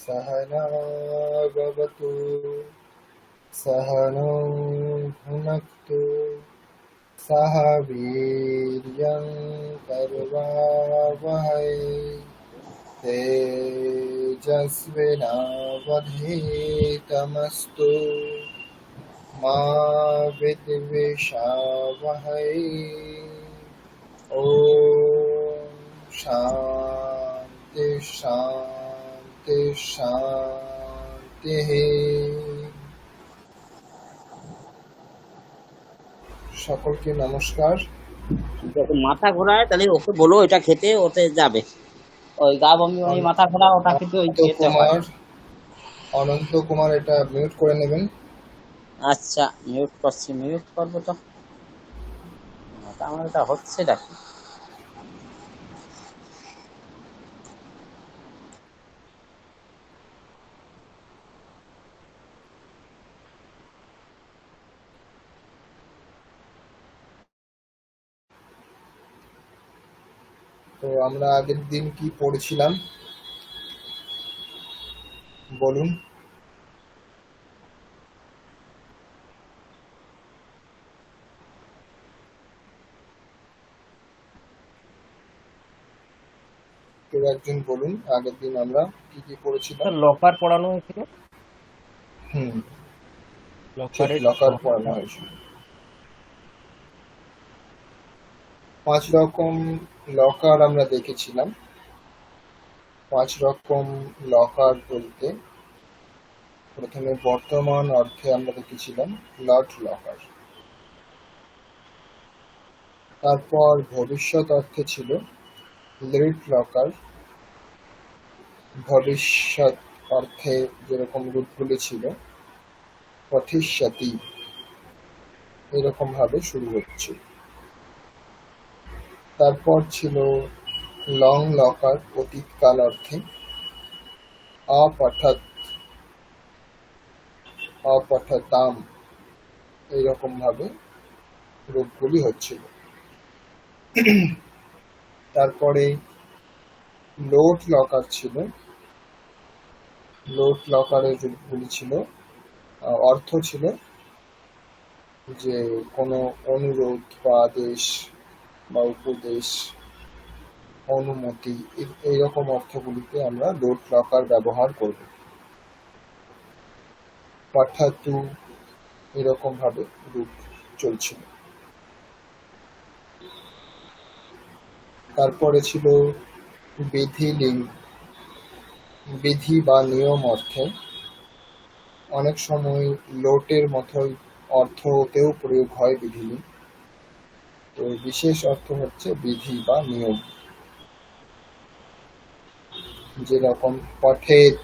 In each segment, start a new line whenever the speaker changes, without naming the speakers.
सहना भवतु सहनौ भुनक्तु सह वीर्यं करवावहै तेजस्विनावधीतमस्तु मा विद्विषावहै। ॐ शान्ति शान्ति शान्तिः। সকলকে নমস্কার।
যখন মাথা ঘোরায় তাহলে ওকে বলো এটা খেতে, ওতে যাবে। ওই গা বমি ওই মাথা ঘোরা ওটা কিন্তু ওই খেতে হয়।
অনন্ত কুমার এটা মিউট করে নেবেন।
আচ্ছা মিউট করছি, মিউট করবো তো। আমার এটা হচ্ছে নাকি?
তো আমরা আগের দিন কি পড়েছিলাম বলুন? কেউ একজন বলুন, আগের দিন আমরা কি কি পড়েছিলাম?
লকার পড়ানো হয়েছিল।
লকার পড়ানো হয়েছিল। 5 রকম লকার আমরা দেখেছিলাম। 5 রকম লকার বলতে প্রথমে বর্তমান অর্থে আমরা দেখেছিলাম লট লকার, তারপর ভবিষ্যৎ অর্থে ছিল লিট লকার, ভবিষ্যৎ অর্থে যেরকম রূপগুলি ছিল পথিষ্যতি এরকম ভাবে শুরু হচ্ছে। তারপর ছিল লং লকার, অতীতকাল অর্থে অপঠৎ অপঠতাম এইরকম ভাবে রূপগুলি হচ্ছিল। তারপরে লোট লকার ছিল। লোট লকারের রূপগুলি ছিল, অর্থ ছিল যে কোনো অনুরোধ বা আদেশ বা উপদেশ, অনুমতি, এইরকম অর্থগুলিতে আমরা লোট লকার ব্যবহার করব। পাঠাতু এরকম ভাবে রূপ চলছিল। তারপরে ছিল বিধিলিঙ্গ, বিধি বা নিয়ম অর্থে। অনেক সময় লোটের মতোই অর্থতেও প্রয়োগ হয় বিধিলিঙ্গ, তো বিশেষ অর্থ হচ্ছে বিধি বা নিয়ম। যেরকম পঠেত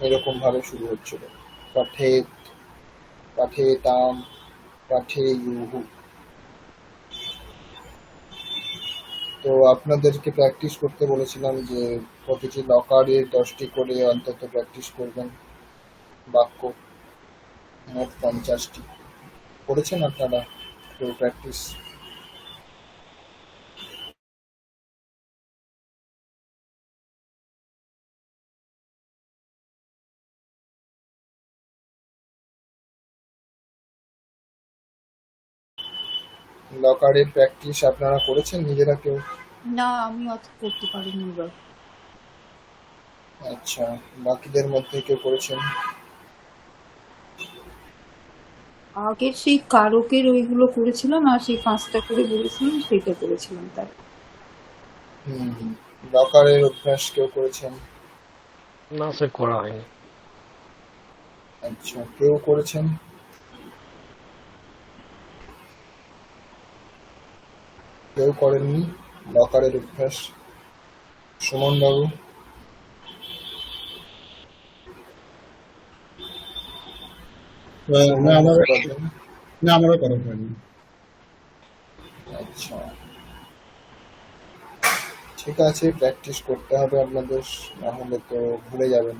এরকম ভাবে শুরু হচ্ছিল, পঠেত, পঠেতাম, পঠেয়ুহু। তো আপনাদেরকে প্র্যাকটিস করতে বলেছিলাম যে প্রতিটি লকারের 10টি করে অন্তত প্র্যাকটিস করবেন বাক্য, মোট 50টি। করেছেন আপনারা তো প্র্যাকটিস? লকারের প্র্যাকটিস আপনারা করেছেন নিজেরা কেউ?
না, আমি অত করতে পারিনি এবার।
আচ্ছা, বাকিদের মধ্যে কেউ করেছেন?
আগের সেই কারকের ওইগুলো করেছিলাম, আর সেই 5টা করে বলেছিলাম সেটা করেছিলাম। তার
লকারের অভ্যাস কেউ করেছেন?
না স্যার, করা হয়নি।
আচ্ছা, কেউ করেছেন? কেউ করেননি লকারের অভ্যাস? সুমন বাবু?
আমারও করা হয়নি।
আচ্ছা, ঠিক আছে, প্র্যাকটিস করতে হবে আপনাদের, না হলে তো ভুলে যাবেন।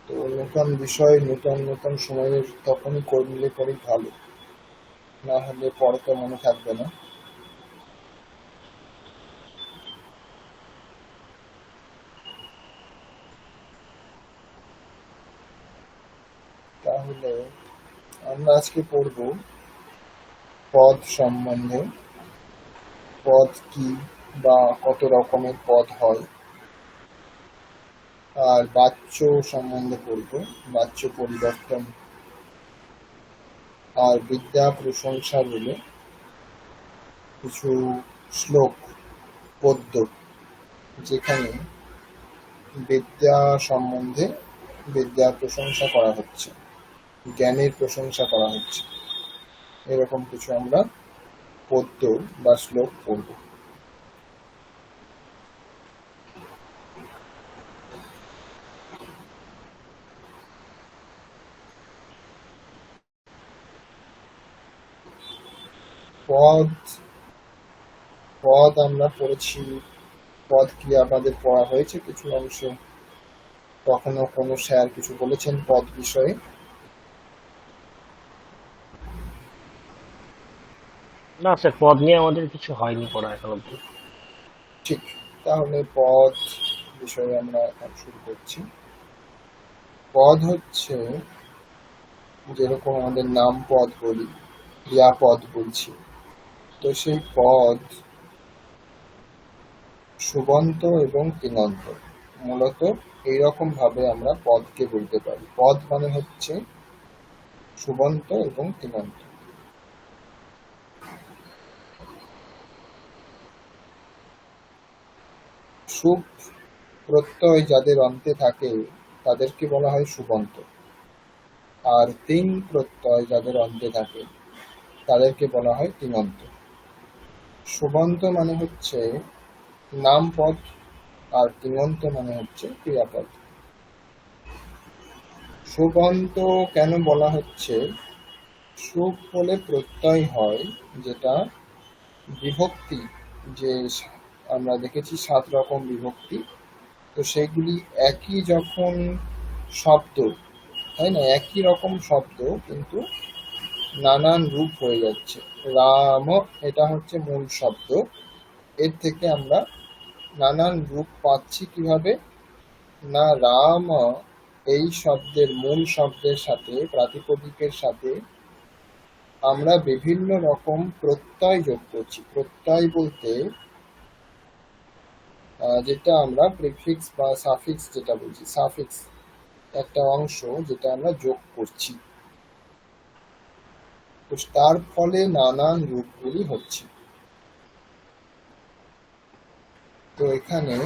তো নতুন বিষয় নতুন নতুন সময়ের তখনই করলে পরেই ভালো, না হলে পরে তো মনে থাকবে না। তাহলে আমরা আজকে পড়ব পদ সম্বন্ধে। পদ কি বা কত রকমের পদ হয়, আর বাচ্য সম্বন্ধে পড়ব, বাচ্য পরিবর্তন, আর বিদ্যা প্রশংসা বলে কিছু শ্লোক, পদ্য, যেখানে বিদ্যা সম্বন্ধে বিদ্যার প্রশংসা করা হচ্ছে, জ্ঞানের প্রশংসা করা হচ্ছে। এরকম কিছু আমরা পদ্য বা শ্লোক পড়ব। পদ পদ আমরা পড়েছি। পদ কি আপনাদের পড়া হয়েছে কিছু অংশে? কখনো কোনো স্যার কিছু বলেছেন পদ বিষয়ে?
না স্যার, পদ নিয়ে আমাদের কিছু হয়নি পড়া এখন অব্দি।
ঠিক, তাহলে পদ বিষয়ে আমরা এখন শুরু করছি। পদ হচ্ছে যেরকম আমাদের নাম পদ বলি, ক্রিয়াপদ বলছি, তো সেই পদ সুবন্ত এবং তিঙন্ত, মূলত এইরকম ভাবে আমরা পদকে বলতে পারি। পদ মানে হচ্ছে সুবন্ত এবং তিঙন্ত। সুপ প্রত্যয় যাদের অন্তে থাকে তাদেরকে বলা হয় সুবন্ত, আর তিং প্রত্যয় যাদের অন্তে থাকে তাদেরকে বলা হয় তিঙন্ত। সুবন্ত মানে হচ্ছে নাম পদ, আর তিঙন্ত মানে হচ্ছে ক্রিয়াপদ। সুবন্ত কেন বলা হচ্ছে? সুপ বলে প্রত্যয় হয়, যেটা বিভক্তি, যে আমরা দেখেছি 7 রকম বিভক্তি, তো সেগুলি একই যখন শব্দ, তাই না, একই রকম শব্দ কিন্তু নানান রূপ হয়ে যাচ্ছে। রাম, এটা হচ্ছে মূল শব্দ, এর থেকে আমরা নানান রূপ পাচ্ছি কিভাবে না, রাম এই শব্দের মূল শব্দের সাথে, প্রাতিপদিকের সাথে আমরা বিভিন্ন রকম প্রত্যয় যোগ করছি। প্রত্যয় বলতে যেটা আমরা প্রিফিক্স বা সাফিক্স যেটা বলছি, সাফিক্স একটা অংশ যেটা আমরা যোগ করছি, তো তার ফলে নানান রূপগুলি হচ্ছে। তো এখানে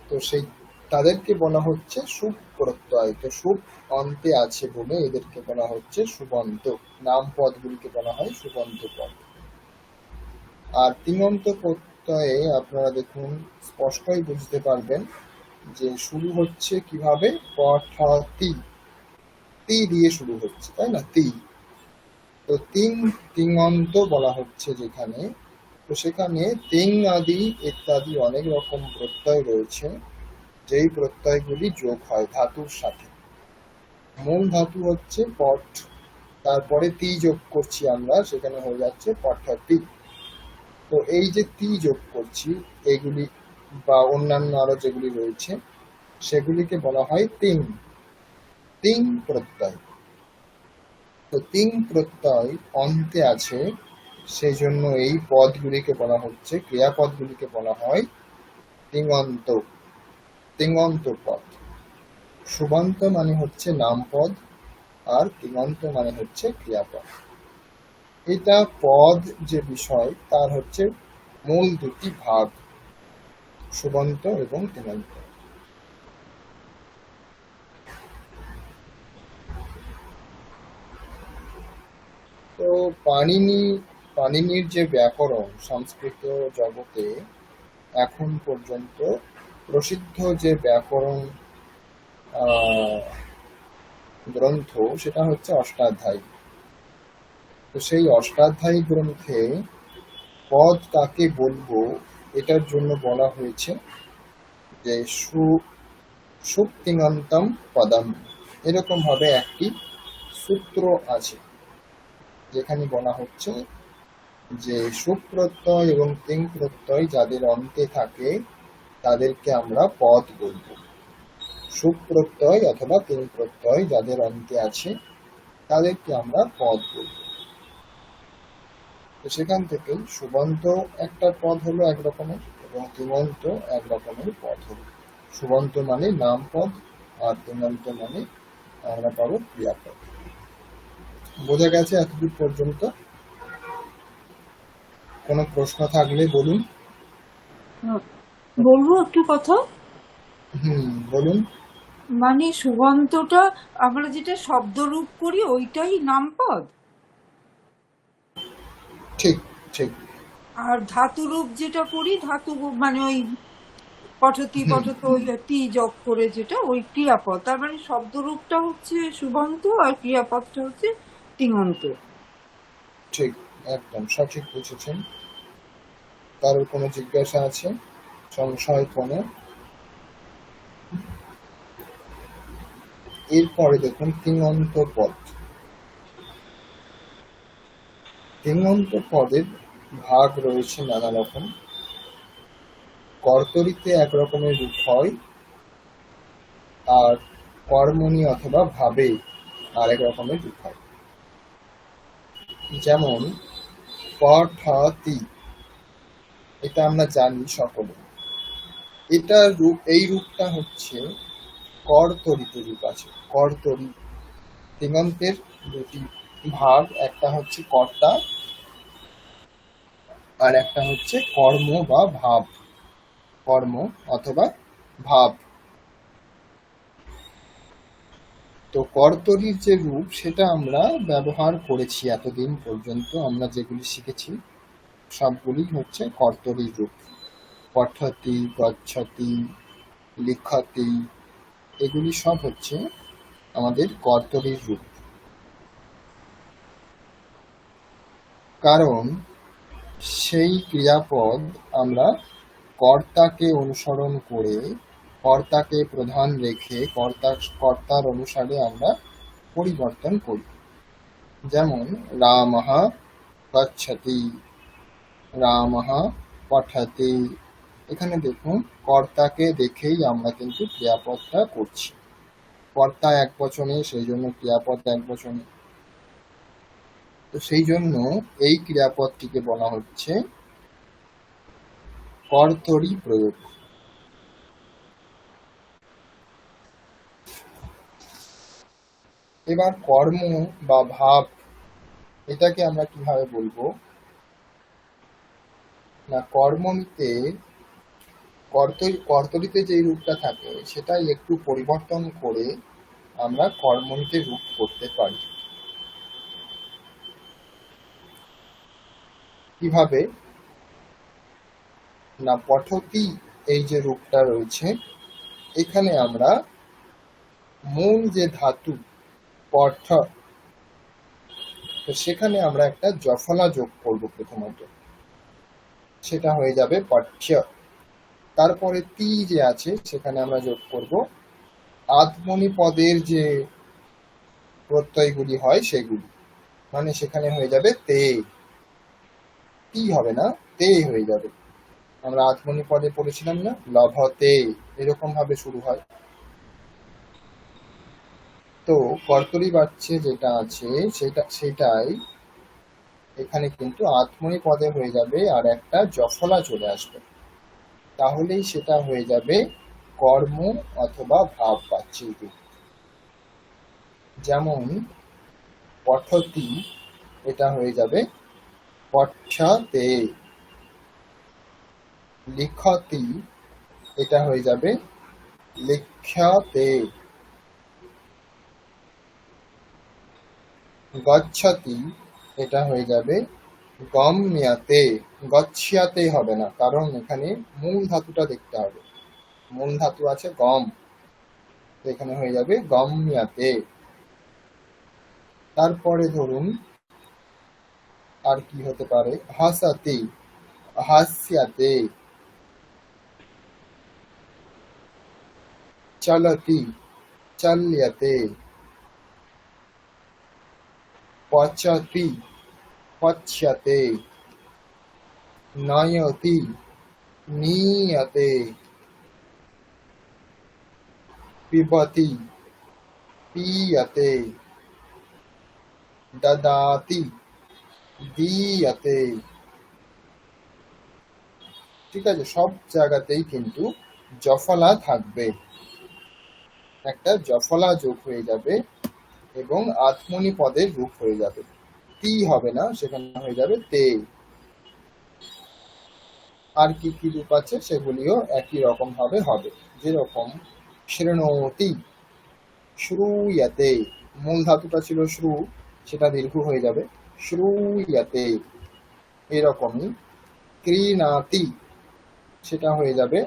তো সেই তাদেরকে বলা হচ্ছে সুপ প্রত্যয়। তো সুপ অন্তে আছে বলে এদেরকে বলা হচ্ছে সুবন্ত। নাম পদগুলিকে বলা হয় সুবন্ত পদ। আর তিঙন্ত প্রত্যয়ে আপনারা দেখুন স্পষ্টই বুঝতে পারবেন যে শুরু হচ্ছে কিভাবে, পঠতি, তি দিয়ে শুরু হচ্ছে, তাই না, তি। তো তিঙন্ত বলা হচ্ছে যেখানে, তো সেখানে তিং আদি ইত্যাদি অনেক রকম প্রত্যয় রয়েছে, যেই প্রত্যয়গুলি যোগ হয় ধাতুর সাথে। মূল ধাতু হচ্ছে পট, তারপরে তি যোগ করছি আমরা, সেখানে হয়ে যাচ্ছে পঠতি। তো এই যে তি যোগ করছি, এগুলি বা অন্যান্য আরো যেগুলি রয়েছে সেগুলিকে বলা হয় তিং প্রত্যয়। তো তিং প্রত্যয় অন্তে আছে, সেই জন্য এই পদগুলিকে বলা হচ্ছে, ক্রিয়াপদগুলিকে বলা হয় তিঙন্ত পদ। সুবন্ত মানে হচ্ছে নাম পদ, আর তিঙন্ত মানে হচ্ছে ক্রিয়াপদ। এটা পদ যে বিষয়, তার হচ্ছে মূল দুটি ভাগ, সুবন্ত এবং তিঙন্ত। তো পাণিনির যে ব্যাকরণ, সংস্কৃত জগতে এখন পর্যন্ত প্রসিদ্ধ যে ব্যাকরণ গ্রন্থ, সেটা হচ্ছে অষ্টাধ্যায়ী। তো সেই অষ্টাধ্যায়ী গ্রন্থে পদ কাকে বলবো এটার জন্য বলা হয়েছে যে সুপ্তিঙন্তম পদম, এরকম ভাবে একটি সূত্র আছে, যেখানে বলা হচ্ছে যে সুপ্রত্যয় এবং তিং প্রত্যয় যাদের অন্তে থাকে তাদেরকে আমরা পদ বলবো। সুপ প্রত্যয় অথবা তিন প্রত্যয় যাদের অন্তে আছে তাদেরকে আমরা পদ বলব। তো সেখান থেকে সুবন্ত একটা পদ হলো এক রকমের এবং তিঙন্ত এক রকমের পদ হলো। সুবন্ত মানে নাম পদ আর তিঙন্ত মানে আমরা পাবো ক্রিয়াপদ। বোঝা গেছে এতদূর পর্যন্ত? কোনো প্রশ্ন থাকলে বলুন।
বলবো একটু কথা।
বলুন।
মানে সুবন্তটা আমরা যেটা শব্দরূপ করি ওইটাই নামপদ,
ঠিক ঠিক।
আর ধাতুরূপ যেটা করি ধাতু মানে ওই পঠতি পঠত ওই তি যোগ করে যেটা ওই ক্রিয়াপদ। তার মানে শব্দরূপটা হচ্ছে সুবন্ত আর ক্রিয়াপদটা হচ্ছে তিঙন্ত।
ঠিক, একদম সঠিক বুঝেছেন। কারোর কোনো জিজ্ঞাসা আছে, সংশয় কোনো? এরপরে দেখুন তিঙন্ত পদ। তিঙন্ত পদের ভাগ রয়েছে নানা রকম। কর্তরিতে এক রকমের রূপ হয়, আর কর্মণি অথবা ভাবে আরেক রকমের রূপ হয়। যেমন পঠতি, এটা আমরা জানি সকলে। এটা রূপ, এই রূপটা হচ্ছে কর্তরিতে রূপ আছে। কর্তরি তিঙন্তের দুটি ভাগ, একটা হচ্ছে কর্তা আর একটা হচ্ছে কর্ম বা ভাব। কর্ম অথবা ভাব। তো কর্তরির যে রূপ সেটা আমরা ব্যবহার করেছি এতদিন পর্যন্ত। আমরা যেগুলি শিখেছি সবগুলি হচ্ছে কর্তরির রূপ। পঠতি, গচ্ছতি, লিখতি, এগুলি সব হচ্ছে আমাদের কর্তরির রূপ। কারণ সেই ক্রিয়াপদ আমরা কর্তাকে অনুসরণ করে, কর্তাকে প্রধান রেখে কর্তার অনুসারে আমরা পরিবর্তন করি। যেমন রামঃ গচ্ছতি, রামঃ পঠতি। এখানে দেখুন কর্তাকে দেখেই আমরা কিন্তু ক্রিয়াপদটা করছি। কর্তা এক বচনে, সেই জন্য ক্রিয়াপদ এক বচনে। তো সেই জন্য এই ক্রিয়াপদটিকে বলা হচ্ছে কর্তরি প্রয়োগ। এবার কর্ম বা ভাব, এটাকে আমরা কিভাবে বলবো না, কর্মতে কর্তরিতে যে রূপটা থাকে সেটাই একটু পরিবর্তন করে আমরা কর্মনিতে রূপ করতে পারি। কিভাবে না, পঠতি এই যে রূপটা রয়েছে, এখানে আমরা মূল যে ধাতু পঠ, তো সেখানে আমরা একটা জফলা যোগ করব প্রথমত, সেটা হয়ে যাবে পঠ্য। তারপরে তি যে আছে সেখানে আমরা যোগ করব আত্মনি পদের যে প্রত্যয়গুলি হয় সেগুলি, মানে সেখানে হয়ে যাবে তে। তি হবে না, তে হয়ে যাবে। আমরা আত্মনি পদে পড়েছিলাম না, লভতে, এরকম ভাবে শুরু হয়। তো কর্তরি বাচ্চে যেটা আছে সেটাই এখানে কিন্তু আত্মনি পদে হয়ে যাবে আর একটা জফলা চলে আসবে, তাহলেই সেটা হয়ে যাবে কর্ম অথবা ভাব বাচ্যের রূপ। যেমন পঠতি, এটা হয়ে যাবে পঠ্যতে। লিখতি, এটা হয়ে যাবে লিখ্যতে। গচ্ছতি, এটা হয়ে যাবে গম্যতে। গচ্ছাতে হবে না, কারণ এখানে মূল ধাতুটা দেখতে হবে। মূল ধাতু আছে গম, এখানে হয়ে যাবে গম্যতে। তারপরে ধরুন আর কি হতে পারে, হাসাতি, হাস্যাতে। চলতি, চল্যতে। পচতি, পচ্যতে। নয়তি, নিয়তে। পিবতি, পিয়তে, দদাতি, দিয়তে। ঠিক আছে, সব জায়গাতেই কিন্তু জফলা থাকবে, একটা জফলা যোগ হয়ে যাবে এবং আত্মনি পদের রূপ হয়ে যাবে। তি হবে না, সেখানে হয়ে যাবে তে। আর কি কি রূপ আছে সেগুলিও একই রকম ভাবে হবে, যেরকম শৃণোতি, শ্রুয়তে, মূল ধাতুটা ছিল শ্রু, সেটা দীর্ঘ হয়ে যাবে শ্রুয়তে। এরকমই ক্রীণাতি, সেটা হয়ে যাবে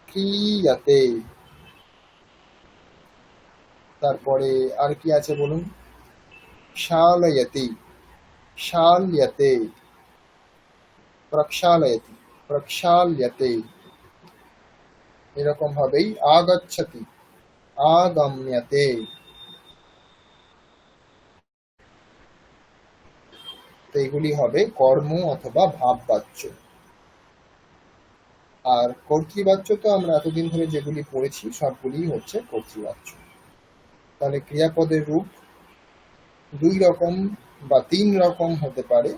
ক্রিয়াতে। তারপরে আর কি আছে বলুন? শালয়তি, শাল্যতে, প্রক্ষালয়তি, প্রক্ষাল্যতে। এরকম ভাবেই আগচ্ছতি, আগম্যতে। তো এগুলি হবে কর্ম অথবা ভাববাচ্য। আর কর্তৃবাচ্য তো আমরা এতদিন ধরে যেগুলি পড়েছি সবগুলি হচ্ছে কর্তৃবাচ্য। তাহলে ক্রিয়াপদের রূপ দুই রকম বা তিন রকম হতে পারে।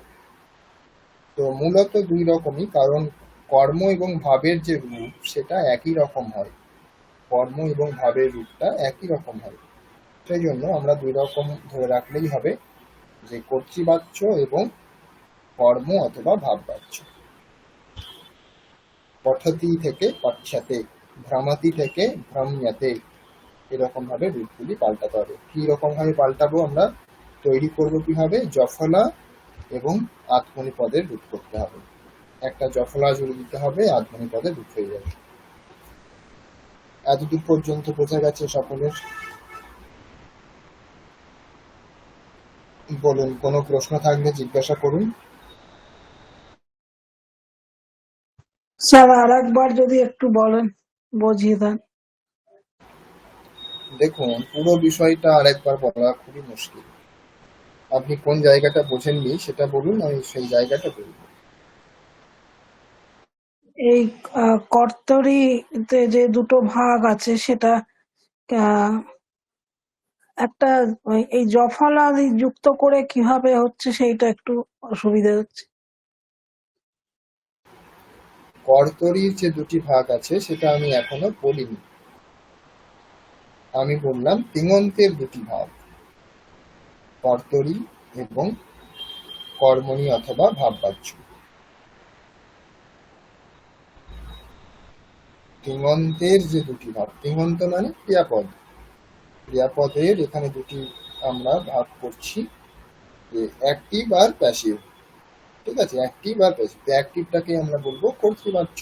তো মূলত দুই রকমই, কারণ কর্ম এবং ভাবের যে রূপ সেটা একই রকম হয়, কর্ম এবং ভাবের রূপটা একই রকম হয়। সেই জন্য আমরা দুই রকম ধরে রাখলেই হবে, যে কর্তৃবাচ্য এবং কর্ম অথবা ভাববাচ্য। পঠতি থেকে পঠ্যতে, ভ্রমতি থেকে ভ্রম্যতে, এরকম ভাবে রূপগুলি পাল্টাতে হবে। কি রকম ভাবে পাল্টাবো আমরা? তৈরি করবো কিভাবে? জফলা এবং আত্মনি পদের রূপ করতে হবে, একটা জফলা জুড়ে দিতে হবে, আত্মনি পদের রূপ হয়ে যাবে। এতদূর পর্যন্ত বোঝা গেছে সকলের? বলুন, কোনো প্রশ্ন থাকলে জিজ্ঞাসা করুন।
স্যার আর একবার যদি একটু বলেন, বুঝিয়ে দেন।
দেখুন, পুরো বিষয়টা আরেকবার বলা খুবই মুশকিল। আপনি কোন জায়গাটা বোঝেননি সেটা বলুন, আমি সেই জায়গাটা বলব।
এই কর্তরিতে যে দুটো ভাগ আছে সেটা আহ, একটা এই জফলা যুক্ত করে কিভাবে হচ্ছে সেইটা একটু অসুবিধা হচ্ছে।
কর্তরির যে দুটি ভাগ আছে সেটা আমি এখনো বলিনি। আমি বললাম তিঙন্তের দুটি ভাগ, কর্তরি এবং কর্মণি অথবা ভাববাচ্য। তিঙন্তের যে দুটি ভাগ, তিঙন্ত মানে ক্রিয়াপদ, ক্রিয়াপদের এখানে দুটি আমরা ভাগ করছি, অ্যাক্টিভ আর প্যাসিভ। ঠিক আছে, অ্যাক্টিভ আর প্যাসিভ। অ্যাক্টিভটাকে আমরা বলবো কর্তৃবাচ্য,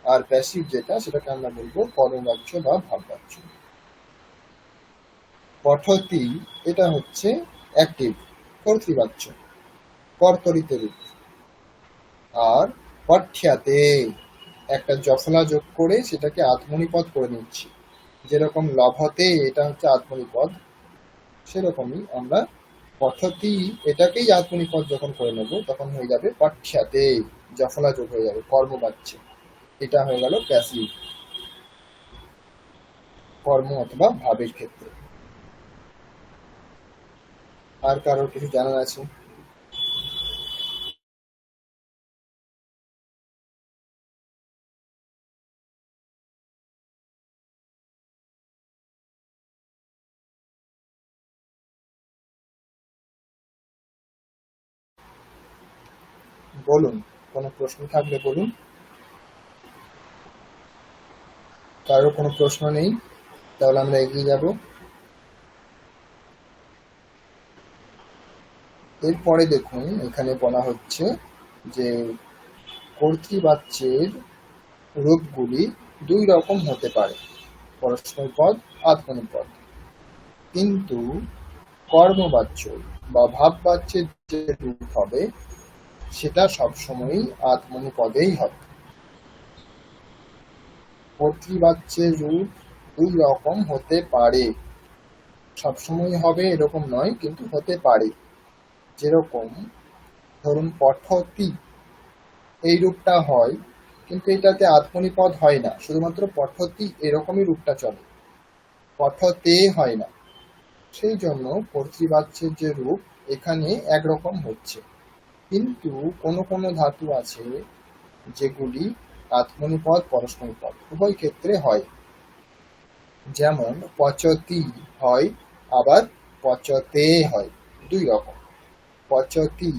আর প্যাসিভ যেটা সেটাকে আমরা বলবো কর্মবাচ্য বা ভাববাচ্য। পঠতি, এটা হচ্ছে অ্যাক্টিভ, কর্তৃবাচ্য, কর্তরিতে রূপ। আর পঠ্যাতে, একটা জফলা যোগ করে সেটাকে আত্মনিপদ করে নিচ্ছি, যেরকম লভতে এটা হচ্ছে আত্মনিপদ, সেরকমই আমরা পঠতি এটাকেই আত্মনিপদ যখন করে নেব তখন হয়ে যাবে পঠ্যাতে, জফলা যোগ হয়ে যাবে কর্মবাচ্য। এটা হয়ে গেল প্যাসিভ, কর্ম অথবা ভাবের ক্ষেত্রে। আর কারোর কিছু জানার আছে? বলুন, কোনো প্রশ্ন থাকলে বলুন। কারোর কোনো প্রশ্ন নেই? তাহলে আমরা এগিয়ে যাব। এরপরে দেখুন, এখানে বলা হচ্ছে যে কর্তৃবাচ্যের রূপগুলি দুই রকম হতে পারে, পরস্মৈপদ, আত্মনিপদ। কিন্তু কর্মবাচ্য বা ভাববাচ্যের যে রূপ হবে সেটা সবসময়ই আত্মনিপদেই হবে। কর্তৃবাচ্যের রূপ দুই রকম হতে পারে, সবসময় হবে এরকম নয়, কিন্তু হতে পারে। যেরকম ধরুন পঠতি, এই রূপটা হয় কিন্তু এটাতে আত্মনি পদ হয় না, শুধুমাত্র পঠতি এরকমই রূপটা চলে, পঠতে হয় না। সেই জন্য কর্তৃবাচ্যের যে রূপ এখানে একরকম হচ্ছে। কিন্তু কোনো কোনো ধাতু আছে যেগুলি আত্মনি পদ পরস্মৈ পদ উভয় ক্ষেত্রে হয়। যেমন পচতি হয়, আবার পচতে হয়, দুই রকম। পচতি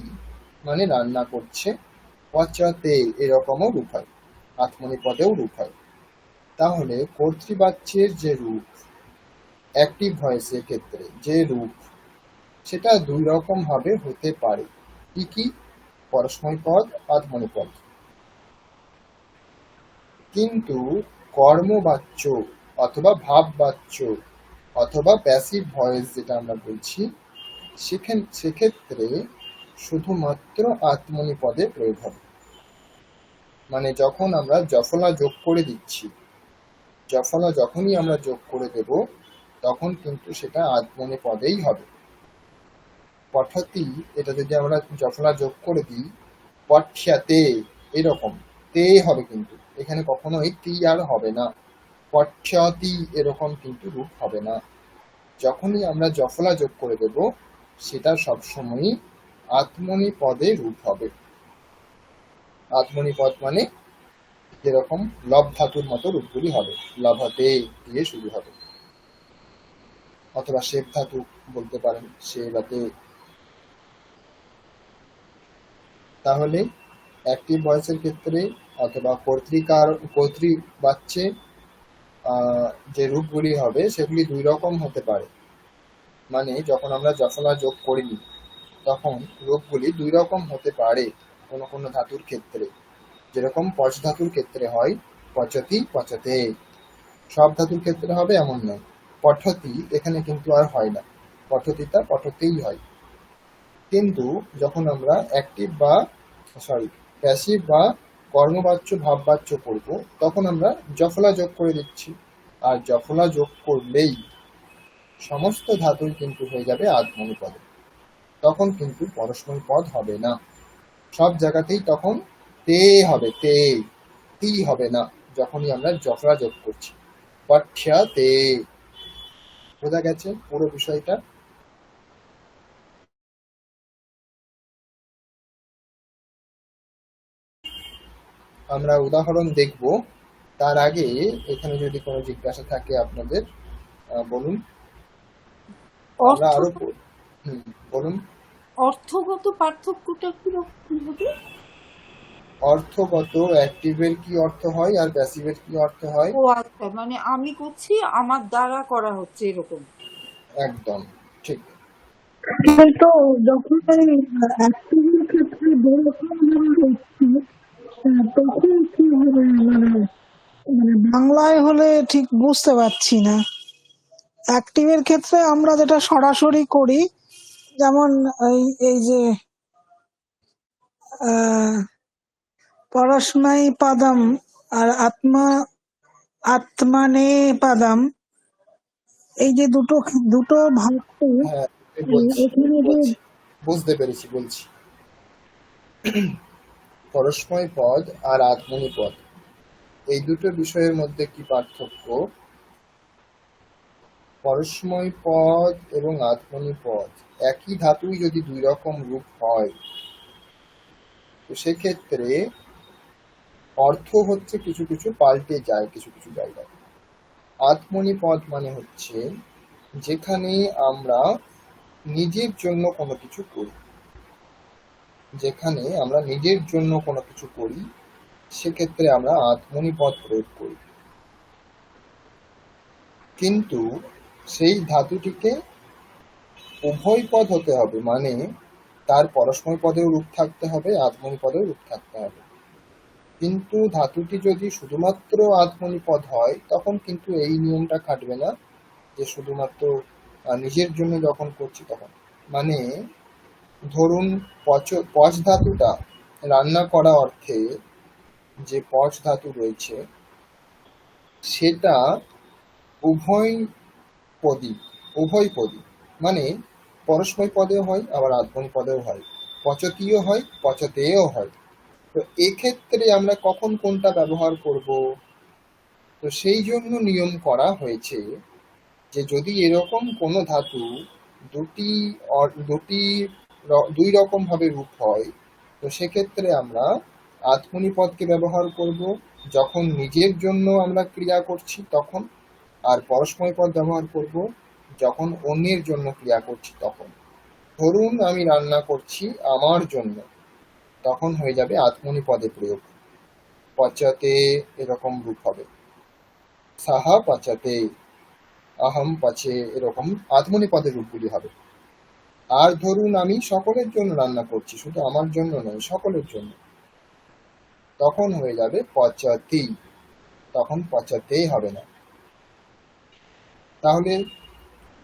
মানে রান্না করছে, পচতে এরকমও রূপ হয়, আত্মনি পদেও রূপ হয়। তাহলে কর্তৃবাচ্যের যে রূপ, অ্যাক্টিভ ভয়েসের ক্ষেত্রে যে রূপ, সেটা দুই রকম ভাবে হতে পারে। কি কি? পরস্মৈ পদ, আত্মনি পদ। কিন্তু কর্মবাচ্য অথবা ভাববাচ্য অথবা প্যাসিভ ভয়েস যেটা আমরা বলছি, সেক্ষেত্রে শুধুমাত্র আত্মনি পদে প্রয়োগ হবে। মানে যখন আমরা জফলা যোগ করে দিচ্ছি, জফলা যখনই আমরা যোগ করে দেব তখন কিন্তু সেটা আত্মনি পদেই হবে। পঠতি, এটা যদি আমরা জফলা যোগ করে দিই, পঠ্যাতে এরকম তে হবে, কিন্তু এখানে কখনোই তি আর হবে না, পঠ্যতি এরকম কিন্তু রূপ হবে না। যখনই আমরা জফলা যোগ করে দেব সেটা সবসময়ই আত্মনি পদে রূপ হবে। আত্মনি পদ মানে যেরকম লব ধাতুর মতো রূপগুলি হবে, লভতে দিয়ে শুরু হবে, অথবা শেপ ধাতু বলতে পারেন, সেবাতে। তাহলে অ্যাক্টিভ ভয়েসের ক্ষেত্রে অথবা কর্তৃবাচ্যে যে রূপগুলি হবে সেগুলি দুই রকম হতে পারে। মানে যখন আমরা জফলা যোগ করিনি তখন রূপগুলি দুই রকম হতে পারে কোনো কোনো ধাতুর ক্ষেত্রে। যেরকম পচ ধাতুর ক্ষেত্রে হয় পচতি পচতে, সব ধাতুর ক্ষেত্রে হবে এমন নয়। পঠতি এখানে কিন্তু আর হয় না, পঠতিটা পঠতেই হয়। কিন্তু যখন আমরা প্যাসিভ বা কর্মবাচ্য ভাববাচ্য করব তখন আমরা জফলা যোগ করে দিচ্ছি, আর জফলা যোগ করলেই সমস্ত ধাতুই কিন্তু হয়ে যাবে আত্মনি পদে, তখন কিন্তু পরস্মৈ পদ হবে না। সব জায়গাতেই তখন তে হবে, তি হবে না যখনই আমরা জফলা যোগ করছি। পঠ্যাতে। বোঝা গেছে পুরো বিষয়টা? আমরা উদাহরণ দেখব, তার আগে এখানে যদি কোনো জিজ্ঞাসা থাকে আপনাদের বলুন। আমরা আরো বলুন।
অর্থগত পার্থক্যটা কি হবে?
অর্থগত অ্যাক্টিভের কি অর্থ হয় আর প্যাসিভের কি অর্থ হয়?
ও আচ্ছা, মানে আমি করছি, আমার দ্বারা করা হচ্ছে, এরকম।
একদম ঠিক।
কিন্তু যখন এই অ্যাক্টিভের ক্ষেত্রে দুরকম হচ্ছে, তখন কি হবে? মানে মানে বাংলায় হলে ঠিক বুঝতে পারছি না। অ্যাক্টিভের ক্ষেত্রে আমরা যেটা সরাসরি করি, যেমন এই যে পরস্মৈ পদম আর আত্মনে পদম, এই যে দুটো ভাগকে
হ্যাঁ
এখানে যে
বুঝতে পেরেছি, বলছি। পরস্মৈ পদ আর আত্মনি পদ, এই দুটো বিষয়ের মধ্যে কি পার্থক্য? পরস্মৈ পদ এবং আত্মনি পদ একই ধাতুই যদি দুই রকম রূপ হয়, তো সেক্ষেত্রে অর্থ হচ্ছে কিছু কিছু পাল্টে যায় কিছু কিছু জায়গায়। আত্মনি পদ মানে হচ্ছে যেখানে আমরা নিজের জন্য কোনো কিছু করি, যেখানে আমরা নিজের জন্য কোনো কিছু করি সেক্ষেত্রে আমরা আত্মনি পদ প্রয়োগ করি। কিন্তু সেই ধাতুটিকে উভয় পদ হতে হবে, মানে তার পরস্মৈ পদেও রূপ থাকতে হবে, আত্মনি পদেও রূপ থাকতে হবে। কিন্তু ধাতুটি যদি শুধুমাত্র আত্মনি পদ হয় তখন কিন্তু এই নিয়মটা খাটবে না যে শুধুমাত্র নিজের জন্য যখন করছি তখন। মানে ধরুন পচ ধাতুটা রান্না করা অর্থে যে পচ ধাতু রয়েছে সেটা উভয় পদী, মানে পরস্মৈ পদেও হয় আবার আত্মনি পদেও হয়, পচতিও হয় পচতেও হয়। তো এক্ষেত্রে আমরা কখন কোনটা ব্যবহার করব? তো সেই জন্য নিয়ম করা হয়েছে যে যদি এরকম কোনো ধাতু দুটি দুই রকম ভাবে রূপ হয়, তো সেক্ষেত্রে আমরা আধমনি পদকে ব্যবহার করব যখন নিজের জন্য আমরা ক্রিয়া করছি তখন, আর পরস্ময় পদ ব্যবহার করব যখন অন্যের জন্য ক্রিয়া করছি তখন। ধরুন আমি রান্না করছি আমার জন্য, তখন হয়ে যাবে আধমনি পদে প্রয়োগ, পচতে এরকম রূপ হবে, সাহা পচতে, আহম পচে, এরকম আধমনি পদের রূপগুলি হবে। আর ধরুন আমি সকলের জন্য রান্না করছি, শুধু আমার জন্য নয় সকলের জন্য, তখন হয়ে যাবে পচতি, তখন পচতে হবে না। তাহলে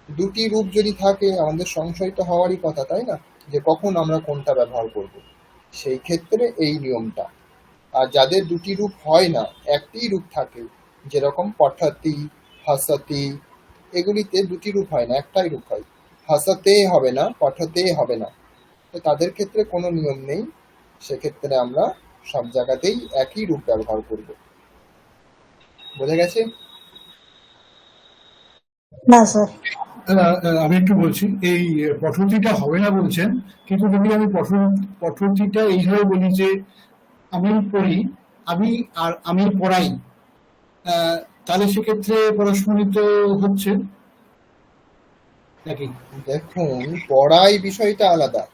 দুটি রূপ যদি থাকে আমাদের সংশয় তো হওয়ারই কথা, তাই না, যে কখন আমরা কোনটা ব্যবহার করব। সেই ক্ষেত্রে এই নিয়মটা। আর যাদের দুটি রূপ হয় না, একটি রূপ থাকে, যেরকম পঠতি, হাসতি, এগুলিতে দুটি রূপ হয় না, একটাই রূপ হয়, হাসাতে হবে না, পঠতে হবে না, তো তাদের ক্ষেত্রে কোনো নিয়ম নেই, সেক্ষেত্রে আমরা সব জায়গাতেই একই রূপ ব্যবহার করব। বোঝা গেছে?
না স্যার।
আমি একটু বলছি, এই পঠতিটা হবে না বলছেন, কিন্তু যদি আমি পঠতিটা এইভাবে বলি যে আমি পড়ি, আমি পড়াই, তাহলে সেক্ষেত্রে পরস্পরিত হচ্ছে নাকি?
দেখুন, পড়াই বিষয়টা আলাদা,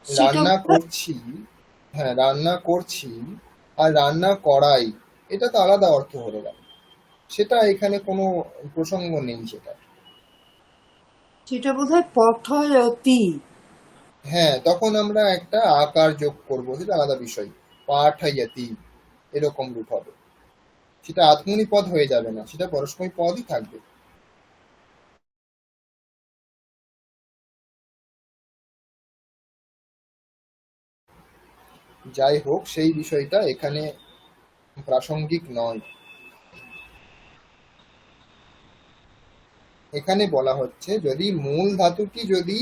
সেটা
রান্না করছি, হ্যাঁ রান্না করছি আর রান্না করাই, এটা তো আলাদা অর্থ হয়ে গেল, সেটা এখানে কোনো প্রসঙ্গ নেই সেটা।
সেটা বোধহয় পঠয়তি।
হ্যাঁ, তখন আমরা একটা আকার যোগ করব, সেটা আলাদা বিষয়, পাঠাইয়াতি এরকম রূপ হবে, সেটা আত্মনি পদ হয়ে যাবে না, সেটা পরস্ময় পদই থাকবে। যাই হোক, সেই বিষয়টা এখানে প্রাসঙ্গিক নয়। এখানে বলা হচ্ছে যদি মূল ধাতুটি যদি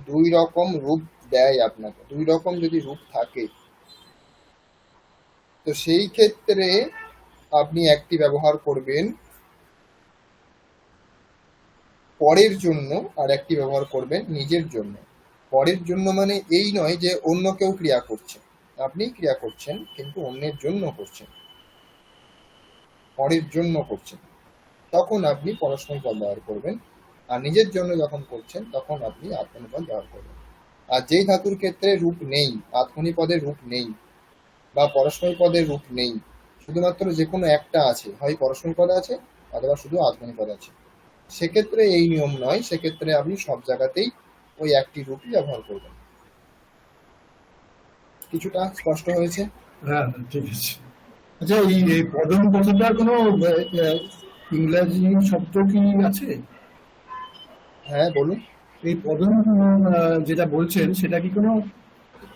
দুই রকম রূপ দেয় আপনাকে, দুই রকম যদি রূপ থাকে, তো সেই ক্ষেত্রে আপনি একটি ব্যবহার করবেন পরের জন্য আর একটি ব্যবহার করবেন নিজের জন্য। পরের জন্য মানে এই নয় যে অন্য কেউ ক্রিয়া করছে, আপনি ক্রিয়া করছেন কিন্তু অন্যের জন্য করছেন, পরের জন্য করছেন, তখন আপনি পরস্ময় পদ ব্যবহার করবেন। আর নিজের জন্য যখন করছেন তখন আপনি আত্মনি পদ ব্যবহার করবেন। আর যেই ধাতুর ক্ষেত্রে রূপ নেই, আত্মনি পদের রূপ নেই বা পরস্ময় পদের রূপ নেই, শুধুমাত্র যে কোনো একটা আছে, হয় পরস্ময় পদ আছে অথবা শুধু আত্মনি পদ আছে, সেক্ষেত্রে এই নিয়ম নয়, সেক্ষেত্রে আপনি সব জায়গাতেই ওই একটি রূপই ব্যবহার করবেন। কিছুটা স্পষ্ট হয়েছে?
হ্যাঁ, ঠিক আছে। আচ্ছা, এই পদম কথাটার কোনো ইংরাজি শব্দ কি আছে?
হ্যাঁ বলুন।
এই পদম যেটা বলছেন সেটা কি কোনো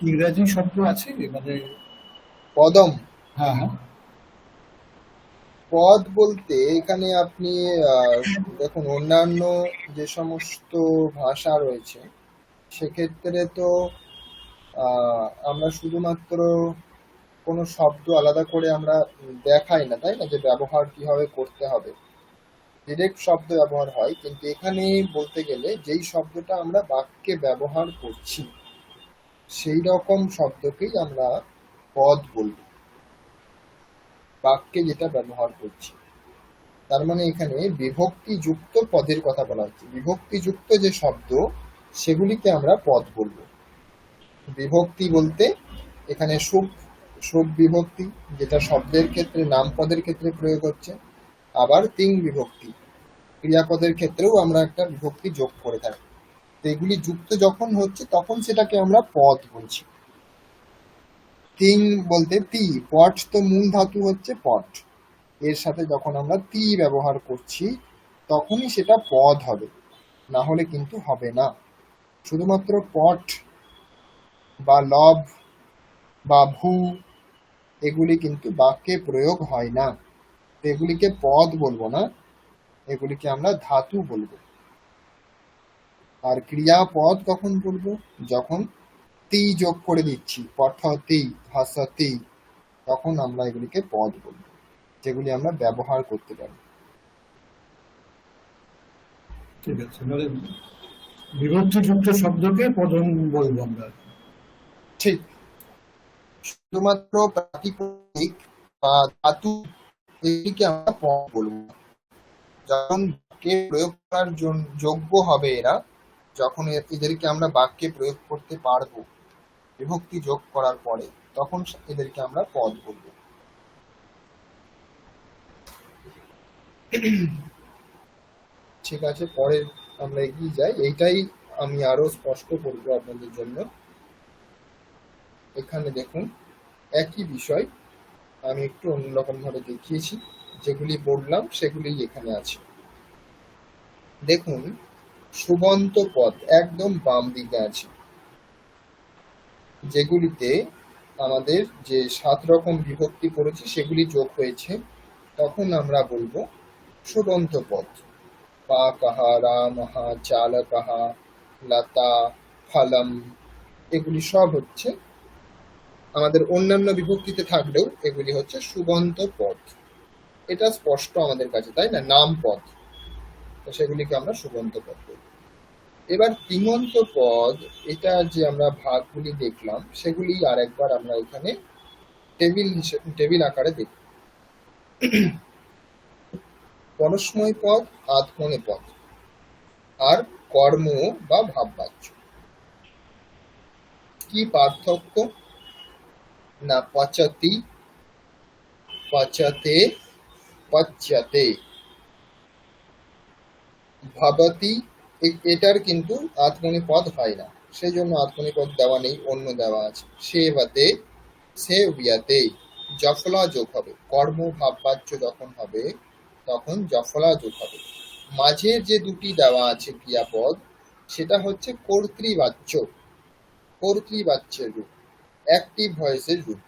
ইংরাজি শব্দ আছে মানে?
পদম,
হ্যাঁ হ্যাঁ।
পদ বলতে এখানে আপনি দেখুন অন্যান্য যে সমস্ত ভাষা রয়েছে সেক্ষেত্রে তো আমরা শুধুমাত্র কোনো শব্দ আলাদা করে আমরা দেখাই না, তাই না, যে ব্যবহার কিভাবে করতে হবে, ডিরেক্ট শব্দ ব্যবহার হয়, কিন্তু এখানে বলতে গেলে যেই শব্দটা আমরা বাক্যে ব্যবহার করছি সেই রকম শব্দকেই আমরা পদ বলব, বাক্যে যেটা ব্যবহার করছি। তার মানে এখানে বিভক্তি যুক্ত পদের কথা বলা হচ্ছে, বিভক্তি যুক্ত যে শব্দ সেগুলিকে আমরা পদ বলবো। বিভক্তি বলতে এখানে শুভ বিভক্তি, যেটা শব্দের ক্ষেত্রে নাম পদের ক্ষেত্রে প্রয়োগ হচ্ছে, আবার তিং বিভক্তি, ক্রিয়াপদের ক্ষেত্রেও আমরা একটা বিভক্তি যোগ করে থাকি, তো এগুলি যুক্ত যখন হচ্ছে তখন সেটাকে আমরা পদ বলছি। তিং বলতে তি, পট তো মূল ধাতু হচ্ছে পট, এর সাথে যখন আমরা তি ব্যবহার করছি তখনই সেটা পদ হবে, না হলে কিন্তু হবে না। শুধুমাত্র পট বা লব বা ভূ এগুলি কিন্তু বাক্যে প্রয়োগ হয় না, এগুলিকে পদ বলবো না, এগুলিকে আমরা ধাতু বলবো। আর ক্রিয়াপদ কখন বলবো? যখন তি যোগ করে দিচ্ছি, পঠতি, হাসতি, তখন আমরা এগুলিকে পদ বলব, যেগুলি আমরা ব্যবহার করতে পারি।
ঠিক আছে, মানে বিভক্তিযুক্ত শব্দকে পদ বলবো আমরা।
ঠিক, শুধুমাত্র প্রাতিপদিক বা ধাতু এগুলিকে আমরা পদ বলবো না। যখন বাক্যে প্রয়োগ করার যোগ্য হবে এরা, যখন এদেরকে আমরা বাক্যে প্রয়োগ করতে পারবো বিভক্তি যোগ করার পরে, তখন এদেরকে আমরা পদ বলবো। ঠিক আছে, পরে আমরা এগিয়ে যাই। এইটাই আমি আরো স্পষ্ট করবো আপনাদের জন্য। এখানে দেখুন একই বিষয় আমি একটু অন্যরকম ভাবে দেখিয়েছি, যেগুলি বললাম সেগুলি এখানে আছে। দেখুন সুবন্ত পদ একদম বাম দিকে আছে, যেগুলিতে আমাদের যে 7 রকম বিভক্তি পড়েছে সেগুলি যোগ হয়েছে, তখন আমরা বলবো সুবন্ত পদ। পাকঃ, রামঃ, চালকঃ, লতা, ফলম, এগুলি সব হচ্ছে আমাদের অন্যান্য বিভক্তিতে থাকলেও এগুলি হচ্ছে সুবন্ত পদ। এটা স্পষ্ট আমাদের কাছে, তাই না? নাম পদ, তো সেগুলিকে আমরা সুবন্ত পদ বলি। এবার তিঙন্ত পদ, এটা যে আমরা ভাগগুলি দেখলাম সেগুলি আরেকবার আমরা এখানে টেবিল আকারে দেখব। পরস্ময় পদ, আত্মনে পদ, আর কর্ম বা ভাববাচ্য। কি পার্থক্য? না পচতি, পচতে, পচ্যতে, ভবতি, এটার কিন্তু আত্মনি পদ হয় না, সেই জন্য আত্মনি পদ দেওয়া নেই, অন্য দেওয়া আছে। সেবতে, সেব্যতে, জফলা যোগ হবে। কর্ম ভাববাচ্য যখন হবে তখন জফলা যোগ হবে। মাঝের যে দুটি দেওয়া আছে ক্রিয়াপদ, সেটা হচ্ছে কর্তৃবাচ্য, কর্তৃবাচ্যের রূপ, অ্যাক্টিভ ভয়েসের রূপ।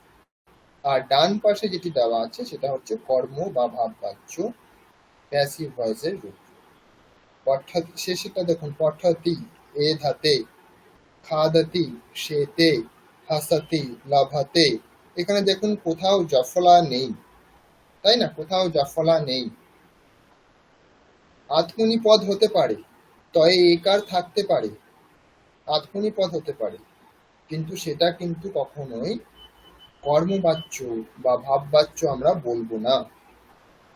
আর ডান পাশে যেটি দেওয়া আছে সেটা হচ্ছে কর্ম বা ভাববাচ্য, প্যাসিভ ভয়েসের রূপ। শেষেটা দেখুন, পঠতি, এ ধাতে, খাদতি, শেতে, হাসতি, লাভতে। এখানে দেখুন কোথাও জফলা নেই, তাই না? কোথাও জফলা নেই। আত্মনি পদ হতে পারে, তয়ে একার থাকতে পারে, আত্মনি পদ হতে পারে, কিন্তু সেটা কিন্তু কখনোই কর্মবাচ্য বা ভাববাচ্য আমরা বলবো না।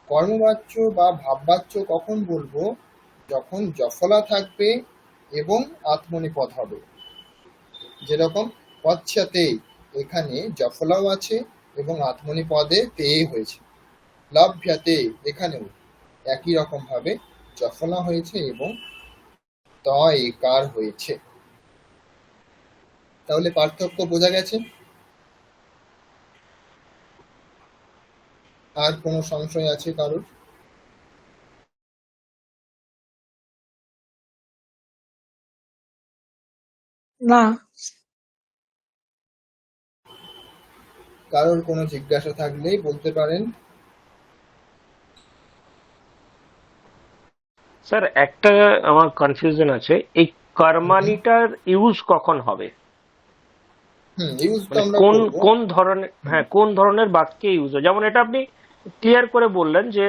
কর্মবাচ্য বা ভাববাচ্য কখন বলবো? যখন জফলা থাকবে এবং আত্মনি পদ হবে। যেরকম পচ্ছতে, এখানে জফলাও আছে এবং আত্মনি পদে তে হয়েছে। লভ্যতে, এখানেও একই রকম ভাবে জফলা হয়েছে এবং ত একার হয়েছে। তাহলে পার্থক্য বোঝা গেছে? আর কোনো সংশয় আছে কারোর?
না।
কারোর কোনো জিজ্ঞাসা থাকলে বলতে পারেন।
স্যার একটা আমার কনফিউশন আছে, এই কর্মানিটার ইউজ কখন হবে?
ইউজ তো
মানে
আমরা
কোন
করব।
কোন ধরনের, হ্যাঁ কোন ধরনের বাক্যে ইউজ হয়? যেমন এটা আপনি ক্লিয়ার করে বললেন যে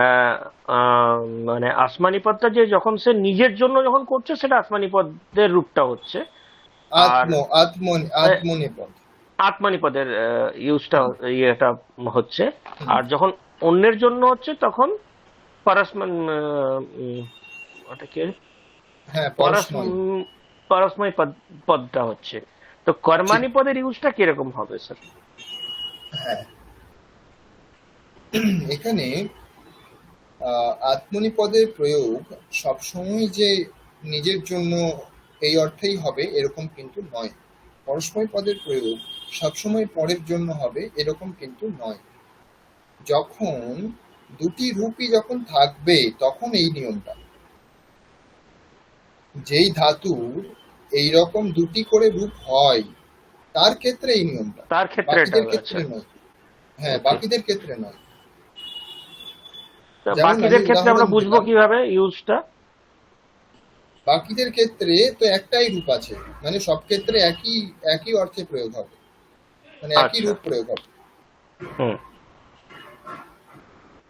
আহ, আহ, মানে আসমানি পদটা যে যখন সে নিজের জন্য যখন করছে সেটা আসমানি পদের রূপটা হচ্ছে, আর
আত্মনেপদ,
আত্মানি পদের ইউজটা ইয়েটা হচ্ছে, আর যখন অন্যের জন্য হচ্ছে তখন পরস্মান ওটা কি
হ্যাঁ পরস্ময়।
পরস্ময় পদটা হচ্ছে। তো কর্মানি পদের ইউজটা কিরকম হবে স্যার?
হ্যাঁ, এখানে আত্মনিপদের প্রয়োগ সবসময় যে নিজের জন্য এই অর্থেই হবে এরকম কিন্তু নয়। পরস্ময় পদের প্রয়োগ সবসময় পরের জন্য হবে এরকম কিন্তু নয়। যখন দুটি রূপই যখন থাকবে তখন এই নিয়মটা। যেই ধাতুর এইরকম দুটি করে রূপ হয় তার ক্ষেত্রে এই নিয়মটা,
তার ক্ষেত্রে এটা
বাকিদের
আছে।
ক্ষেত্রে নয়। হ্যাঁ, বাকিদের ক্ষেত্রে নয়।
তো
যেমন
বাকিদের
আমি
ক্ষেত্রে আমরা
উদাহরণ
বুঝবো
দিলাম,
কিভাবে ইউজটা?
বাকিদের ক্ষেত্রে তো একটাই রূপ আছে, মানে সব ক্ষেত্রে একই একই অর্থে প্রয়োগ হবে, মানে একই
আচ্ছা।
রূপ প্রয়োগ হবে।
হুম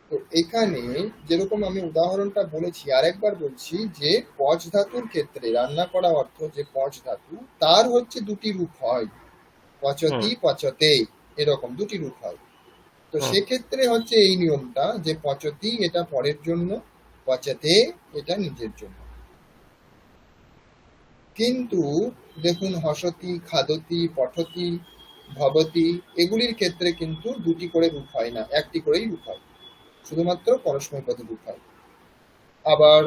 তো এখানে যেরকম আমি উদাহরণটা বলেছি, আরেকবার বলছি, যে পচ ধাতুর ক্ষেত্রে রান্না করা অর্থ যে পচ ধাতু, তার হচ্ছে দুটি রূপ হয়, পচতি পচতে, এরকম দুটি রূপ হয়। তো
হুম
সেক্ষেত্রে হচ্ছে এই নিয়মটা যে পচতি এটা পরের জন্য, পচতে এটা নিজের জন্য। কিন্তু দেখুন হসতি, খাদতি, পঠতি, ভবতি এগুলির ক্ষেত্রে কিন্তু দুটি করে রূপ হয় না, একটি করেই রূপ হয়, শুধুমাত্র পরস্মৈপদী রূপ হয়। আবার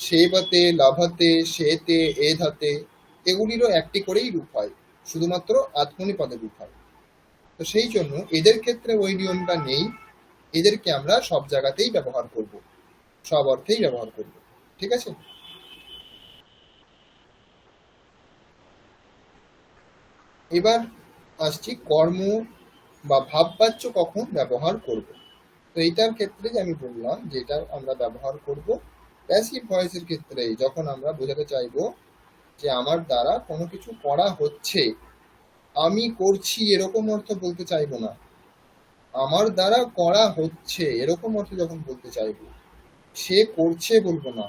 সেবতে, লভতে, সেতে, এধাতে এগুলিরও একটি করেই রূপ হয়, শুধুমাত্র আত্মনিপদে রূপ হয়। তো সেই জন্য এদের ক্ষেত্রে ওই নিয়মটা নেই, এদেরকে আমরা সব জায়গাতেই ব্যবহার করব, সব অর্থেই ব্যবহার করব। ঠিক আছে? এবার আসছি কর্ম বা ভাববাচ্য কখন ব্যবহার করব। তো এইটার ক্ষেত্রে যে আমি বললাম যে এটা আমরা ব্যবহার করব প্যাসিভ ভয়েসের ক্ষেত্রে, যখন আমরা বোঝাতে চাইবো যে আমার দ্বারা কোনো কিছু করা হচ্ছে, আমি করছি এরকম অর্থ বলতে চাইবো না, আমার দ্বারা করা হচ্ছে এরকম অর্থ যখন বলতে চাইবো, সে করছে বলবো না,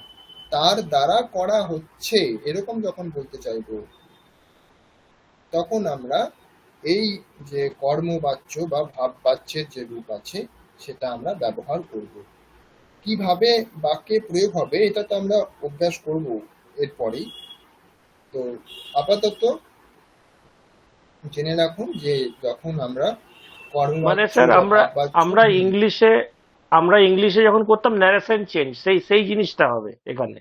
তার দ্বারা করা হচ্ছে এরকম যখন বলতে চাইবো, তখন আমরা এই যে কর্মবাচ্য বা ভাববাচ্যের যে রূপ আছে সেটা আমরা ব্যবহার করব। কিভাবে বাক্যে প্রয়োগ হবে এটা তো আমরা অভ্যাস করব এরপরেই। তো আপাতত জেনে রাখুন যে যখন আমরা
মানে
কর্মবাচ্য
স্যার
বা
আমরা
ভাববাচ্য,
আমরা ইংলিশে আমরা ইংলিশে যখন করতাম ন্যারেশন চেঞ্জ, সেই সেই জিনিসটা হবে এখানে।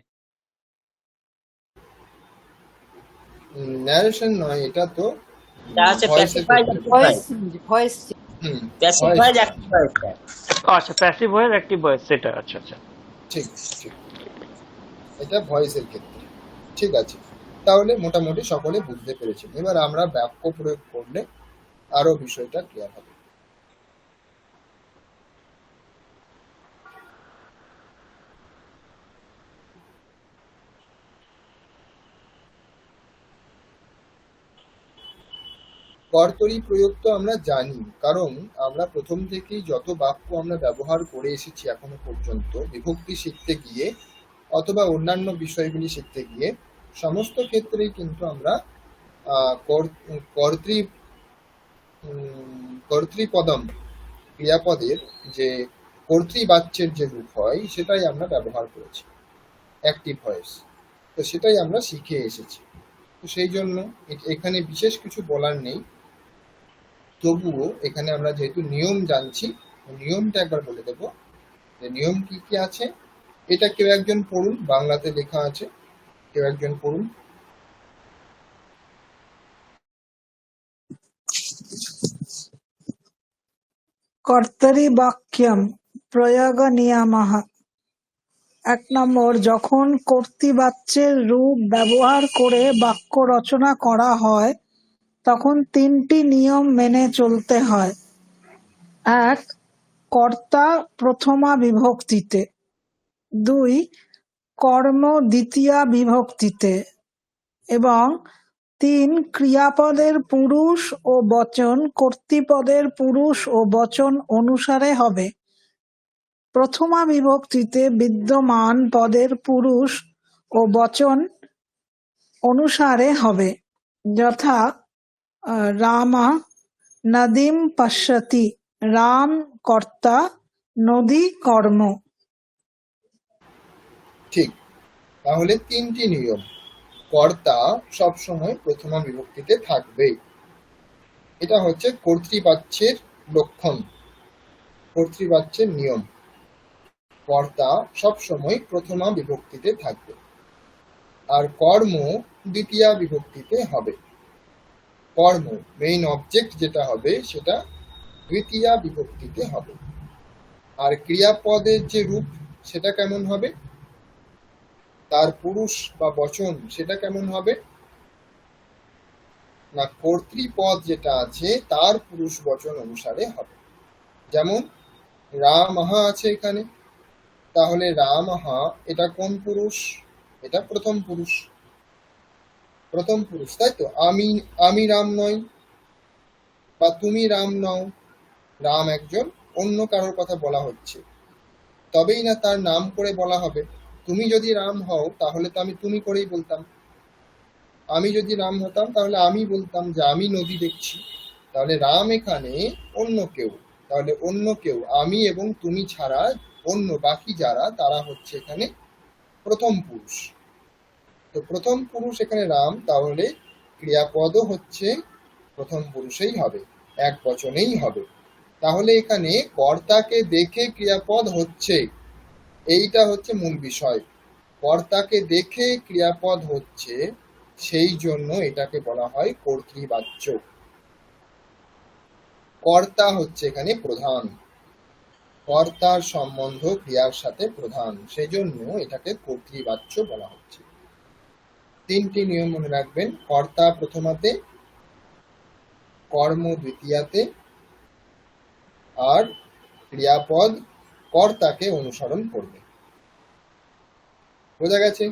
ন্যারেশন নয়, এটা তো
এটা হচ্ছে
ভয়েসের
প্যাসিফাইড
ক্ষেত্রে বলবো।
Voice
actified.
Change, voice change.
Pacified
voice,
actified.
আচ্ছা, প্যাসিভ ভয়েস অ্যাক্টিভ ভয়েস সেটা, আচ্ছা আচ্ছা।
ঠিক ঠিক, এটা ভয়েসের ক্ষেত্রে। ঠিক আছে, তাহলে মোটামুটি সকলে বুঝতে পেরেছেন। এবার আমরা বাক্য প্রয়োগ করলে আরো বিষয়টা ক্লিয়ার হবে। কর্তরি প্রয়োগ তো আমরা জানি, কারণ আমরা প্রথম থেকেই যত বাক্য আমরা ব্যবহার করে এসেছি এখনো পর্যন্ত বিভক্তি শিখতে গিয়ে অথবা অন্যান্য বিষয়গুলি শিখতে গিয়ে, সমস্ত ক্ষেত্রেই কিন্তু আমরা কর্তৃ কর্তৃপদম ক্রিয়াপদের যে কর্তৃবাচ্যের যে রূপ হয় সেটাই আমরা ব্যবহার করেছি, অ্যাক্টিভ ভয়েস। তো সেটাই আমরা শিখে এসেছি। তো সেই জন্য এখানে বিশেষ কিছু বলার নেই, তবুও এখানে আমরা যেহেতু নিয়ম জানছি, নিয়মটা একবার বলে দেব যে নিয়ম কি কি আছে। এটা কেউ একজন পড়ুন, বাংলাতে লেখা আছে, কেউ একজন পড়ুন।
কর্তরি বাক্যম প্রয়োগ নিয়ামঃ। 1 নম্বর, যখন কর্তৃবাচ্যের রূপ ব্যবহার করে বাক্য রচনা করা হয় তখন 3টি নিয়ম মেনে চলতে হয়। 1. কর্তা প্রথমা বিভক্তিতে। 2. কর্ম দ্বিতীয়া বিভক্তিতে। এবং 3. ক্রিয়াপদের পুরুষ ও বচন কর্তৃপদের পুরুষ ও বচন অনুসারে হবে। প্রথমা বিভক্তিতে বিদ্যমান পদের পুরুষ ও বচন অনুসারে হবে, যথা রামা নদীম পশ্যতি। রাম কর্তা, নদী কর্ম।
ঠিক, তাহলে 3টি নিয়ম। কর্তা সবসময় প্রথমা বিভক্তিতে থাকবে, এটা হচ্ছে কর্তৃবাচ্যের লক্ষণ, কর্তৃবাচ্যের নিয়ম। কর্তা সবসময় প্রথমা বিভক্তিতে থাকবে, আর কর্ম দ্বিতীয়া বিভক্তিতে হবে। কর্ম মেইন অবজেক্ট যেটা হবে সেটা দ্বিতীয়া বিভক্তিতে হবে। আর ক্রিয়াপদের যে রূপ সেটা কেমন হবে, তার পুরুষ বা বচন সেটা কেমন হবে না, কর্তৃপদ যেটা আছে তার পুরুষ বচন অনুসারে হবে। যেমন রামহা আছে এখানে, তাহলে রামহা এটা কোন পুরুষ, এটা প্রথম পুরুষ, প্রথম পুরুষ, তাই তো। আমি রাম নই বা তুমি রাম নও, রাম একজন অন্য কারোর কথা বলা হচ্ছে, তবেই না তার নাম করে বলা হবে। তুমি যদি রাম হও তাহলে তো আমি তুমি করেই বলতাম, আমি যদি রাম হতাম তাহলে আমি বলতাম যে আমি নদী দেখছি। তাহলে রাম এখানে অন্য কেউ, তাহলে অন্য কেউ আমি এবং তুমি ছাড়া অন্য বাকি যারা, তারা হচ্ছে এখানে প্রথম পুরুষ। তো প্রথম পুরুষ এখানে রাম, তাহলে ক্রিয়াপদও হচ্ছে প্রথম পুরুষেই হবে, এক বচনেই হবে। তাহলে এখানে কর্তাকে দেখে ক্রিয়াপদ হচ্ছে, এইটা হচ্ছে মূল বিষয়। কর্তাকে দেখে ক্রিয়াপদ হচ্ছে, সেই জন্য এটাকে বলা হয় কর্তৃবাচ্য। কর্তা হচ্ছে এখানে প্রধান, কর্তার সম্বন্ধ ক্রিয়ার সাথে প্রধান, সেই জন্য এটাকে কর্তৃবাচ্য বলা হচ্ছে। তিনটি নিয়ম মনে রাখবেন: কর্তা প্রথমাতে, কর্ম দ্বিতীয়াতে, আর ক্রিয়াপদ কর্তাকে অনুসরণ করবে। বোঝা গেছে?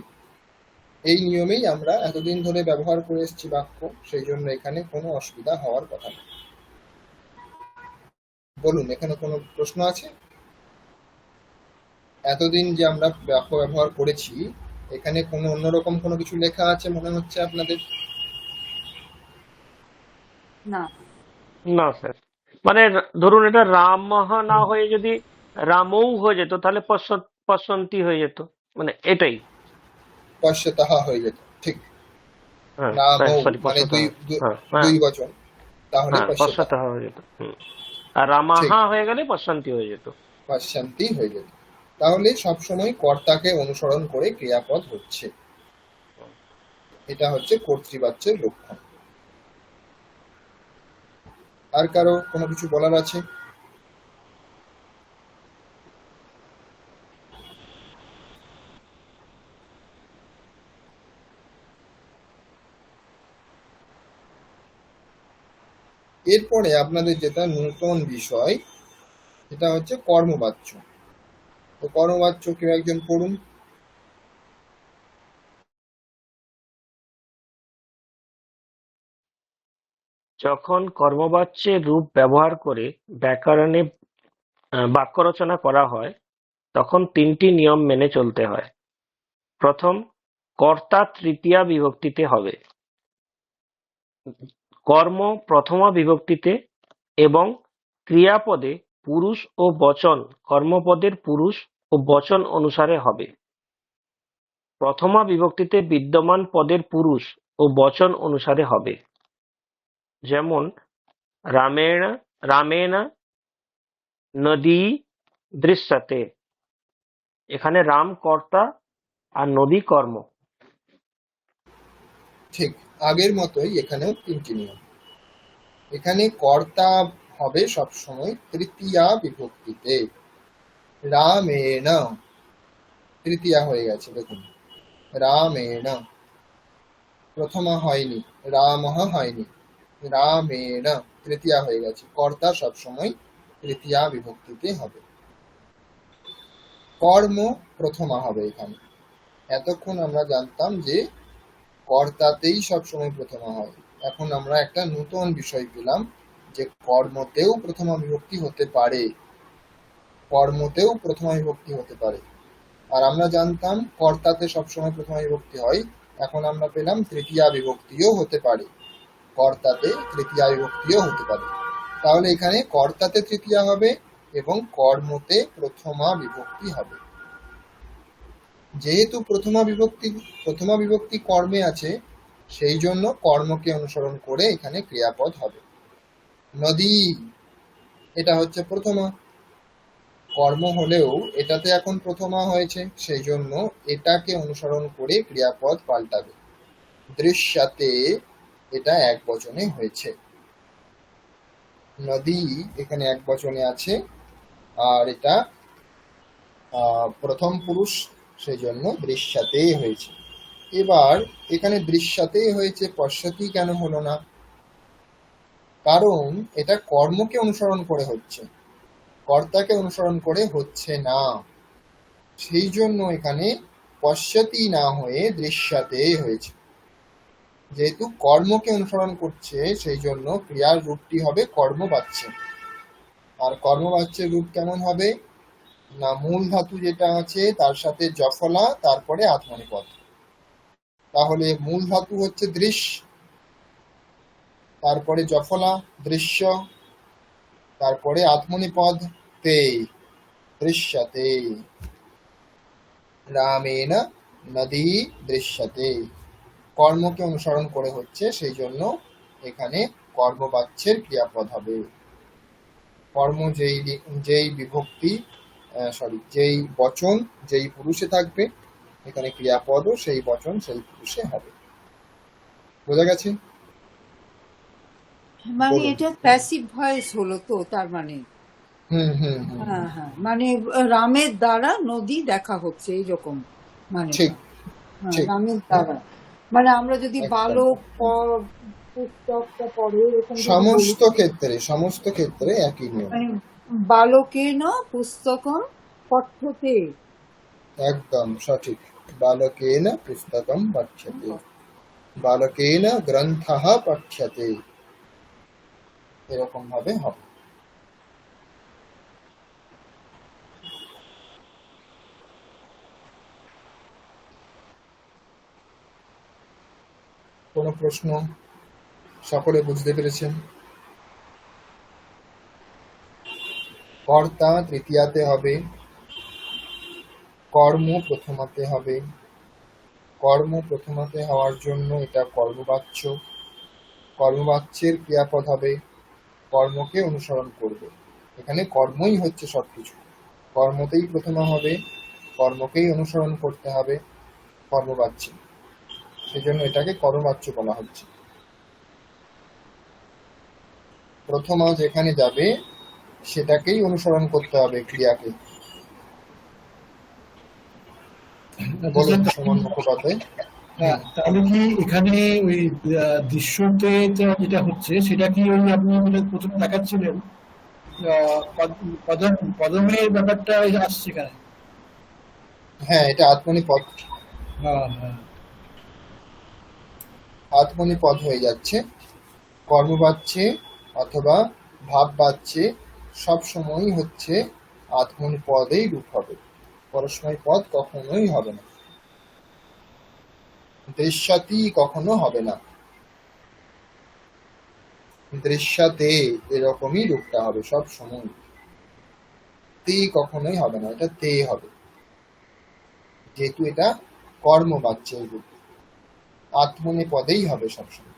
এই নিয়মেই আমরা এতদিন ধরে ব্যবহার করে এসেছি বাক্য, সেই জন্য এখানে কোনো অসুবিধা হওয়ার কথা না। বলুন, এখানে কোনো প্রশ্ন আছে? এতদিন যে আমরা বাক্য ব্যবহার করেছি, এখানে কোনো অন্যরকম কোনো কিছু লেখা আছে মনে হচ্ছে আপনাদের?
না।
না স্যার, মানে ধরুন এটা রাম না হয়ে যদি রামও হয়ে যেত তাহলে পশ্যন্তি হয়ে যেত, মানে এটাই।
পশ্যতঃ হয়ে যেত, ঠিক।
হ্যাঁ
রামও
সরি,
মানে
হ্যাঁ হ্যাঁ
দুই বচন, তাহলে
হ্যাঁ
পশ্যতঃ,
পশ্চাৎ হয়ে যেত। আর
ঠিক,
রামাহা হয়ে গেলে পশ্চান্তি হয়ে যেত।
পশ্যন্তি হয়ে যেত। তাহলে সবসময় কর্তাকে অনুসরণ করে ক্রিয়াপদ হচ্ছে, এটা হচ্ছে কর্তৃবাচ্যের লক্ষণ। আর কারো কোনো কিছু বলার আছে? এরপরে আপনাদের যেটা নতুন বিষয়, সেটা হচ্ছে কর্মবাচ্য। তো কর্মবাচ্য কেউ একজন পড়ুন।
যখন কর্মবাচ্যের রূপ ব্যবহার করে ব্যাকরণে বাক্য রচনা করা হয়, তখন তিনটি নিয়ম মেনে চলতে হয়। প্রথম, কর্তা তৃতীয়া বিভক্তিতে হবে, কর্ম প্রথমা বিভক্তিতে এবং ক্রিয়াপদে পুরুষ ও বচন কর্মপদের পুরুষ ও বচন অনুসারে হবে। প্রথমা বিভক্তিতে বিদ্যমান পদের পুরুষ ও বচন অনুসারে হবে। যেমন রামেণ রামেণ নদী দৃশ্যতে, এখানে রাম কর্তা আর নদী কর্ম।
ঠিক আগের মতোই এখানেও তিনটি নিয়ম। এখানে কর্তা হবে সবসময় তৃতীয়া বিভক্তিতে। রামেণ, তৃতীয়া হয়ে গেছে, দেখুন রামেণ, প্রথমা হয়নি, রামঃ হয়নি, রামেণ তৃতীয়া হয়ে গেছে। কর্তা সবসময় তৃতীয়া বিভক্তিতে হবে। কর্ম প্রথমা হবে এখানে। এতক্ষণ আমরা জানতাম যে কর্তাতেই সবসময় প্রথমা হয়, এখন আমরা একটা নতুন বিষয় পেলাম যে কর্মতেও প্রথমা বিভক্তি হতে পারে, কর্মতেও প্রথমা বিভক্তি হতে পারে। আর আমরা জানতাম কর্তাতে সবসময় প্রথমা বিভক্তি হয়, এখন আমরা পেলাম তৃতীয়া বিভক্তিও হতে পারে, কর্তাতে তৃতীয়া বিভক্তিও হতে পারে। তাহলে এখানে কর্তাতে তৃতীয়া হবে এবং কর্মতে প্রথমা বিভক্তি হবে। যেহেতু প্রথমা বিভক্তি কর্মে আছে, সেই জন্য কর্মকে অনুসরণ করে এখানে ক্রিয়াপদ হবে। নদী, এটা হচ্ছে প্রথমা, কর্ম হলেও এটাতে এখন প্রথমা হয়েছে, সেই জন্য এটাকে অনুসরণ করে ক্রিয়াপদ পাল্টাবে। দৃশ্যতে, এটা এক বচনে হয়েছে, নদী এখানে এক বচনে আছে, আর এটা প্রথম পুরুষ, সেই জন্য দৃশ্যতে হয়েছে। এবার এখানে দৃশ্যতে হয়েছে, পশ্যতি কেন হলো না? কারণ এটা কর্মকে অনুসরণ করে হচ্ছে, কর্তাকে অনুসরণ করে হচ্ছে না, সেই জন্য এখানে পশ্যতি না হয়ে দৃশ্যতে হয়েছে। যেহেতু কর্মকে অনুসরণ করছে সেই জন্য ক্রিয়ার রূপটি হবে কর্মবাচ্য। আর কর্মবাচ্যের রূপ কেমন হবে না, মূল ধাতু যেটা আছে তার সাথে জফলা, তারপরে আত্মনিপদ। তাহলে মূল ধাতু হচ্ছে দৃশ্য, তারপরে জফলা দৃশ্য, তারপরে আত্মনিপদ তে, দৃশ্যতে। রামেণ নদী দৃশ্যতে। কর্মকে অনুসরণ করে হচ্ছে সেই জন্য এখানে কর্মবাচ্যের ক্রিয়াপদ হবে। কর্ম যেই বিভক্তি যেই বচন যেই পুরুষে থাকবে, এখানে ক্রিয়াপদও সেই বচন সেই পুরুষে হবে। বোঝা গেছে?
মানে
বলুন।
এটা প্যাসিভ ভয়েস হলো তো, তার মানে
হুম হুম হুম
হ্যাঁ হ্যাঁ, মানে রামের দ্বারা নদী দেখা হচ্ছে এইরকম, মানে
ঠিক ঠিক।
রামের দ্বারা, মানে আমরা যদি
একদম।
বালক পুস্তকটা পড়ে এরকম যদি বলি,
সমস্ত ক্ষেত্রে একই নিয়ম।
মানে বালকেন পুস্তকম পঠ্যতে,
একদম সঠিক। বালকেন পুস্তকম পঠ্যতে, বালকেন গ্রন্থঃ পঠ্যতে, এরকম ভাবে হবে। কোনো প্রশ্ন? সকলে বুঝতে পেরেছেন? কর্তা তৃতীয়াতে হবে, কর্ম প্রথমাতে হবে। কর্ম প্রথমাতে হওয়ার জন্য এটা কর্মবাচ্য। কর্মবাচ্যের ক্রিয়াপদ হবে কর্মকে অনুসরণ করবে। এখানে কর্মই হচ্ছে সবকিছু, কর্মতেই প্রথমা হবে, কর্মকেই অনুসরণ করতে হবে, কর্মবাচ্য। সেই জন্য এটাকে কর্মবাচ্য বলা হচ্ছে। প্রথমা যেখানে যাবে সেটাকেই অনুসরণ করতে হবে, ক্রিয়াকে। বলুন সুমন মুখোপাধ্যায়।
হ্যাঁ, তাহলে কি এখানে ওই দৃশ্যতে যেটা হচ্ছে সেটা কি ওই আপনি প্রথমে দেখাচ্ছিলেন পদমের ব্যাপারটা আসছে এখানে?
হ্যাঁ, এটা আত্মনিপদ।
হ্যাঁ হ্যাঁ,
আত্মনিপদ হয়ে যাচ্ছে। কর্মবাচ্যে অথবা ভাববাচ্যে সবসময়ই হচ্ছে আত্মনিপদেই রূপ হবে, পরস্ময় পদ কখনোই হবে না, দৃশ্যতি কখনো হবে না। দৃশ্যতে এরকমই রূপটা হবে সব সময়, তে কখনোই হবে না, এটা তে হবে, যেহেতু এটা কর্মবাচ্যের রূপ, আত্মনিপদেই হবে সবসময়।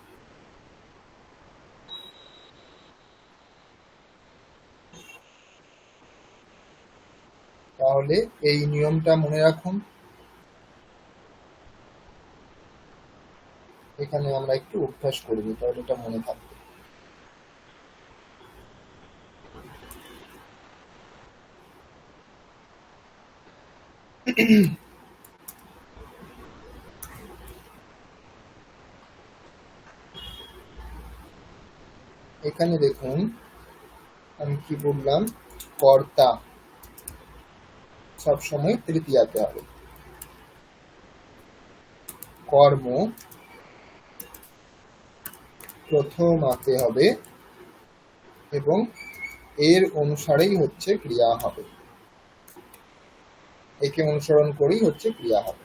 তাহলে এই নিয়মটা মনে রাখুন। এখানে আমরা একটু অভ্যাস করবো, তাহলে এটা মনে থাকবে। এখানে দেখুন আমি কি বললাম, কর্তা সবসময় তৃতীয়াতে হবে, কর্ম প্রথমাতে হবে, এবং এর অনুসারেই হচ্ছে ক্রিয়া হবে, একে অনুসরণ করেই হচ্ছে ক্রিয়া হবে।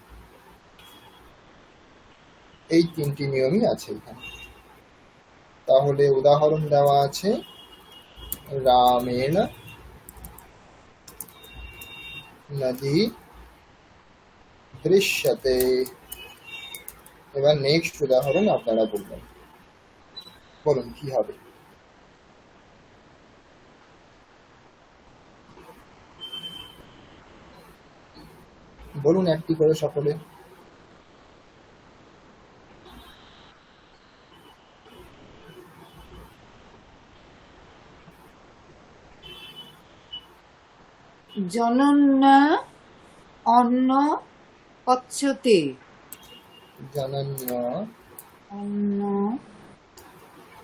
এই তিনটি নিয়মই আছে এখানে। তাহলে উদাহরণ দেওয়া আছে, রামেণ নদী দৃশ্যতে। এবার নেক্সট উদাহরণ আপনারা বলবেন, বলুন কি হবে। বলুন একটি করে সকলে।
জনন্যা অন্ন পচ্যতে,
জনন্য
অন্ন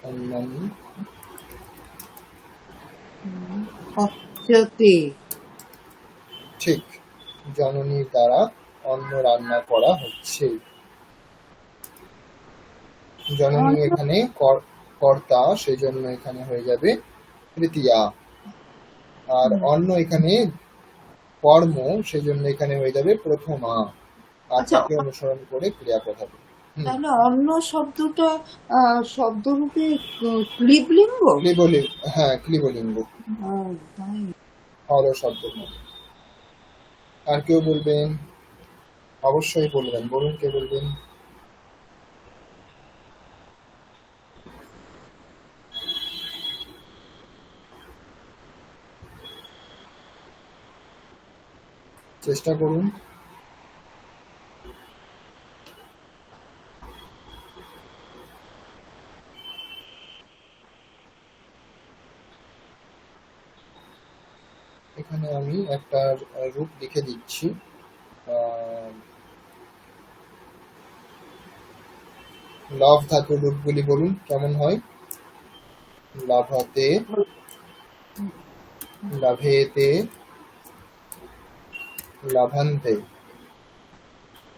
অন্নম
পচ্যতে,
ঠিক, জননীর দ্বারা অন্ন রান্না করা হচ্ছে। জননী
অন্য
এখানে কর্তা, সেই জন্য এখানে হয়ে যাবে তৃতীয়া। আর অন্য এখানে কর্ম, সেই জন্য এখানে হয়ে যাবে প্রথমা। আর
আচ্ছা,
তাকে অনুসরণ করে ক্রিয়াপদ হবে।
তাহলে অন্য শব্দটা শব্দরূপে ক্লিবলিঙ্গ।
ক্লিবলিঙ্গ, হ্যাঁ ক্লিবলিঙ্গ,
তাই।
হর শব্দ। আর কেউ বলবেন? অবশ্যই বলবেন, বলুন কে বলবেন। চেষ্টা করুন। এখানে আমি একটা রূপ লিখে দিচ্ছি। লভ ধাতুর রূপগুলি বলুন কেমন হয়। লাভাতে, লাভেতে, লাভান্তে,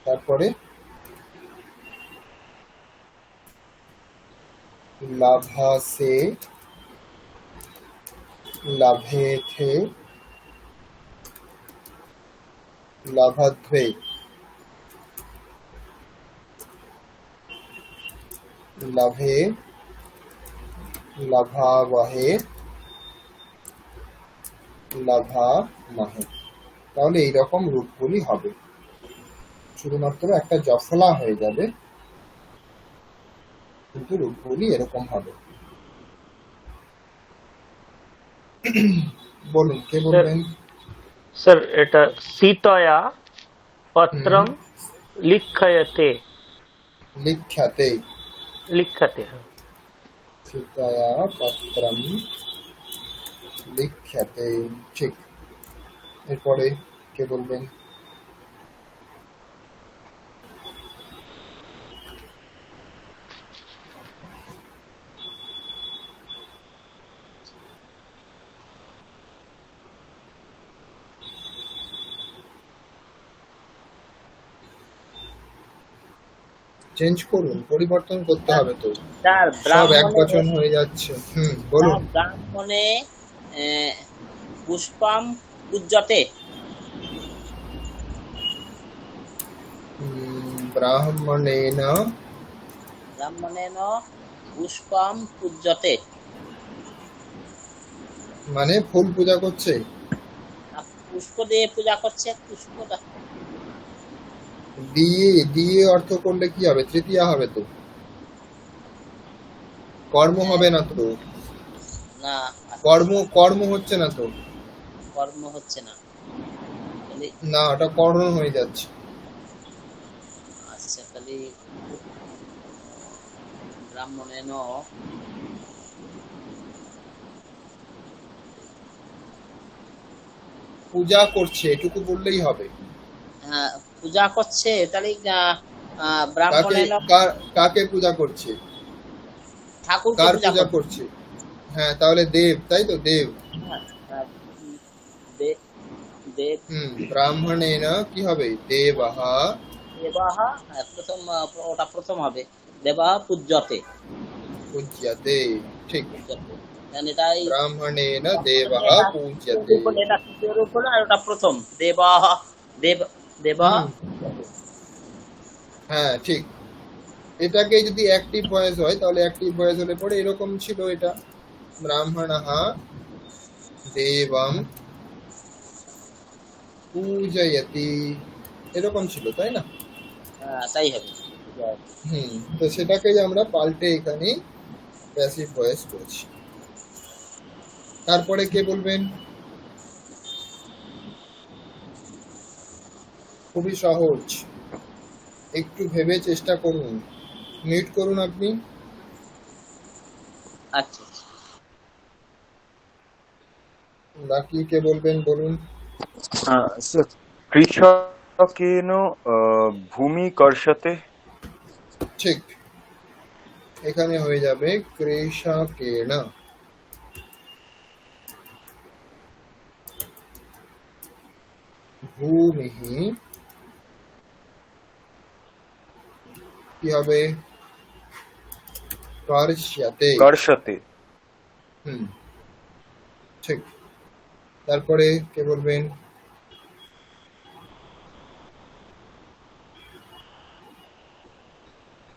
তারপরে লাভাসে, লাভেথে, লাভাধ্বে, লাভে, লাভাবহে, লাভামহে। তাহলে এইরকম রূপগুলি হবে। শুধুমাত্র একটা জফলা হয়ে যাবে, কিন্তু রূপগুলি এরকম হবে। বলুন কে বলবেন।
স্যার এটা সীতয়া পত্রম লিখ্যতে।
লিখ্যাতে,
লিখ্যতে,
সীতায়া পত্রম লিখ্যাতে, ঠিক। এরপরে কে বলবেন। চেঞ্জ করুন, পরিবর্তন করতে হবে তো,
তার
সব এক
ব্রাহ্মণে
বচন হয়ে যাচ্ছে। বলুন।
ব্রাহ্মণে পুষ্পম পূজ্যতে।
ব্রাহ্মণেন,
ব্রাহ্মণেন পুষ্পম পূজ্যতে।
মানে ফুল পূজা করছে।
পুষ্প দিয়ে পূজা করছে, পুষ্পটা
দিয়ে দিয়ে অর্থ করলে কি হবে? তৃতীয়া হবে তো, কর্ম হবে না তো।
না,
কর্ম হচ্ছে না তো।
কর্ম হচ্ছে না,
না, ওটা কর্ণ হয়ে যাচ্ছে।
আচ্ছা তাহলে ব্রাহ্মণেন
পূজা করছে, এটুকু বললেই হবে।
পূজা করছে, তাহলে
কাকে
ব্রাহ্মণেন
কাকে পূজা করছে?
ঠাকুরকে
কার
পূজা
পূজা করছে? হ্যাঁ, তাহলে দেব, তাই তো, দেব।
দেব,
ব্রাহ্মণেন কি হবে? দেবঃ।
দেবাহ, প্রথম ওটা প্রথম হবে, দেবাহ পূজ্যতে।
পূজ্যতে, ঠিক।
এটাই
ব্রাহ্মণেন দেবঃ পূজ্যতে।
এটা তৃতীয় রূপ হলো, আর ওটা প্রথম দেবাহ, দেবাহ।
হ্যাঁ ঠিক। এটাকে যদি অ্যাক্টিভ ভয়েস হয়, তাহলে অ্যাক্টিভ ভয়েস হলে পরে এরকম ছিল এটা, ব্রাহ্মণঃ দেবং পূজয়তি, এরকম ছিল, তাই না?
তাই হবে।
তো সেটাকে আমরা পাল্টে এখানে প্যাসিভ ভয়েস করেছি। তারপরে কে বলবেন? খুবই সহজ, একটু ভেবে চেষ্টা করুন। মিউট করুন আপনি।
আচ্ছা,
বাকি কে বলবেন, বলুন।
কৃষকেন ভূমি কর্ষতে।
ঠিক, এখানে হয়ে যাবে কৃষকেন। ভূমিহি কি হবে? কর্ষ্যতে।
कर्षते
হুম, ঠিক। তারপরে কে বলবেন?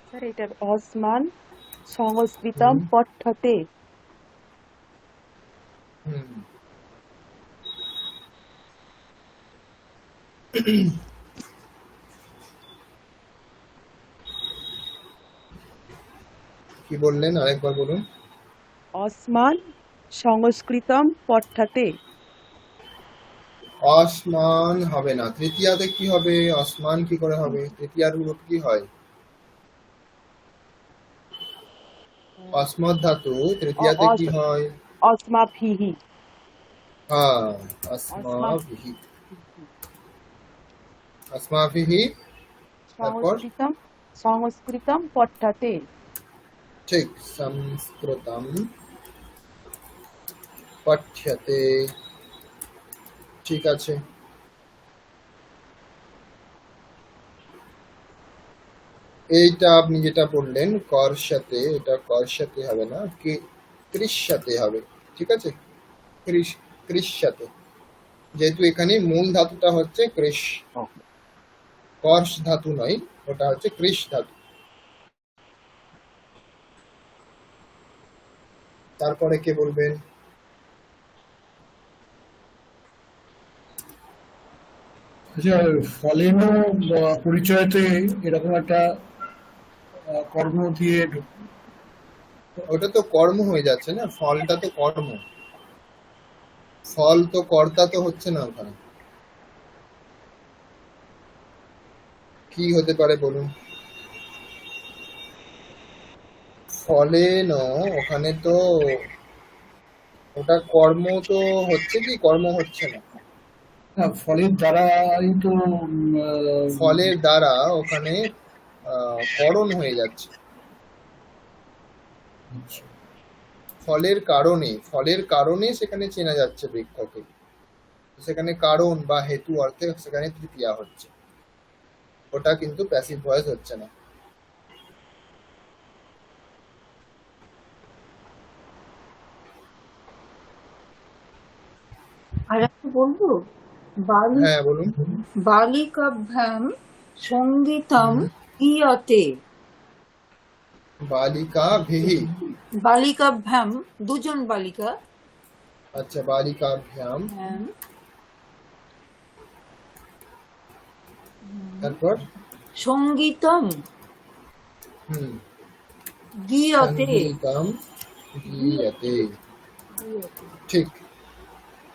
স্যার এটা অসমান সংস্কৃতম
হুম,
পঠ্যতে।
হুম। কি বললেন আরেকবার বলুন।
অসমান সংস্কৃতম পঠ্যতে।
আসমান হবে না, তৃতীয়াতে কি হবে? আসমান কি করে হবে? তৃতীয়ার রূপ কি হয়? অস্মৎ ধাতু তৃতীয়াতে কি হয়?
অস্মাভিঃ।
হ্যাঁ,
অস্মা
अस्माभिः। अस्माभिः। তারপর
সংস্কৃতম সংস্কৃতম পঠ্যতে।
ঠিক, সংস্কৃতম পঠ্যতে। ঠিক আছে। এইটা আপনি যেটা বললেন কর্ষতে, এটা কর্ষতে হবে না, কি কৃষ্যতে হবে। ঠিক আছে, কৃষ্যতে, যেহেতু এখানে মূল ধাতুটা হচ্ছে কৃষ, কর্ষ ধাতু নয়, ওটা হচ্ছে কৃষ ধাতু। তারপরে কে বলবেন?
আচ্ছা, ফলেনও পরিচয়তে এরকম একটা কর্ম দিয়ে
ওটা তো কর্ম হয়ে যাচ্ছে না, ফলটা তো কর্ম, ফল তো কর্তা তো হচ্ছে না ওখানে। কি হতে পারে বলুন? ফলেন, ওখানে তো ওটা কর্ম তো হচ্ছে কি কর্ম হচ্ছে না?
ফলের দ্বারাই তো
ফলের দ্বারা ওখানে করণ হয়ে যাচ্ছে। ফলের কারণে সেখানে চেনা যাচ্ছে বৃক্ষকে, সেখানে কারণ বা হেতু অর্থে সেখানে তৃতীয়া হচ্ছে, ওটা কিন্তু প্যাসিভ ভয়েস হচ্ছে না।
আর একটা বলবো, বালি
হ্যাঁ বলুন।
বালিকাভ্যাম সঙ্গীতম
হুম,
গীয়তে।
বালিকা ভিহি।
বালিকাভ্যাম দুজন বালিকা,
আচ্ছা, বালিকাভ্যাম।
ভ্যাম
তারপর
সঙ্গীতম
হুম,
গীয়তে।
সঙ্গীতম গীয়তে। ঠিক,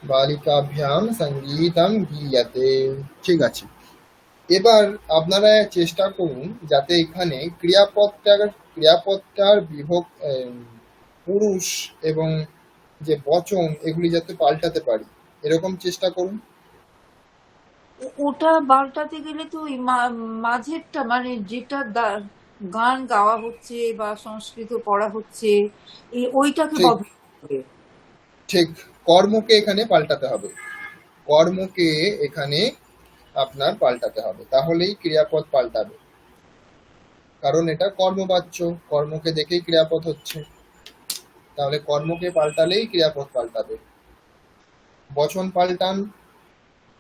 বালিকাভ্যাম সঙ্গীতম গীয়তে। ঠিক আছে। এবার আপনারা চেষ্টা করুন যাতে এখানে ক্রিয়াপদটার পুরুষ এবং যে বচন এগুলি যাতে পাল্টাতে পারি, এরকম চেষ্টা করুন।
ওটা পাল্টাতে গেলে তো ওই মাঝেরটা মানে যেটা গান গাওয়া হচ্ছে বা সংস্কৃত পড়া হচ্ছে ওইটাকে
ঠিক,
বদলাতে হবে।
ঠিক, কর্মকে এখানে পাল্টাতে হবে, কর্মকে এখানে আপনার পাল্টাতে হবে, তাহলেই ক্রিয়াপদ পাল্টাবে। কারণ এটা কর্মবাচ্য, কর্মকে দেখেই ক্রিয়াপদ হচ্ছে, তাহলে কর্মকে পাল্টালেই ক্রিয়াপদ পাল্টাবে। বচন পাল্টান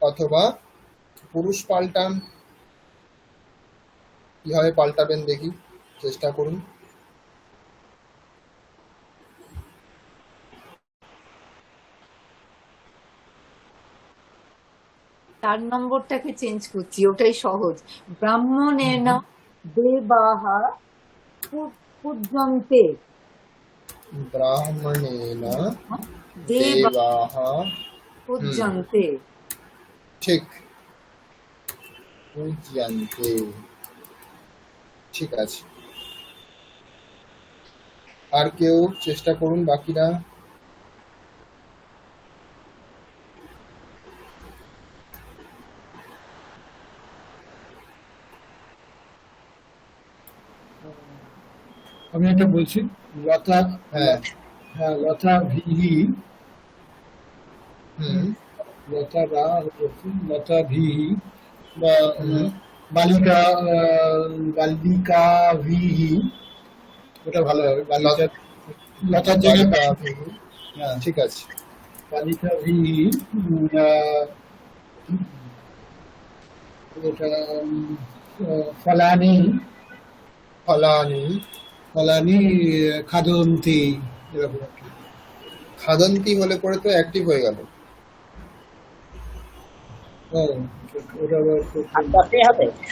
অথবা পুরুষ পাল্টান, কিভাবে পাল্টাবেন দেখি, চেষ্টা করুন।
4 নম্বরটাকে চেঞ্জ করছি, ওটাই সহজ। ব্রাহ্মণেন দেবাহা পূজ্যন্তে।
ব্রাহ্মণেন
দেবা
দেবাহ।
পূজ্যন্তে।
ঠিক, পূজ্যন্তে। ঠিক আছে। আর কেউ চেষ্টা করুন, বাকিরা।
আমি একটা বলছি, লতা,
হ্যাঁ।
হ্যাঁ, লতা ভিহি,
হুম,
লতা ভিহি বা
হুম,
বালিকা, বালিকা ভিহি ওটা ভালো হবে। বালিকা লতার জায়গায়
বালিকা ভিহি,
হ্যাঁ,
ঠিক আছে।
বালিকা ভি ওটা ফলানি
ফলানি,
ফলানি খাদন্তি, এরকম আর কি।
খাদন্তি হলে পরে তো অ্যাক্টিভ হয়ে গেল।
ও, ওটা আবার
খাদ্যতে হবে
কি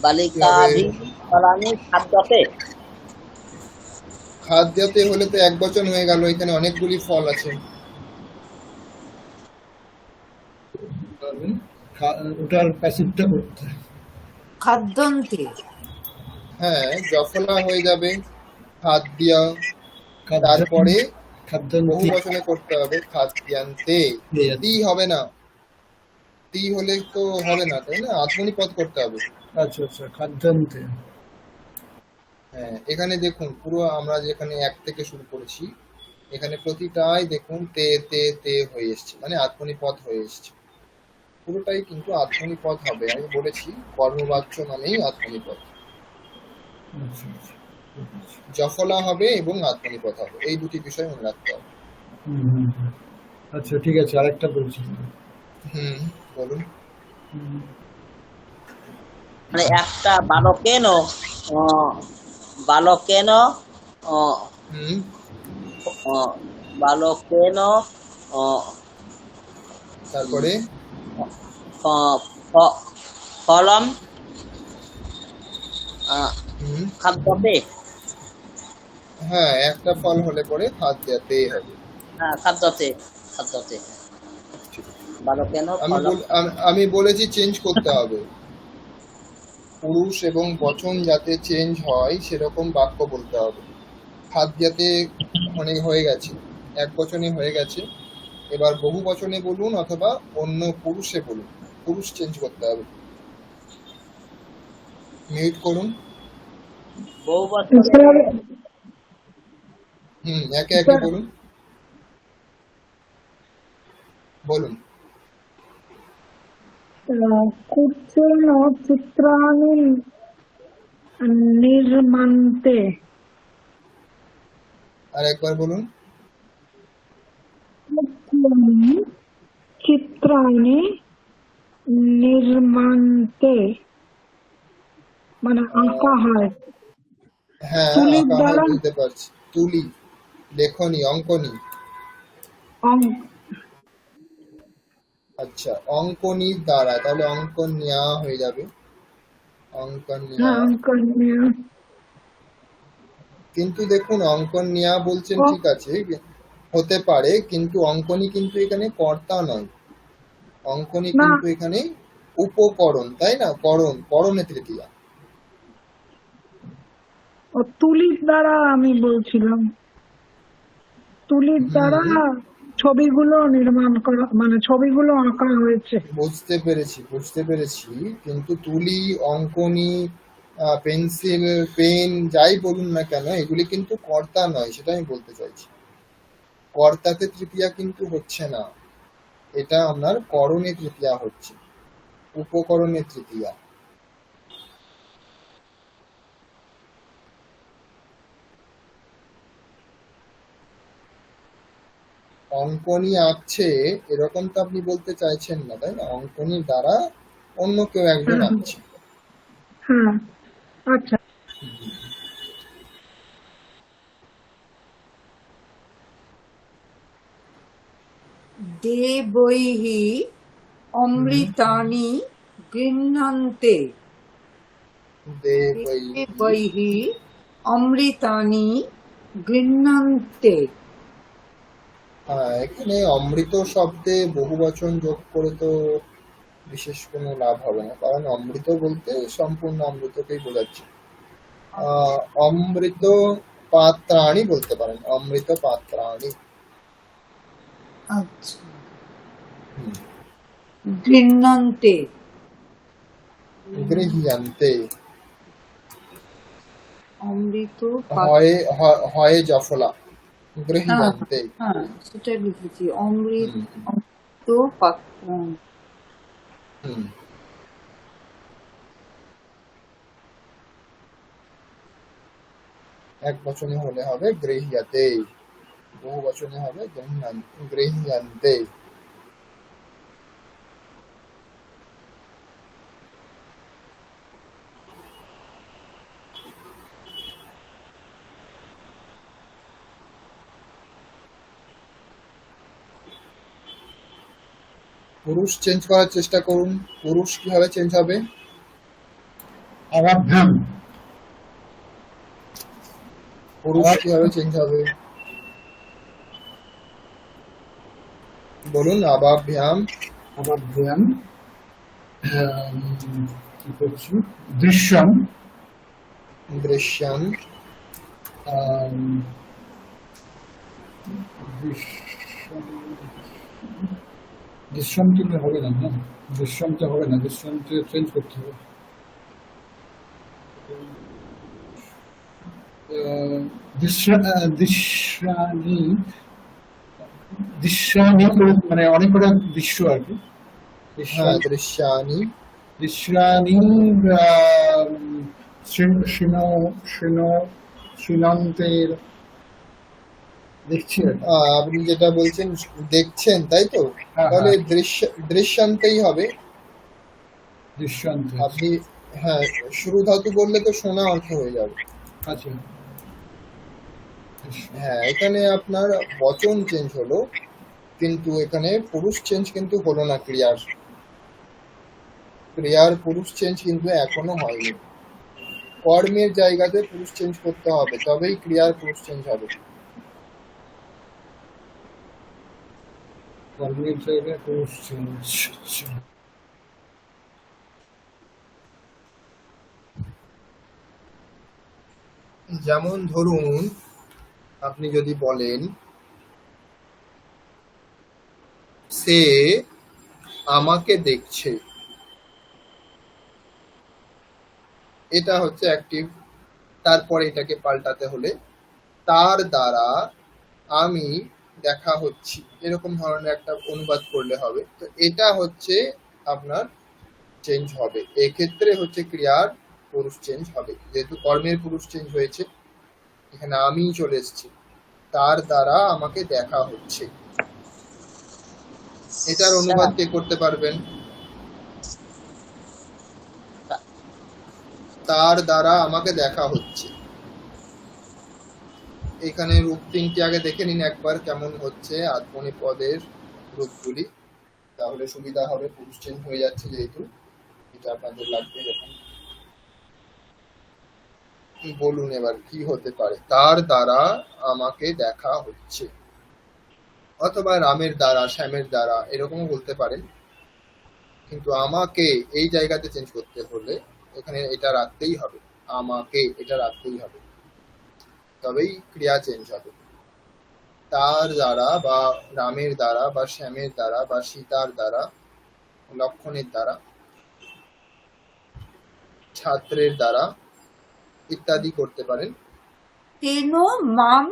বালিকা
হবে?
ভি ফলানি খাদ্যতে।
খাদ্যতে হলে তো এক বচন হয়ে গেল, এখানে অনেকগুলি ফল আছে।
হবে। ওটার প্যাসিভটা করতে হয়।
খাদ্যন্তে।
হ্যাঁ, জফলা হয়ে যাবে, খাদ্যা,
খাদ্য
তারপরে বহু
খাদ্যন্তি
বচনে করতে হবে খাদ্যান্তে। তি হবে না, তি হলে তো হবে না, তাই না? আত্মনিপদ করতে হবে।
আচ্ছা আচ্ছা, খাদ্যন্তে।
হ্যাঁ, এখানে দেখুন পুরো আমরা যেখানে এক থেকে শুরু করেছি, এখানে প্রতিটাই দেখুন তে তে তে হয়ে এসছে, মানে আত্মনিপদ হয়ে এসছে। পুরোটাই কিন্তু আত্মনিপদ হবে। আমি বলেছি কর্মবাচ্য মানেই আত্মনিপদ।
আচ্ছা আচ্ছা, ঠিক আছে।
জফলা হবে এবং আত্মনিপদ হবে, এই দুটি বিষয় মনে রাখতে হবে।
হুম। আচ্ছা ঠিক আছে, আরেকটা বলছি।
বলুন।
হুম,
মানে একটা বালকেন বালকেন
হুম
বালকেন
তারপরে
ফলম
হুম
খাদ্যতে।
হ্যাঁ, একটা ফল হলে পরে খাদ্যাতে হবে।
খাদ্যতে খাদ্যতে বালকেন
আমি
ফলম।
আমি বলেছি চেঞ্জ করতে হবে, পুরুষ এবং বচন যাতে চেঞ্জ হয় সেরকম বাক্য বলতে হবে। খাদ্যাতে অনেক হয়ে গেছে, এক বচনে হয়ে গেছে, এবার বহু বচনে বলুন অথবা অন্য পুরুষে বলুন, পুরুষ চেঞ্জ করতে হবে। মিউট করুন।
বহু বছরে
স্যার
একে একে বলুন, বলুন।
কুচ্ছেন চিত্রাণি নির্মান্তে।
আর একবার বলুন।
কুচ্ছেন চিত্রাণি নির্মান্তে, মানে আঁকা হয়
হ্যাঁ,
তুলির
আঁকা হয়,
দ্বারা।
বুঝতে পারছি। তুলি, লেখনি, অঙ্কনি। আচ্ছা, অঙ্কনির দ্বারা, তাহলে অঙ্কন্যা হয়ে যাবে, অঙ্কন্যা।
হ্যাঁ, অঙ্কনীয়।
কিন্তু দেখুন অঙ্কন্যা বলছেন,
ও,
ঠিক আছে, হতে পারে, কিন্তু অঙ্কনী কিন্তু এখানে কর্তা নয়, অঙ্কনী
না,
কিন্তু এখানে উপকরণ, তাই না? করণে তৃতীয়া।
তুলির দ্বারা আমি বলছিলাম, তুলির দ্বারা
হুম
ছবিগুলো নির্মাণ করা, মানে ছবিগুলো আঁকা হয়েছে।
বুঝতে পেরেছি, কিন্তু তুলি, অঙ্কনী, পেন্সিল, পেন, যাই বলুন না কেন, এগুলি কিন্তু কর্তা নয়, সেটা আমি বলতে চাইছি। কর্তাতে তৃতীয়া কিন্তু হচ্ছে না, এটা আপনার করণে তৃতীয়া হচ্ছে, উপকরণে তৃতীয়া। অঙ্কনী আঁকছে এরকম তো আপনি বলতে চাইছেন না, তাই না? অঙ্কনীর দ্বারা অন্য কেউ একজন
হ্যাঁ
আঁকছে।
হ্যাঁ, আচ্ছা।
দেবৈঃ অমৃতানি গৃহ্ণন্তে।
দেবৈঃ,
দেবৈঃ অমৃতানি গৃহ্ণন্তে।
এখানে অমৃত শব্দে বহু বচন যোগ করে তো বিশেষ কোনো লাভ হবে না, কারণ অমৃত বলতে সম্পূর্ণ অমৃতকেই বোঝাচ্ছে। অমৃত পাত্রাণি বলতে পারেন, অমৃত পাত্রাণি।
আচ্ছা, গৃহ্ণন্তে।
গৃহ্যন্তে,
অমৃত
হয় জফলা,
হ্যাঁ
গৃহ্যন্তে।
হ্যাঁ, সেটা লিখেছি,
হুম
অমৃত পাত্রাণি।
হুম এক বচনে হলে হবে গৃহ্যতে, বহু বচনে হবে গৃহ্যন্তে। পুরুষ চেঞ্জ করার চেষ্টা করুন। পুরুষ কিভাবে চেঞ্জ হবে?
আরাভ্যাম,
পুরুষ কিভাবে চেঞ্জ হবে বলুন? আবাভ্যাম,
আরাভ্যাম, কি করছি, দৃশ্যম,
দৃশ্যম,
দৃশ্যমতে হবে না, না দৃশ্যমতে হবে না, দৃশ্যমতে চেঞ্জ করতে হবে। দৃশ্যানি, দৃশ্যানি মানে অনেক কটা দৃশ্য আর কি।
হ্যাঁ দৃশ্যানি,
দৃশ্যানি শ্রীনন্তের, দেখছি আর কি।
আপনি যেটা বলছেন দেখছেন তাই তো,
হ্যাঁ,
তাহলে
হ্যাঁ।
দৃশ্যান্তেই হবে।
দৃশ্যান্তে,
আপনি হ্যাঁ শুরু ধাতু বললে তো শোনা অর্থ হয়ে যাবে।
আচ্ছা,
হ্যাঁ এখানে আপনার বচন চেঞ্জ হলো, কিন্তু এখানে পুরুষ চেঞ্জ কিন্তু হলো না। ক্রিয়ার পুরুষ চেঞ্জ কিন্তু এখনো হয়নি। কর্মের জায়গাতে পুরুষ চেঞ্জ করতে হবে, তবেই ক্রিয়ার পুরুষ চেঞ্জ হবে।
কর্মের জায়গায় পুরুষ চেঞ্জ।
যেমন ধরুন আপনি যদি বলেন সে আমাকে দেখছে, এটা হচ্ছে অ্যাক্টিভ। তারপরে এটাকে পাল্টাতে হলে তার দ্বারা আমি দেখা হচ্ছি, এরকম ধরনের একটা অনুবাদ করলে হবে। তো এটা হচ্ছে আপনার চেঞ্জ হবে, এক্ষেত্রে হচ্ছে ক্রিয়ার পুরুষ চেঞ্জ হবে। যেহেতু কর্মের পুরুষ চেঞ্জ হয়েছে, এখানে আমি চলে এসেছি, তার দ্বারা আমাকে দেখা হচ্ছে। এটার অনুবাদ কে করতে পারবেন? তার দ্বারা আমাকে দেখা হচ্ছে। এখানে রূপ তিনটি আগে দেখে নিন একবার কেমন হচ্ছে আত্মনিপদের রূপগুলি, তাহলে সুবিধা হবে। পুরুষ চেঞ্জ হয়ে যাচ্ছে যেহেতু, এটা আপনাদের লাগবে যখন। বলুন এবার কি হতে পারে? তার দ্বারা আমাকে দেখা হচ্ছে, অথবা রামের দ্বারা, শ্যামের দ্বারা, এরকমও বলতে পারেন। কিন্তু আমাকে এই জায়গাতে চেঞ্জ করতে হলে এখানে এটা রাখতেই হবে, আমাকে এটা রাখতেই হবে, তবেই ক্রিয়া চেঞ্জ হবে। তার দ্বারা বা রামের দ্বারা বা শ্যামের দ্বারা বা সীতার দ্বারা, লক্ষণের দ্বারা, ছাত্রের দ্বারা ইত্যাদি করতে পারেন।
তেন মাম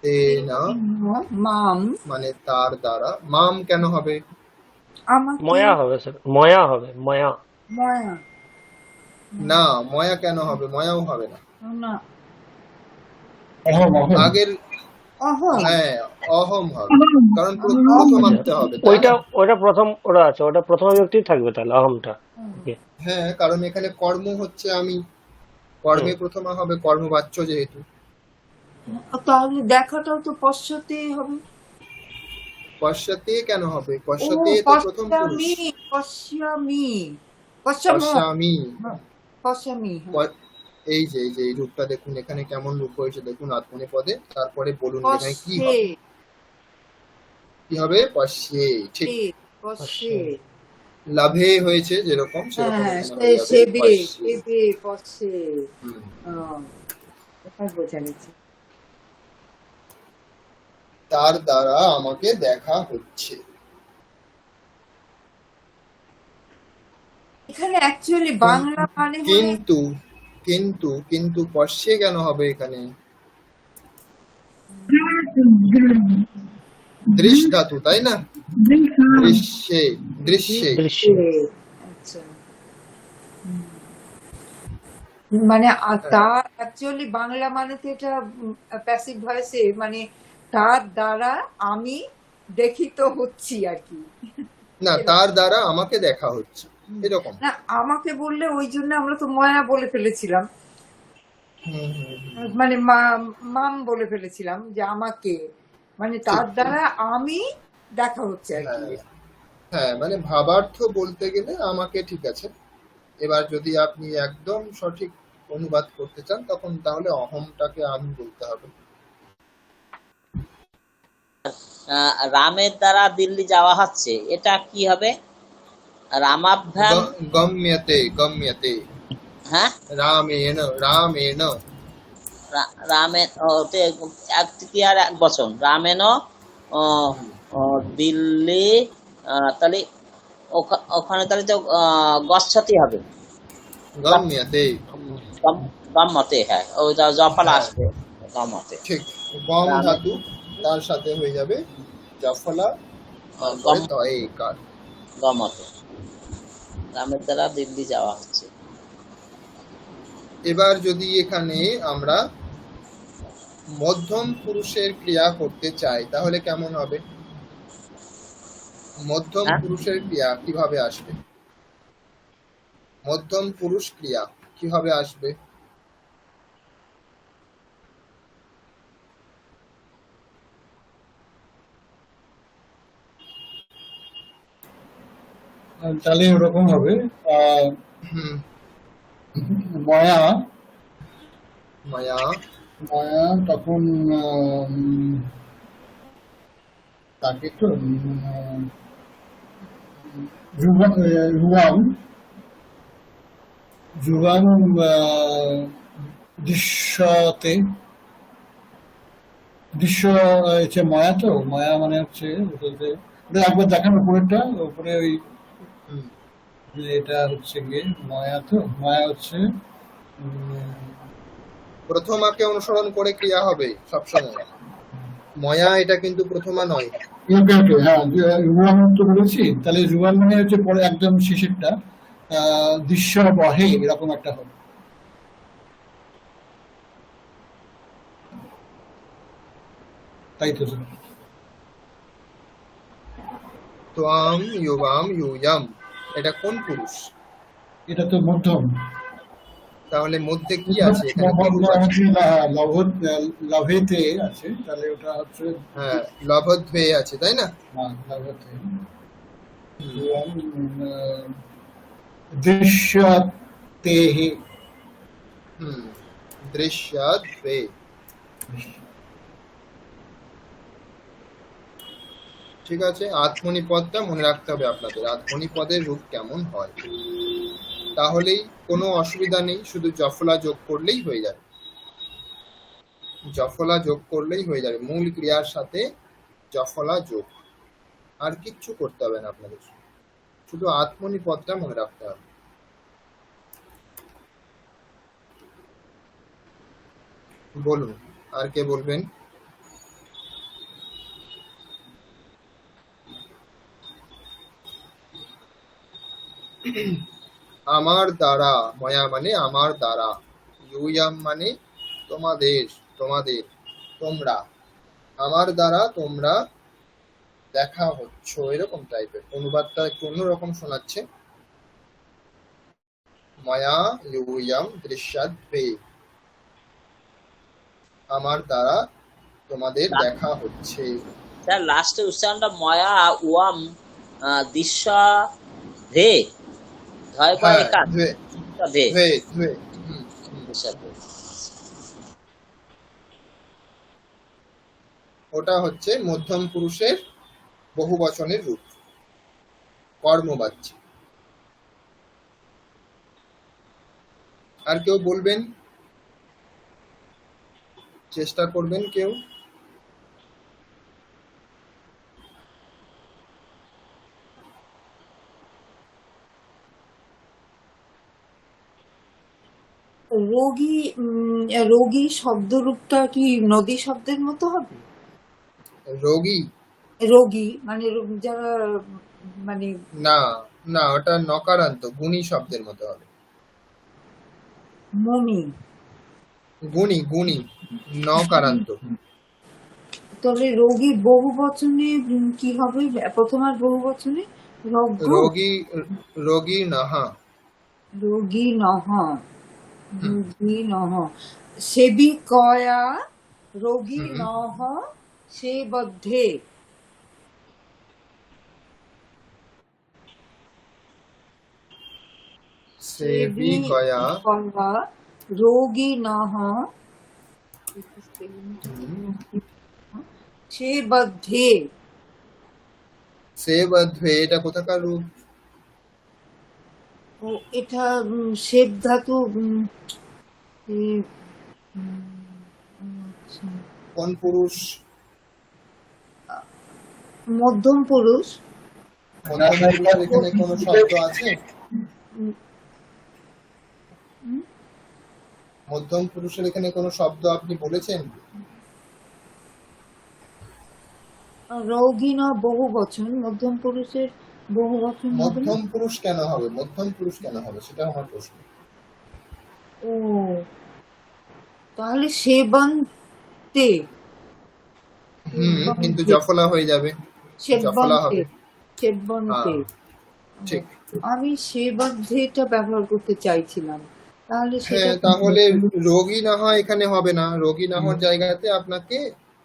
তেনা
মাম,
মানে তার দ্বারা। মাম কেন হবে?
আমাকে,
ময়া হবে স্যার, ময়া হবে, ময়া।
ময়া
না, ময়া কেন হবে? ময়াও হবে না।
না,
অহম, অহম।
আগের
অহম,
হ্যাঁ অহম হবে, কারণ প্রথমান্তে হবে, তাই না?
ওটা প্রথম, ওটা আছে, ওটা প্রথম বিভক্তি থাকবে তাহলে অহমটা।
হ্যাঁ কারণ এখানে কর্ম হচ্ছে আমি, কর্মে প্রথমা হবে, কর্মবাচ্য যেহেতু।
তাহলে দেখাটাও তো পশ্চাতে হবে।
পশ্চাতে কেন হবে?
ও
পশ্চাতে তো প্রথম পুরুষ।
পশ্যামি, পশ্যামি,
পশ্যামি,
পশ্যামি,
এই যে এই রূপটা দেখুন, এখানে কেমন রূপ হয়েছে দেখুন আত্মনেপদে। তারপরে বলুন এখানে কি হবে? কি হবে? পশ্যে, ঠিক।
পশ্যে,
লাভে হয়েছে যেরকম, সেরকম
হ্যাঁ,
এখানে হয়ে যাবে
সেবে,
পশ্যে।
সেবে, পশ্যে,
হুম।
ওটাই বোঝা গেছে।
তার দ্বারা আমাকে দেখা হচ্ছে।
এখানে অ্যাকচুয়ালি বাংলা মানে হলে
কিন্তু কিন্তু কিন্তু পশ্যে কেন হবে এখানে? দৃশ ধাতু, তাই না? দৃশ্যে, দৃশ্যে।
দৃশ্য।
আচ্ছা, মানে
হ্যাঁ
তার অ্যাকচুয়ালি বাংলা মানে তো এটা প্যাসিভ ভয়েসে, মানে তার দ্বারা আমি দেখিত হচ্ছি আর কি,
না,
এরকম।
তার দ্বারা আমাকে দেখা হচ্ছে,
হুম।
এরকম।
না, আমাকে বললে ওই জন্য আমরা তো ময়া বলে ফেলেছিলাম,
হুম হুম হুম,
মানে মাম বলে ফেলেছিলাম যে আমাকে, মানে
ঠিক
তার
ঠিক।
দ্বারা আমি দেখা হচ্ছে আর কি।
হ্যাঁ হ্যাঁ, মানে ভাবার্থ বলতে গেলে আমাকে, ঠিক আছে। এবার যদি আপনি একদম সঠিক অনুবাদ করতে চান তখন তাহলে অহমটাকে আমি বলতে হবে।
রামের দ্বারা দিল্লি যাওয়া হচ্ছে, এটা কি হবে? রামাভ্যাম।
গম্যতে গম্যতে,
হ্যাঁ,
রামেণ রামেণ।
রামের ওতে এক তৃতীয়ার এক বচন, রামেন
হুম,
দিল্লি, তাহলে ওখানে তাহলে তো গচ্ছতি হবে।
গম্যতে।
গম্মতে, হ্যাঁ, ওই জফলা
হ্যাঁ
আসবে গম্মতে।
ঠিক, গম
রামের
ধাতু, তার সাথে হয়ে যাবে জফলা, তারপরে
গম,
তয়ে কার।
গমতে, রামের দ্বারা দিল্লি যাওয়া হচ্ছে।
এবার যদি এখানে আমরা মধ্যম পুরুষের ক্রিয়া করতে চাই তাহলে কেমন হবে? মধ্যম
হ্যাঁ,
পুরুষের ক্রিয়া কিভাবে আসবে? মধ্যম পুরুষ ক্রিয়া কিভাবে আসবে?
তাহলে ওরকম হবে। আহ,
হুম,
ময়া
মায়া।
ময়া তখন তাকে তো যুগাম যুগাম দৃশ্যতে, দৃশ্য হচ্ছে ময়া, তো ময়া মানে হচ্ছে ওটাতে, ওটা একবার দেখানো উপরেরটা, উপরে ওই
হুম,
এটা হচ্ছে গিয়ে ময়া, তো ময়া হচ্ছে
প্রথমাকে অনুসরণ করে ক্রিয়া হবে সবসময়। ময়া এটা কিন্তু প্রথমা নয়।
ওকে ওকে, হ্যাঁ যুগাম তো বলেছি, তাহলে যুগাম মানে হচ্ছে পরে একদম শেষেরটা দৃশ্য বহে, এরকম একটা হবে। তাই তো স্যার?
ত্বাং ইউবাম ইউয়াম, এটা কোন পুরুষ?
এটা তো মধ্যম।
তাহলে মধ্যে কি আছে এখানে, কি রূপ আছে?
লাভেতে আছে, তাহলে ওটা হচ্ছে
হ্যাঁ, লভধ্বে আছে, তাই না?
লাভেতে।
হুম
দৃশ্যতে।
হুম, দৃশ্যাদ্বে। ঠিক আছে, আত্মনি পদটা মনে রাখতে হবে আপনাদের, আত্মনি পদের রূপ কেমন হয়। তাহলেই কোনো অসুবিধা নেই, শুধু জফলা যোগ করলেই হয়ে যাবে। জফলা যোগ করলেই হয়ে যাবে, মূল ক্রিয়ার সাথে জফলা যোগ, আর কিচ্ছু করতে হবে না আপনাদের, শুধু আত্মনি পদটা মনে রাখতে হবে। বলুন, আর কে বলবেন? আমার দ্বারা, ময়া মানে আমার দ্বারা, ইউয়াম মানে তোমাদের, তোমাদের, তোমরা, আমার দ্বারা তোমরা দেখা হচ্ছ, এরকম টাইপের অনুবাদটা একটু অন্যরকম শোনাচ্ছে। ময়া ইউয়াম দৃশ্যাদ্বে, আমার দ্বারা তোমাদের দেখা হচ্ছে।
স্যার লাস্টের উচ্চারণটা ময়া উয়াম দৃশ্য ধে, ধয় পয়
হ্যাঁ,
একার,
ধুয়ে
ধে,
ধুয়ে ধুয়ে। হুম, হুম।
দৃশ্য ধে।
ওটা হচ্ছে মধ্যম পুরুষের বহু বচনের রূপ, কর্মবাচ্য। আর কেউ বলবেন, চেষ্টা করবেন কেউ?
রোগী, রোগী শব্দরূপটা কি নদী শব্দের মতো হবে?
রোগী?
রোগী মানে যারা, মানে
না না, ওটা নকারান্ত, গুণী শব্দের মতো হবে।
মণি।
গুণী গুণী, নকারান্ত।
তাহলে রোগী বহু বচনে কি হবে? প্রথমার বহু বচনে রজ্ঞ,
রোগী, রোগী নহ।
রোগী নহ, রোগী নহ। সেবিকয়া রোগী
হুম।
নহ সেবদ্ধে।
সেবিকয়া,
সেবিকয়া রোগী নহ সেবদ্ধে।
সেবধ্বে, এটা কোথাকার রূপ?
ও এটা সেব ধাতু
কোন পুরুষ?
মধ্যম পুরুষ।
মধ্যম পুরুষের এখানে কোনো শব্দ আছে? মধ্যম পুরুষের এখানে কোনো শব্দ আপনি বলেছেন?
রোগী না বহু বচন, মধ্যম পুরুষের বহু বচন হবে না?
মধ্যম পুরুষ কেন হবে? মধ্যম পুরুষ কেন হবে, সেটা আমার প্রশ্ন।
ও তাহলে সেবন্তে।
কিন্তু জফলা হয়ে যাবে, জফলা হবে।
সেবন্তে।
হ্যাঁ, ঠিক।
আমি সেবদ্ধেটা ব্যবহার করতে চাইছিলাম, তাহলে সেটা
হ্যাঁ, তাহলে রোগী না হয় এখানে হবে না, রোগী না হওয়ার জায়গাতে আপনাকে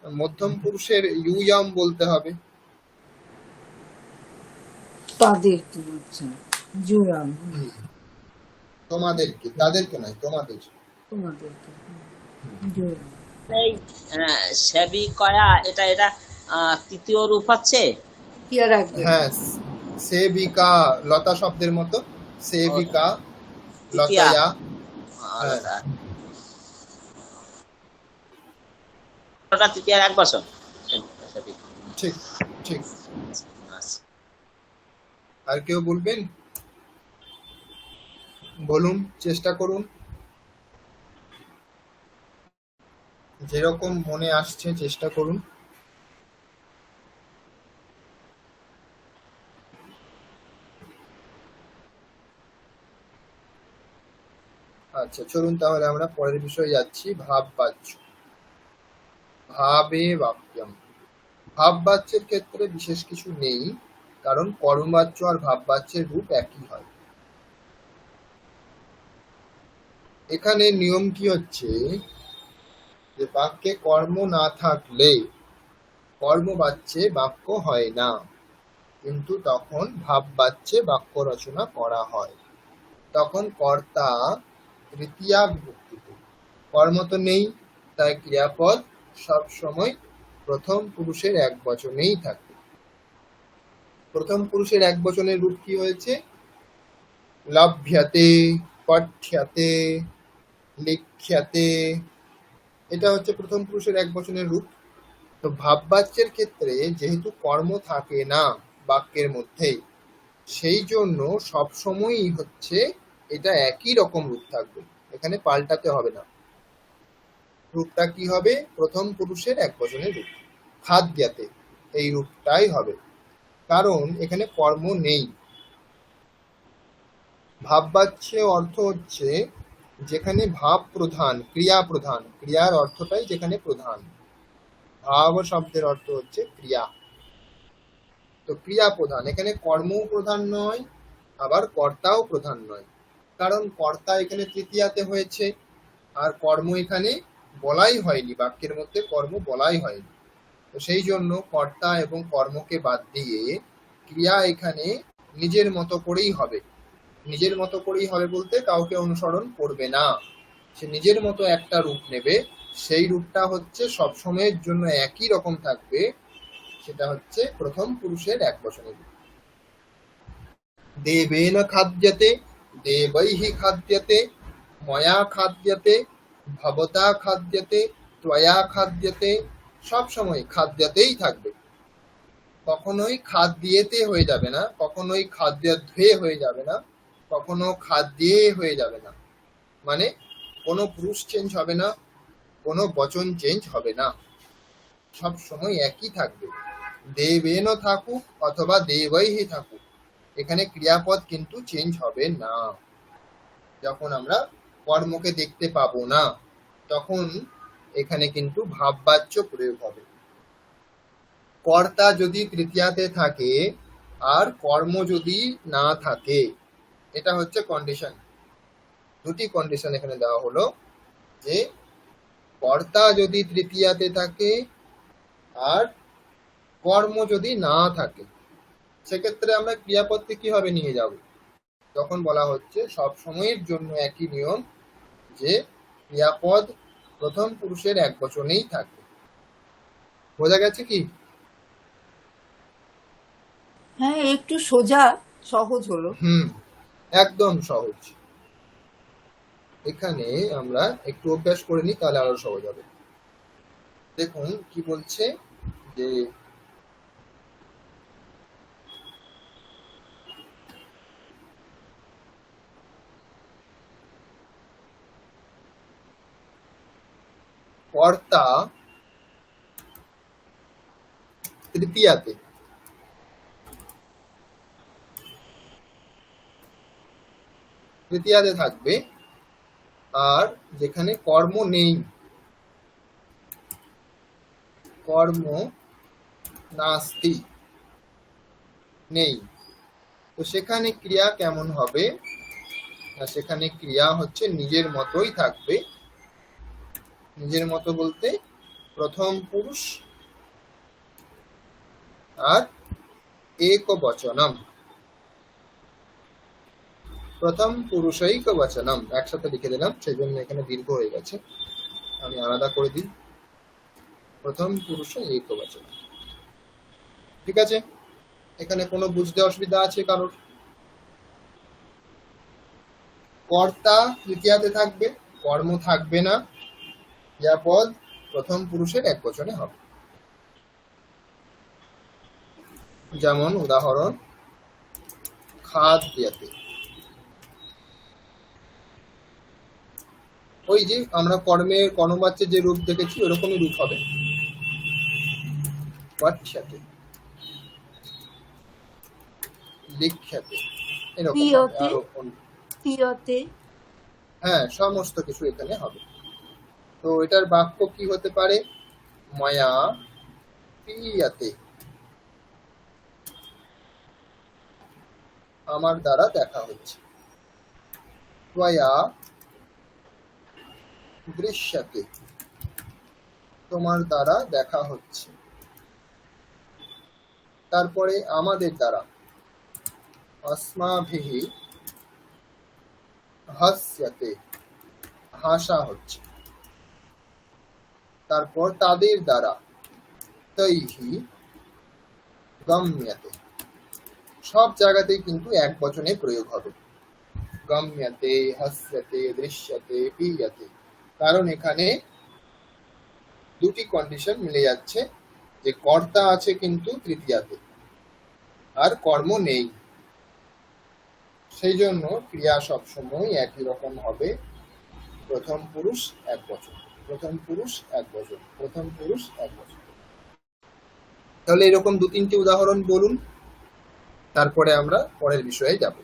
মধ্যম পুরুষের ইউয়াম বলতে হবে।
তাদের কি হচ্ছে জুয়াম,
তোমাদেরকে, তাদেরকে নয়, তোমাদের।
তোমাদেরকে জুয়াম।
এই সেবিকয়া, এটা এটা তৃতীয় রূপ হচ্ছে।
কি আর একদম
হ্যাঁ, সেবিকা, লতা শব্দের মতো, সেবিকা,
তৃতীয়া।
লতায়া।
আলাদা। ওটা তৃতীয়ার এক বছর।
ঠিক ঠিক।
আচ্ছা।
আর কেউ বলবেন? বলুন, চেষ্টা করুন, যেরকম মনে আসছে চেষ্টা করুন। আচ্ছা, চলুন তাহলে আমরা পরের বিষয়ে যাচ্ছি। ভাব বাচ্য। ভাবে বাক্যম। ভাব বাচ্যের ক্ষেত্রে বিশেষ কিছু নেই, কারণ কর্মবাচ্য আর ভাব বাচ্যের রূপ একই হয়। এখানে নিয়ম কি হচ্ছে যে বাক্যে কর্ম না থাকলে কর্মবাচ্যে বাক্য হয় না, কিন্তু তখন ভাব বাচ্যে বাক্য রচনা করা হয়। তখন কর্তা তৃতীয়া বিভক্তিতে, কর্ম তো নেই, তাই ক্রিয়াপদ সব সময় প্রথম পুরুষের এক বচনেই থাকে। প্রথম পুরুষের এক বচনের রূপ কি হয়েছে? লভ্যতে, পঠ্যতে, লিখ্যতে, এটা হচ্ছে প্রথম পুরুষের এক বচনের রূপ। তো ভাববাচ্যের ক্ষেত্রে যেহেতু কর্ম থাকে না বাক্যের মধ্যে, সেই জন্য সবসময়ই হচ্ছে এটা একই রকম রূপ থাকবে, এখানে পাল্টাতে হবে না। রূপটা কি হবে? প্রথম পুরুষের এক বচনের রূপ, খাদ্যাতে, এই রূপটাই হবে, কারণ এখানে কর্ম নেই। ভাববাচ্য অর্থ হচ্ছে যেখানে ভাব প্রধান, ক্রিয়া প্রধান, ক্রিয়ার অর্থটাই যেখানে প্রধান। ভাব শব্দের অর্থ হচ্ছে ক্রিয়া, তো ক্রিয়া প্রধান, এখানে কর্মও প্রধান নয়, আবার কর্তাও প্রধান নয়, কারণ কর্তা এখানে তৃতীয়াতে হয়েছে, আর কর্ম এখানে বলাই হয়নি, বাক্যের মধ্যে কর্ম বলাই হয়নি। তো সেই জন্য কর্তা এবং কর্মকে বাদ দিয়ে ক্রিয়া এখানে নিজের মতো করেই হবে। নিজের মতো করেই হবে বলতে কাউকে অনুসরণ করবে না, সে নিজের মতো একটা রূপ নেবে, সেই রূপটা হচ্ছে সবসময়ের জন্য একই রকম থাকবে, সেটা হচ্ছে প্রথম পুরুষের এক বচনের রূপ। দেবেন খাদ্যতে, দেবৈহি খাদ্যতে, ময়া খাদ্যতে, ভবতা খাদ্যতে, ত্বয়া খাদ্যতে, সব সময় খাদ্যতেই থাকবে, কখনোই খাদ্যেতে হয়ে যাবে না, কখনোই খাদ্যধ্বে হয়ে যাবে না, কখনো খাদ্যে হয়ে যাবে না, মানে কোনো পুরুষ চেঞ্জ হবে না, কোনো বচন চেঞ্জ হবে না, সব সময় একই থাকবে। দেবেন থাকুক অথবা দেবৈহি থাকুক, এখানে ক্রিয়াপদ কিন্তু চেঞ্জ হবে না। যখন আমরা কর্মকে দেখতে পাবো না, তখন এখানে কিন্তু ভাববাচ্য প্রয়োগ হবে। কর্তা যদি তৃতীয়াতে থাকে আর কর্ম যদি না থাকে, এটা হচ্ছে কন্ডিশন। দুটি কন্ডিশন এখানে দেওয়া হলো, যে কর্তা যদি তৃতীয়াতে থাকে আর কর্ম যদি না থাকে, সেক্ষেত্রে আমরা ক্রিয়াপদকে কিভাবে নিয়ে যাব? তখন বলা হচ্ছে সব সময়ের জন্য একই নিয়ম, যে ক্রিয়াপদ প্রথম পুরুষের একবচনেই থাকবে। বোঝা গেছে কি?
হ্যাঁ, একটু সোজা সহজ হলো।
একদম সহজ। এখানে আমরা একটু অভ্যাস করে নিই, তাহলে আরো সহজ হবে। দেখুন কি বলছে, যে কর্তা তৃতীয়াতে থাকবে, আর যেখানে কর্ম নেই, কর্ম নাস্তি, নেই, তো সেখানে ক্রিয়া কেমন হবে না, সেখানে ক্রিয়া হচ্ছে নিজের মতোই থাকবে। নিজের মতো বলতে প্রথম পুরুষ আর একবচনম, প্রথম পুরুষৈক বচনম একসাথে লিখে দিলাম, সেই জন্য এখানে দীর্ঘ হয়ে গেছে, আমি আলাদা করে দিই। প্রথম পুরুষ একবচন। ঠিক আছে? এখানে কোনো বুঝতে অসুবিধা আছে কারোর? কর্তা তৃতীয়াতে থাকবে, কর্ম থাকবে না, ক্রিয়াপদ প্রথম পুরুষের একবচনে হবে। যেমন উদাহরণ, খাদ্যাতে। ওই যে আমরা কর্মের কর্মবাচ্যের যে রূপ দেখেছি ওরকমই রূপ হবে। পঠ্যাতে, লিখ্যাতে, এরকম হবে। আরো
প্রিয়তে,
হ্যাঁ, সমস্ত কিছু এখানে হবে। তো এটার বাক্য কি হতে পারে? ময়া প্রিয়াতে, আমার দ্বারা দেখা হচ্ছে। ত্বয়া দৃশ্যতে, তোমার দ্বারা দেখা হচ্ছে। তারপরে আমাদের দ্বারা, अस्माभिः হাস্যতে, হাসা হচ্ছে। তারপর তাদের দ্বারা, তৈহি গম্যতে, সব জায়গাতেই কিন্তু এক বচনে প্রয়োগ হবে। গম্যতে, হাস্যতে, দৃশ্যতে, পীয়তে, কারণ এখানে দুটি কন্ডিশন মিলে যাচ্ছে, যে কর্তা আছে কিন্তু তৃতীয়াতে আর কর্ম নেই, সেই জন্য ক্রিয়া সবসময় একই রকম হবে, প্রথম পুরুষ একবচন, প্রথম পুরুষ একবচন, প্রথম পুরুষ একবচন। তাহলে এরকম দু তিনটি উদাহরণ বলুন, তারপরে আমরা পরের বিষয়ে যাব।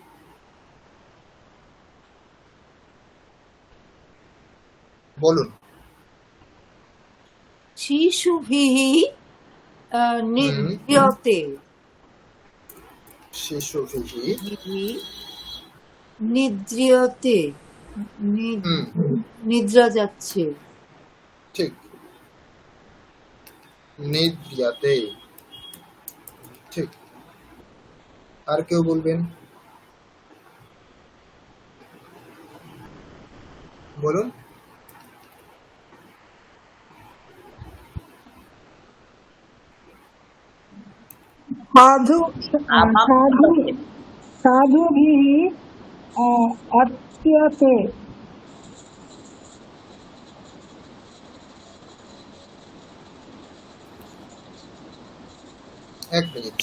বলুন।
শিশুভিः নিদ্রিয়তে,
শিশুভিः
নিদ্রিয়তে, নিদ্রা যাচ্ছে।
ঠিক, নিদ্রিয়াতে, ঠিক। আর কেউ বলবেন? বলুন।
সাধুভিः অর্চ্যতে,
এক মিনিট।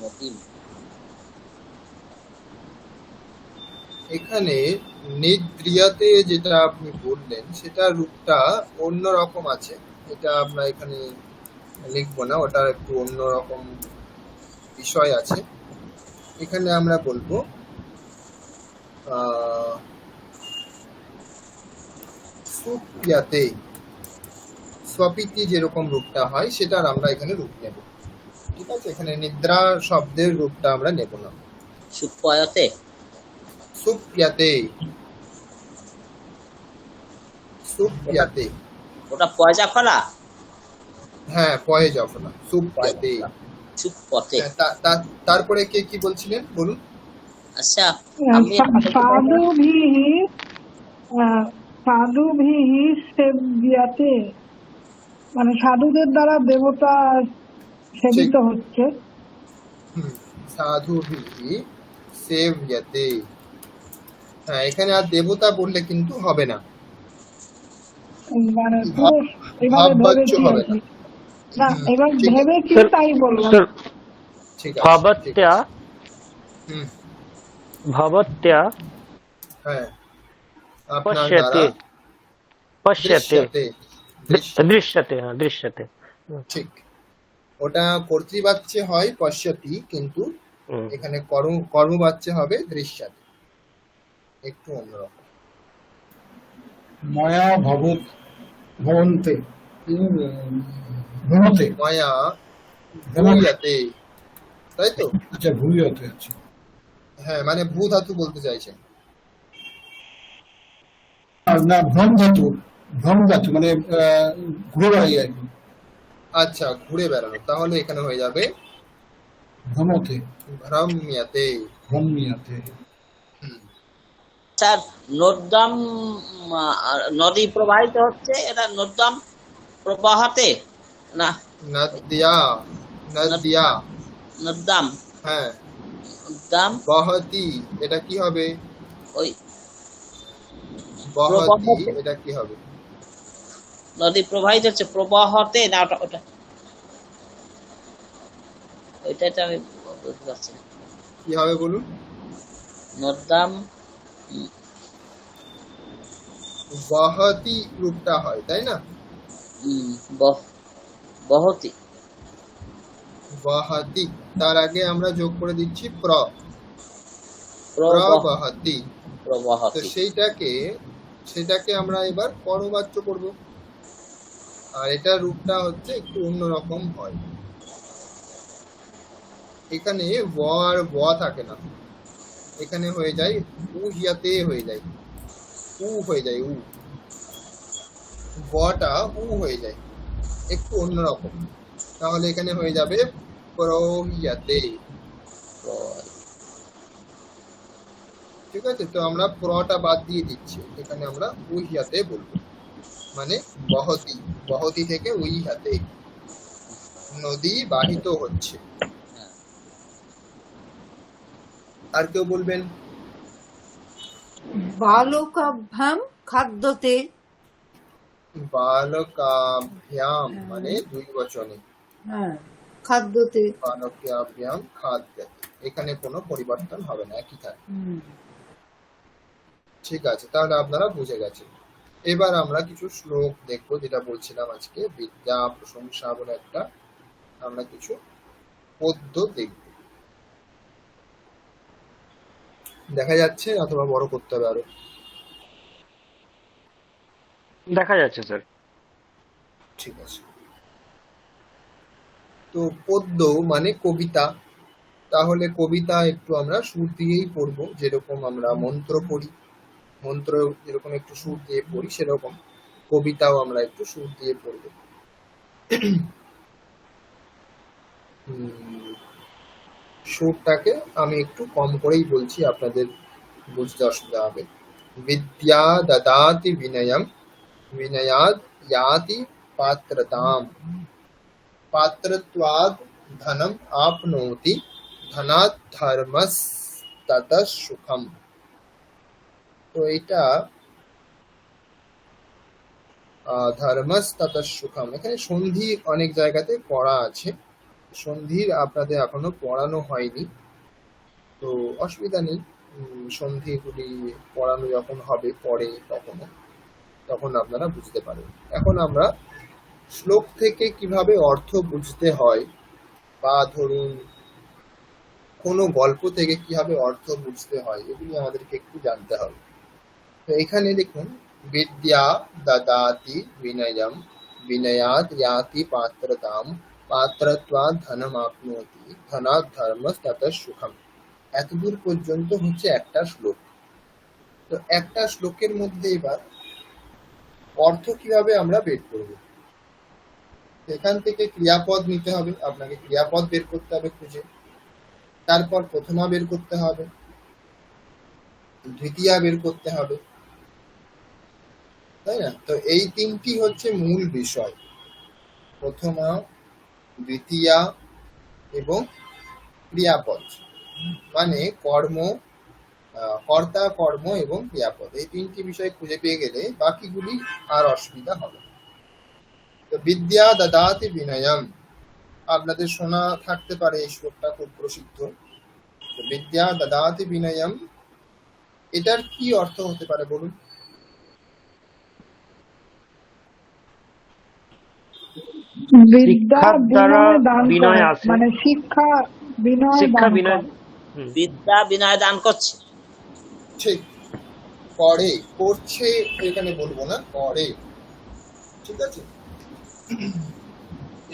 মতিম।
এখানে নিদ্রিয়াতে যেটা আপনি বললেন সেটা রূপটা অন্যরকম আছে, এটা আমরা এখানে লিখবো না, ওটার একটু অন্যরকম বিষয় আছে। এখানে আমরা বলবো সুপ্রিয়াতে, স্বপিতি যেরকম রূপটা হয় সেটার আমরা এখানে রূপ নেব। ঠিক আছে, এখানে নিদ্রা শব্দের রূপটা আমরা নেব না।
সুপয়তে,
সুপ্রিয়াতে, সুপ্রিয়াতে,
ওটা পয়জা ফলা।
হ্যাঁ পয়ে যখন সুপ্রিয়াতে।
সুপতে।
হ্যাঁ, তারপরে কে কি বলছিলেন বলুন।
আচ্ছা, আমি
সাধুভিः সাধুভিः সেব্যাতে, মানে সাধুদের দ্বারা দেবতা সেবিত হচ্ছে।
সাধুভিঃ সেব্যতে, হ্যাঁ এখানে আর দেবতা বললে কিন্তু হবে না,
মানে পুরো এভাবে
ভাববাচ্য
ভেবেছি
হবে
আর
না।
কি। না, এবার
ঠিক আছে,
ভেবেছি তাই বললাম।
স্যার
ঠিক আছে, ঠিক
ভবত্যা
আছে। হুম,
ভবত্যা
হ্যাঁ আপনার
পশ্যতে,
দ্বারা
পশ্যতে,
দৃশ্যতে, দৃশ্যতে,
দৃশ্যতে, হ্যাঁ দৃশ্যতে।
ঠিক। ওটা কর্তৃবাচ্যে হয় পশ্যতি, কিন্তু
হুম।
এখানে কর্মবাচ্যে হবে দৃশ্যতে, একটু অন্যরকম।
মায়া ভবন্তে, ভ্রমতে,
মায়া ভূয়াতে, তাই তো?
আচ্ছা ভূয়তে আছে।
হ্যাঁ মানে ভূ ধাতু বলতে চাইছেন।
না ভ্রম ধাতু মানে ঘুরে বেড়াই আর কি।
আচ্ছা ঘুরে বেড়ানো, তাহলে এখানে হয়ে যাবে
ভ্রমতে,
ভ্রম্যাতে।
ভ্রমিয়াতে।
স্যার নর্দম, নদী প্রবাহিত হচ্ছে, এটা নর্দম প্রবাহতে না
নদ্যা, নদ্যা,
নর্দম,
হ্যাঁ
দাম
বহতি, এটা কি হবে?
ওই
বহতি,
প্রবাহতে।
এটা কি হবে?
নদী প্রবাহিত হচ্ছে প্রবাহতে না, ওটা ওইটাতে আমি বুঝতে পারছি না।
কি হবে বলুন।
নর্দম
বহতি রূপটা হয়, তাই না?
বহতি,
বহতি, তার আগে আমরা যোগ করে দিচ্ছি
প্রবাহ,
প্রবহতি। তো
প্রবাহতি।
সেটাকে আমরা এবার পরবাচ্য করব, আর এটা রূপটা হচ্ছে একটু অন্যরকম হয়। এখানে ব আর ব থাকে না, এখানে হয়ে যায় উহিয়াতে, হয়ে যায় উ, হয়ে যায় উ, বটা উ হয়ে যায়, একটু অন্যরকম। তাহলে এখানে হয়ে যাবে প্রহিয়াতে। ঠিক আছে, তো আমরা প্রটা বাদ দিয়ে দিচ্ছি, এখানে আমরা উহিয়াতে বলবো, মানে বহতি, বহতি থেকে উহিয়াতে, নদী বাহিত হচ্ছে। আর কেউ বলবেন?
বালকাভ্যাম খাদ্যতে,
বালকাভ্যাম মানে দুই বচনে,
হ্যাঁ খাদ্যতে।
বালকাভ্যাম খাদ্যতে। এখানে কোনো পরিবর্তন হবে না, একই থাকবে। ঠিক আছে, তাহলে আপনারা বুঝে গেছেন। এবার আমরা কিছু শ্লোক দেখবো, যেটা বলছিলাম আজকে বিদ্যা প্রশংসা বলে একটা, আমরা কিছু পদ্য দেখব। দেখা যাচ্ছে অথবা বড় করতে হবে আরো?
দেখা যাচ্ছে স্যার।
ঠিক আছে। তো পদ্য মানে কবিতা, তাহলে কবিতা একটু আমরা সুর দিয়েই পড়বো, যেরকম আমরা মন্ত্র পড়ি, মন্ত্র যেরকম একটু সুর দিয়ে পড়ি, সেরকম কবিতাও আমরা একটু সুর দিয়ে পড়বো। সুরটাকে আমি একটু কম করেই বলছি, আপনাদের বুঝতে অসুবিধা হবে। বিদ্যা দদাতি বিনয়ম, বিনয়াদ याति पात्रताम, पात्रत्वाद धनम आपनोति, धनात् धर्मस्ततः सुखम। তো এটা ধর্মস্ততঃ সুখম, এখানে সন্ধি অনেক জায়গাতে পড়া আছে, সন্ধির আপনাদের এখনো পড়ানো হয়নি, তো অসুবিধা নেই। সন্ধিগুলি পড়ানো যখন হবে পরে তখন আপনারা বুঝতে পারবেন। এখন আমরা শ্লোক থেকে কিভাবে অর্থ বুঝতে হয়, বা ধরুন কোনো গল্প থেকে কিভাবে অর্থ বুঝতে হয়, এগুলি আমাদেরকে একটু জানতে হবে। তো এখানে দেখুন, বিদ্যা দদাতি বিনয়ম, বিনয়াদ याति পাত্রতাম, পাত্রত্বাৎ ধনম আপনোতি, ধনাৎ ধর্মস্ততঃ সুখম। এতদূর পর্যন্ত হচ্ছে একটা শ্লোক। তো একটা শ্লোকের মধ্যে এবার অর্থ কিভাবে আমরা বের করব, এখান থেকে ক্রিয়াপদ নিতে হবে, আপনাকে ক্রিয়াপদ বের করতে হবে খুঁজে, তারপর প্রথমা বের করতে হবে, দ্বিতীয়া বের করতে হবে, তাই না? তো এই তিনটি হচ্ছে মূল বিষয়, প্রথমা, দ্বিতীয়া এবং ক্রিয়াপদ, মানে কর্ম, কর্তা, কর্ম এবং ক্রিয়াপদ, এই তিনটি বিষয় খুঁজে পেয়ে গেলে বাকিগুলি আর অসুবিধা হবে না। তো বিদ্যা দদাতি বিনয়ম, আপনাদের শোনা থাকতে পারে এই শ্লোকটা খুব প্রসিদ্ধ। তো বিদ্যা দদাতি বিনয়ম, এটার কি অর্থ হতে পারে বলুন?
বিদ্যা
শিক্ষার দ্বারা
বিনয় দান
বিনয়
করে,
আসে,
মানে শিক্ষা বিনয়
শিক্ষা
দান
বিনয়।
করে।
বিদ্যা বিনয় দান করছে।
ঠিক, করে, করছে এখানে বলবো না, করে, ঠিক আছে?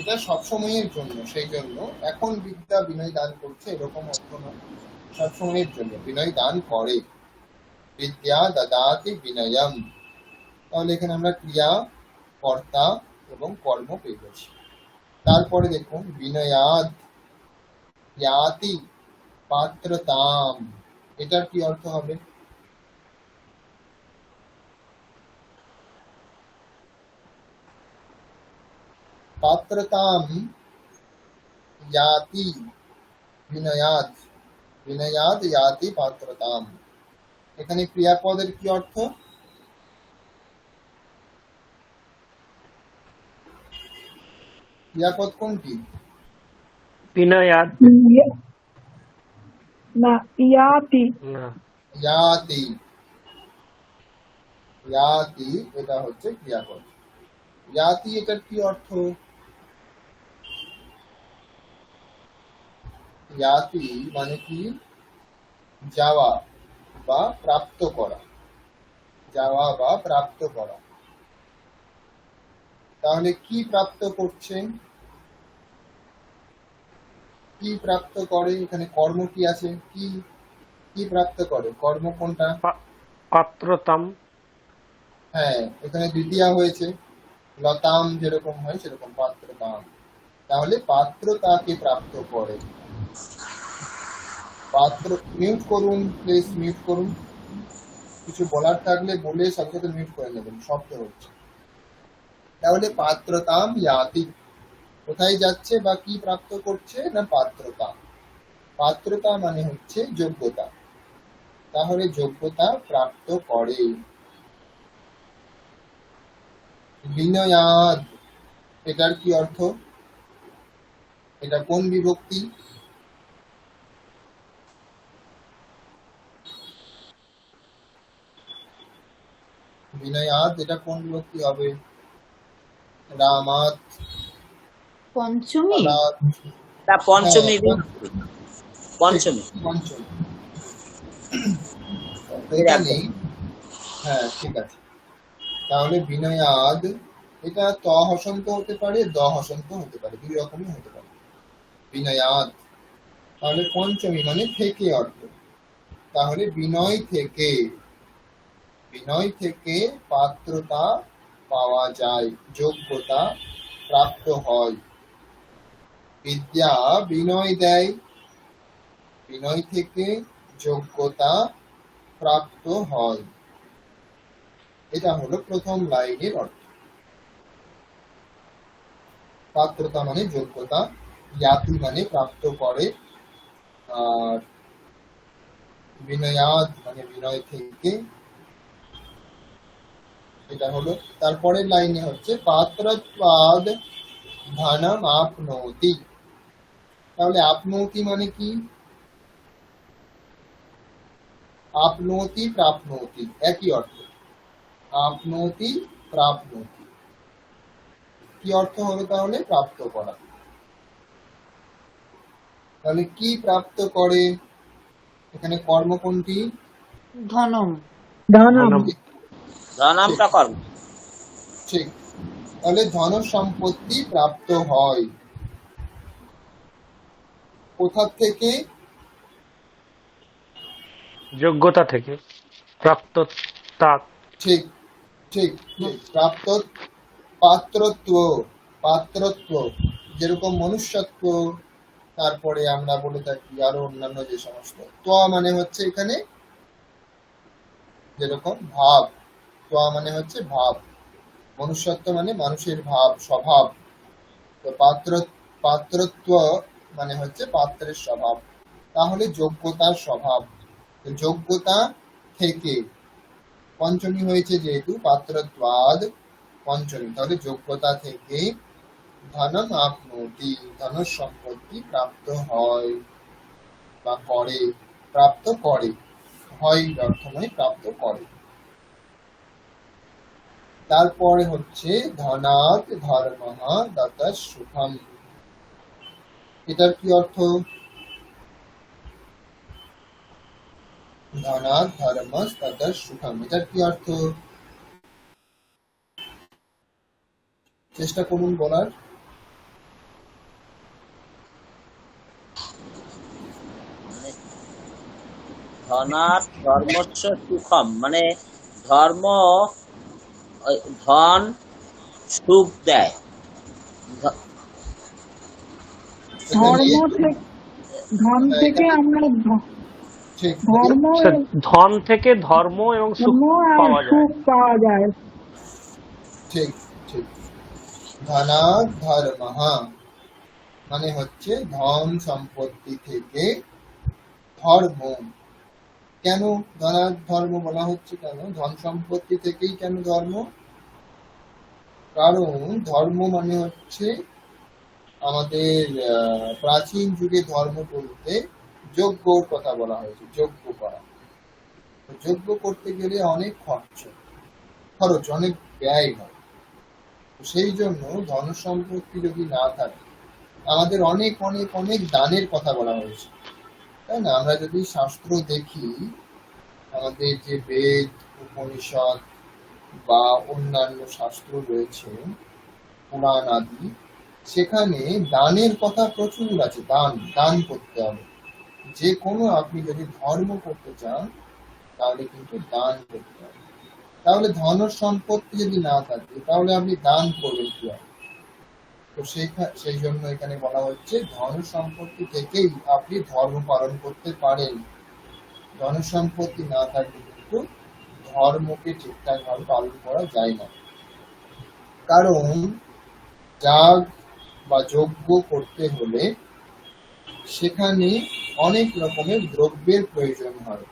এটা সবসময়ের জন্য, সেই জন্য এখন বিদ্যা বিনয় দান করছে এরকম অর্থ নয়, সবসময়ের জন্য বিনয় দান করে। বিদ্যা দদাতি বিনয়ম, তাহলে এখানে আমরা ক্রিয়া, কর্তা এবং কর্ম পেয়ে গেছি। তারপরে দেখুন, বিনয়াদ याति পাত্রতাম, এটার কি অর্থ হবে? পাত্রতাম याति বিনয়াদ, বিনয়াদ याति পাত্রতাম, এখানে ক্রিয়াপদের কি অর্থ? ক্রিয়াপদ কোনটি?
বিনয়াদ
না, ইয়াতি।
না,
याति, याति এটা হচ্ছে ক্রিয়াপদ। याति এটার কি অর্থ? याति মানে কি? যাওয়া বা প্রাপ্ত করা, যাওয়া বা প্রাপ্ত করা। তাহলে কি প্রাপ্ত করছেন, কি প্রাপ্ত করে? এখানে কর্ম কি আছে? কি কি প্রাপ্ত করে? কর্ম কোনটা?
পাত্রতাম।
হ্যাঁ, এখানে দ্বিতীয়া হয়েছে, লতাম যেরকম হয় সেরকম পাত্রতাম, তাহলে পাত্রতাকে প্রাপ্ত করে। পাত্র, মিউট করুন প্লিজ, মিউট করুন, কিছু বলার থাকলে বলে সাথে সাথে মিউট করে নেবেন, শব্দ হচ্ছে। তাহলে পাত্রতাম याति, কোথায় যাচ্ছে বা কি প্রাপ্ত করছে? না পাত্রতা। পাত্রতা মানে হচ্ছে যোগ্যতা, তাহলে যোগ্যতা প্রাপ্ত করে। বিনয়াদ, এটার কি অর্থ? এটা কোন বিভক্তি? বিনয়াদ এটা কোন বিভক্তি হবে? রামাত,
পঞ্চমী।
ফলাত।
তা পঞ্চমী
হ্যাঁ,
বিভক্তি, পঞ্চমী।
পঞ্চমী। তো
এর
এখানে
একদম।
হ্যাঁ ঠিক আছে, তাহলে বিনয়াদ এটা ত হসন্ত হতে পারে, দ হসন্ত হতে পারে, দুই রকমই হতে পারে। বিনয়াদ তাহলে পঞ্চমী মানে থেকে অর্থ। তাহলে বিনয় থেকে, বিনয় থেকে পাত্রতা পাওয়া যায়, যোগ্যতা প্রাপ্ত হয়। বিদ্যা বিনয় দেয়, বিনয় থেকে যোগ্যতা প্রাপ্ত হয়। এটা হলো প্রথম লাইনের অর্থ। পাত্রতা মানে যোগ্যতা, জ্ঞাতি মানে প্রাপ্ত করে, আর বিনয়াদ মানে বিনয় থেকে, এটা হলো। তারপরের লাইনে হচ্ছে পাত্রত্বাদ ধনম আপনৌতি। তাহলে আপনৌতি মানে কি? আপনৌতি প্রাপ্নৌতি একই অর্থ। আপনৌতি প্রাপ্নৌতি কি অর্থ হলো তাহলে? প্রাপ্ত করা। তাহলে কি প্রাপ্ত করে? এখানে কর্ম কোনটি?
ধনম।
ধনম।
ধনামটা কর্ম।
ঠিক, তাহলে ধন সম্পত্তি প্রাপ্ত হয় কোথা থেকে?
যোগ্যতা থেকে, প্রাপ্ততা।
ঠিক ঠিক ঠিক, প্রাপ্ত। পাত্রত্ব, পাত্রত্ব যেরকম মনুষ্যত্ব, তারপরে আমরা বলে থাকি আরো অন্যান্য যে সমস্ত। ত্ব মানে হচ্ছে এখানে যেরকম ভাব, ত্ব মানে হচ্ছে ভাব, মনুষ্যত্ব মানে মানুষের ভাব স্বভাব। তো পাত্রত্ব মানে হচ্ছে পাত্রের স্বভাব। তাহলে যোগ্যতার স্বভাব, তো যোগ্যতা থেকে পঞ্চমী হয়েছে যেহেতু পাত্রত্বাদ পঞ্চমী, তাহলে যোগ্যতা থেকে ধনম আপনৌতি, ধন সম্পত্তি প্রাপ্ত হয় বা করে, প্রাপ্ত করে, হয় অর্থ নয়, প্রাপ্ত করে। তারপরে হচ্ছে ধনাৎ ধর্মঃ দত সুখম। এটার কি অর্থ? ধনাৎ ধর্মঃ তত সুখম, এটার কি অর্থ? চেষ্টা করুন বলার।
ধনাৎ ধর্মস্য সুখম মানে ধর্ম, ওই ধন সুখ দেয়।
এখানে
ধর্ম থেকে, ধন থেকে আমরা
ঠিক
ধর্ম,
ধন থেকে ধর্ম এবং সুখ
ধর্ম আর
পাওয়া যায়।
সুখ পাওয়া যায়।
ঠিক ঠিক, ধনাৎ ধর্মঃ মানে হচ্ছে ধন সম্পত্তি থেকে ধর্ম। কেন ধনাৎ ধর্ম বলা হচ্ছে? কেন ধন সম্পত্তি থেকেই কেন ধর্ম? কারণ ধর্ম মানে হচ্ছে আমাদের প্রাচীন যুগে ধর্ম বলতে যজ্ঞর কথা বলা হয়েছে, যজ্ঞ করা। যজ্ঞ করতে গেলে অনেক খরচ, অনেক ব্যয় হয়। সেই জন্য ধন সম্পত্তি যদি না থাকে, আমাদের অনেক অনেক অনেক দানের কথা বলা হয়েছে, তাই না? আমরা যদি শাস্ত্র দেখি, আমাদের যে বেদ উপনিষদ বা অন্যান্য শাস্ত্র রয়েছে, পুরাণ আদি, সেখানে দানের কথা প্রচুর আছে। দান, দান করতে হবে। যে কোনো আপনি যদি ধর্ম করতে চান তাহলে কিন্তু দান করতে হবে। তাহলে ধন সম্পত্তি যদি না থাকে তাহলে আপনি দান করবেন কি? তো সেই জন্য এখানে বলা হচ্ছে ধন সম্পত্তি থেকেই আপনি ধর্ম পালন করতে পারেন। ধন সম্পত্তি না থাকলে কিন্তু ধর্মকে ঠিকঠাক ভাবে পালন করা যায় না। কারণ যাগ বা যজ্ঞ করতে হলে সেখানে অনেক রকমের দ্রব্যের প্রয়োজন হয়।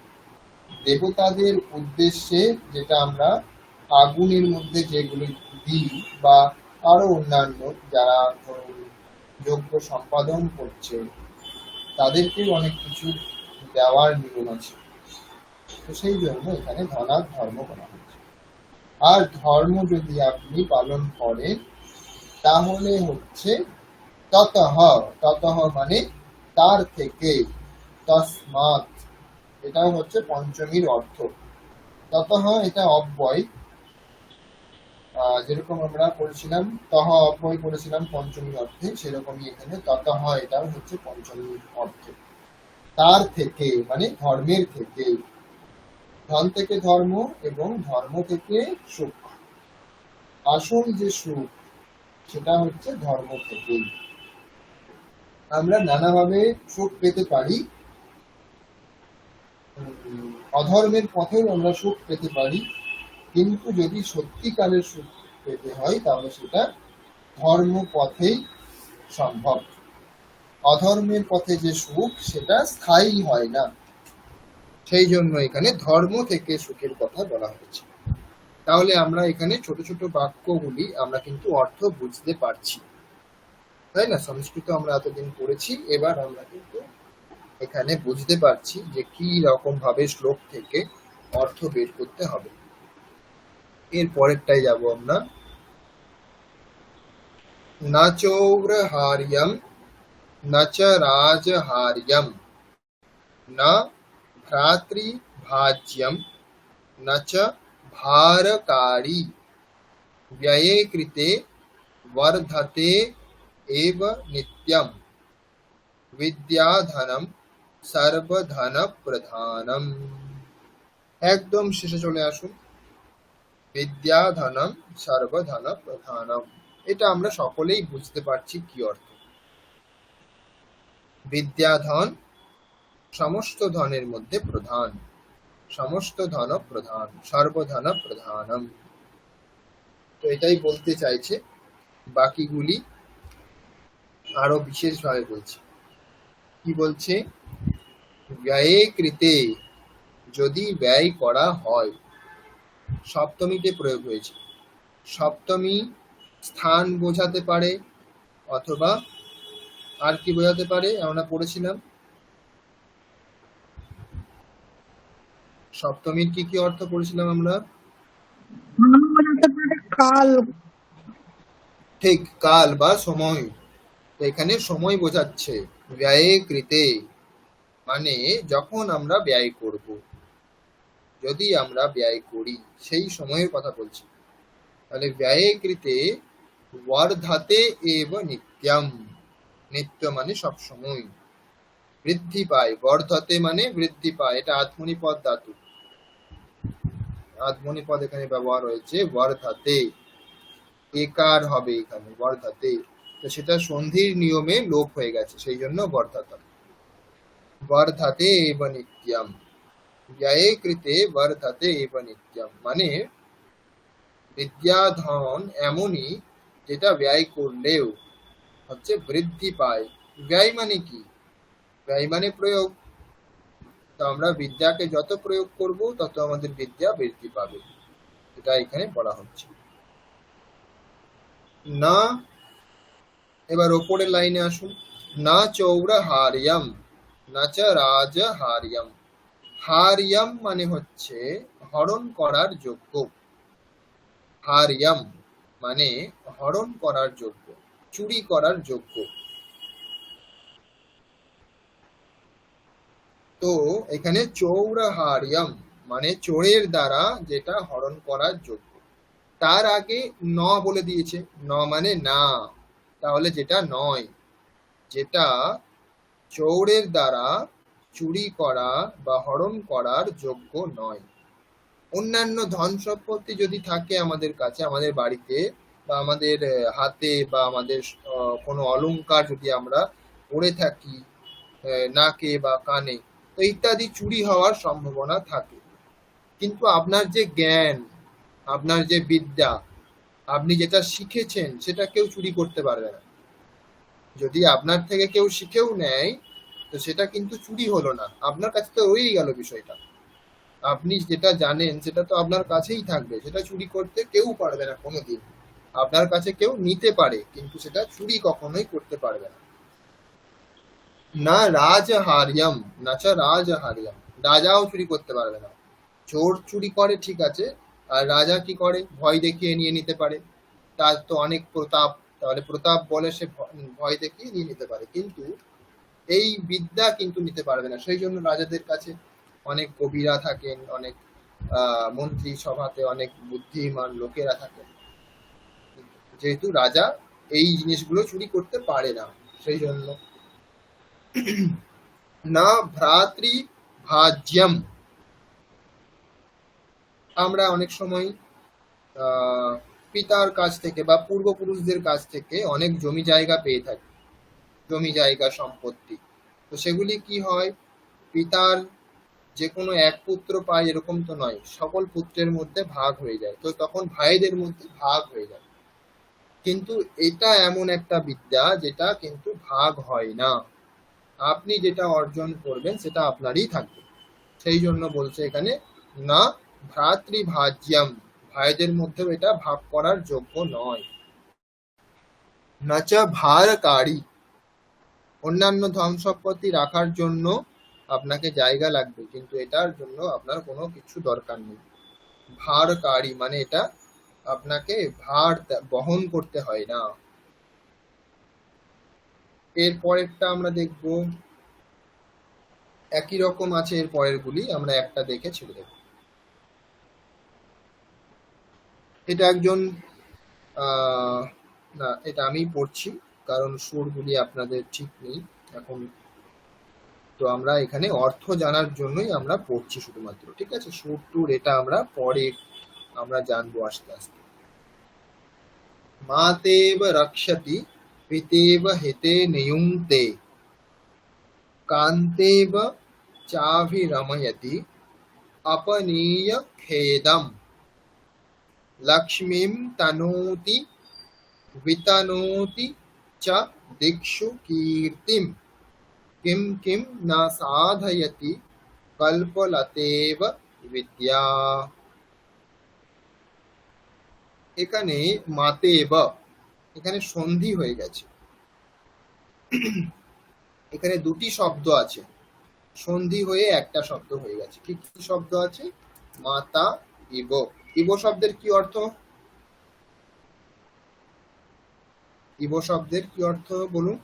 দেবতাদের উদ্দেশ্যে যেটা আমরা আগুনের মধ্যে যেগুলি দিই, বা আরো অন্যান্য যারা যজ্ঞ সম্পাদন করছে তাদেরকেও অনেক কিছু দেওয়ার নিয়ম আছে। তো সেই জন্য এখানে ধনাৎ ধর্ম করা হয়েছে। আর ধর্ম যদি আপনি পালন করেন তাহলে হচ্ছে ততঃ, ততঃ মানে তার থেকে, তসমাৎ এটাও হচ্ছে পঞ্চমীর অর্থ। ততঃ এটা অব্যয়, যেরকম আমরা পড়েছিলাম তহ অব্যয় পড়েছিলাম পঞ্চমীর অর্থে, সেরকমই এখানে ততঃ এটাও হচ্ছে পঞ্চমীর অর্থে। তার থেকে মানে ধর্মের থেকে, ধন থেকে ধর্ম এবং ধর্ম থেকে সুখ। আসল যে সুখ সেটা হচ্ছে ধর্ম থেকেই। আমরা নানাভাবে সুখ পেতে পারি, অধর্মের পথেও আমরা সুখ পেতে পারি, কিন্তু যদি সত্যিকারের সুখ পেতে হয় তাহলে সেটা ধর্ম পথেই সম্ভব। অধর্মের পথে যে সুখ সেটা স্থায়ী হয় না, সেই জন্য এখানে ধর্ম থেকে সুখের কথা বলা হয়েছে। তাহলে আমরা এখানে ছোট ছোট বাক্যগুলি আমরা কিন্তু অর্থ বুঝতে পারছি, তাই না? সংস্কৃত আমরা এতদিন পড়েছি, এবার আমরা কিন্তু এখানে বুঝতে পারছি যে কি রকম ভাবে শ্লোক থেকে অর্থ বের করতে হবে। এর পরেরটাই যাব আমরা। না চৌরহার্যম না চ রাজহার্যম না ভ্রাতৃভাজ্যম না চ भारकारी व्यये कृते वर्धते एव नित्यम विद्याधनम सर्वधन प्रधानम। একদম শেষে চলে আসুন, বিদ্যাধনম সর্বধন প্রধানম। এটা আমরা সকলেই বুঝতে পারছি কি অর্থ। বিদ্যাধন সমস্ত ধনের মধ্যে প্রধান, সমস্ত ধন প্রধান, সর্বধন প্রধানম। তো এটাই বলতে চাইছে, বাকিগুলি আরো বিশেষভাবে বলছে। কি বলছে? ব্যয়ে কৃতে, যদি ব্যয় করা হয়, সপ্তমীতে প্রয়োগ হয়েছে। সপ্তমী স্থান বোঝাতে পারে, অথবা আর কি বোঝাতে পারে আমরা পড়েছিলাম। সপ্তমীর কি কি অর্থ পড়েছিলাম আমরা?
কাল,
ঠিক, কাল বা সময়। তো এখানে সময় বোঝাচ্ছে। ব্যয়ে কৃতে মানে যখন আমরা ব্যয় করব, যদি আমরা ব্যয় করি সেই সময়ের কথা বলছি। তাহলে ব্যয়ে কৃতে বর্ধাতে এব নিত্যম, নিত্য মানে সব সময়, বৃদ্ধি পায়। বর্ধতে মানে বৃদ্ধি পায়, এটা আত্মনিপদ ধাতু, আত্মনিপদ এখানে ব্যবহার হয়েছে। বর্ধাতে একার হবে এখানে, বর্ধাতে, তো সেটা সন্ধির নিয়মে লোপ হয়ে গেছে, সেই জন্য বর্ধাত। বর্ধাতে এব নিত্যম, ব্যয়ে কৃতে বর্ধাতে এব নিত্যম মানে বিদ্যাধন এমনই যেটা ব্যয় করলেও হচ্ছে বৃদ্ধি পায়। ব্যয় মানে কি? ব্যয় মানে প্রয়োগ। তো আমরা বিদ্যাকে যত প্রয়োগ করব তত আমাদের বিদ্যা বৃদ্ধি পাবে, এটা এখানে বলা হচ্ছে। না, এবার ওপরের লাইনে আসুন। না চৌরহার্যম না চ রাজহার্যম। হার্যম মানে হচ্ছে হরণ করার যোগ্য, হার্যম মানে হরণ করার যোগ্য, চুরি করার যোগ্য। তো এখানে চৌরহার্যম মানে চোরের দ্বারা যেটা হরণ করার যোগ্য। তার আগে ন বলে দিয়েছে, ন মানে না, তাহলে যেটা নয়, যেটা চোরের দ্বারা চুরি করা বা হরণ করার যোগ্য নয়। অন্যান্য ধন সম্পত্তি যদি থাকে আমাদের কাছে, আমাদের বাড়িতে বা আমাদের হাতে, বা আমাদের কোনো অলংকার যদি আমরা পরে থাকি নাকে বা কানে, তো ইত্যাদি চুরি হওয়ার সম্ভাবনা থাকে। কিন্তু আপনার যে জ্ঞান, আপনার যে বিদ্যা, আপনি যেটা শিখেছেন সেটা কেউ চুরি করতে পারবে না। যদি আপনার থেকে কেউ শিখেও নেয় তো সেটা কিন্তু চুরি হলো না, আপনার কাছে তো রয়েই গেল বিষয়টা। আপনি যেটা জানেন সেটা তো আপনার কাছেই থাকবে, সেটা চুরি করতে কেউ পারবে না কোনোদিন। আপনার কাছে কেউ নিতে পারে কিন্তু সেটা চুরি কখনোই করতে পারবে না। না রাজহার্যম না চ রাজহার্যম, রাজাও চুরি করতে পারবে না। চোর চুরি করে ঠিক আছে, আর রাজা কি করে, ভয় দেখিয়ে নিয়ে নিতে পারে, তার তো অনেক প্রতাপ, তাহলে প্রতাপ বলে সে ভয় দেখিয়ে নিয়ে নিতে পারে, কিন্তু এই বিদ্যা কিন্তু নিতে পারবে না। সেই জন্য রাজাদের কাছে অনেক কবিরা থাকেন, অনেক মন্ত্রী সভাতে অনেক বুদ্ধিমান লোকেরা থাকেন, যেহেতু রাজা এই জিনিসগুলো চুরি করতে পারে না, সেই জন্য। না ভ্রাতৃ ভাজ্যম, আমরা অনেক সময় পিতার কাছ থেকে বা পূর্বপুরুষদের কাছ থেকে অনেক জমি জায়গা পেয়ে থাকি, জমি জায়গা সম্পত্তি। তো সেগুলি কি হয়, পিতার যে কোনো এক পুত্র পায় এরকম তো নয়, সকল পুত্রের মধ্যে ভাগ হয়ে যায়, তো তখন ভাইদের মধ্যে ভাগ হয়ে যায়। কিন্তু এটা এমন একটা বিদ্যা যেটা কিন্তু ভাগ হয় না, আপনি যেটা অর্জন করবেন সেটা আপনারই থাকবে। সেই জন্য বলছে এখানে না ভ্রাতৃভাজ্যম, ভাইদের মধ্যেও এটা ভাগ করার যোগ্য নয়। নাচা ভারকারী, অন্যান্য ধন সম্পত্তি রাখার জন্য আপনাকে জায়গা লাগবে, কিন্তু এটার জন্য আপনার কোনো কিছু দরকার নেই। ভারকারী মানে এটা আপনাকে ভার বহন করতে হয় না। এর পরেরটা আমরা দেখব, একই রকম আছে এর পরের গুলি, আমরা একটা দেখে ছেড়ে দেব। এটা একজন না, এটা আমি পড়ছি কারণ সুরগুলি আপনাদের ঠিক নেই এখন, তো আমরা এখানে অর্থ জানার জন্যই আমরা পড়ছি শুধুমাত্র, ঠিক আছে। সুর টুর এটা আমরা পরে আমরা জানবো আস্তে আস্তে। মাতেব রক্ষতি পিতেব হিতে নিয়ুংতে কান্তেব চাভিরময়তি अपनीय खेदम लक्ष्मीं तनोति वितनोति च दिक्षु कीर्तिं किं किं न साधयति कल्पलतेव विद्या। এখানে মাতেব, এখানে সন্ধি হয়ে গেছে, এখানে দুটি শব্দ আছে, সন্ধি হয়ে একটা শব্দ হয়ে গেছে। কি কি শব্দ আছে? মাতা ইব। ইব শব্দের কি অর্থ? ইব শব্দের কি অর্থ বলুন?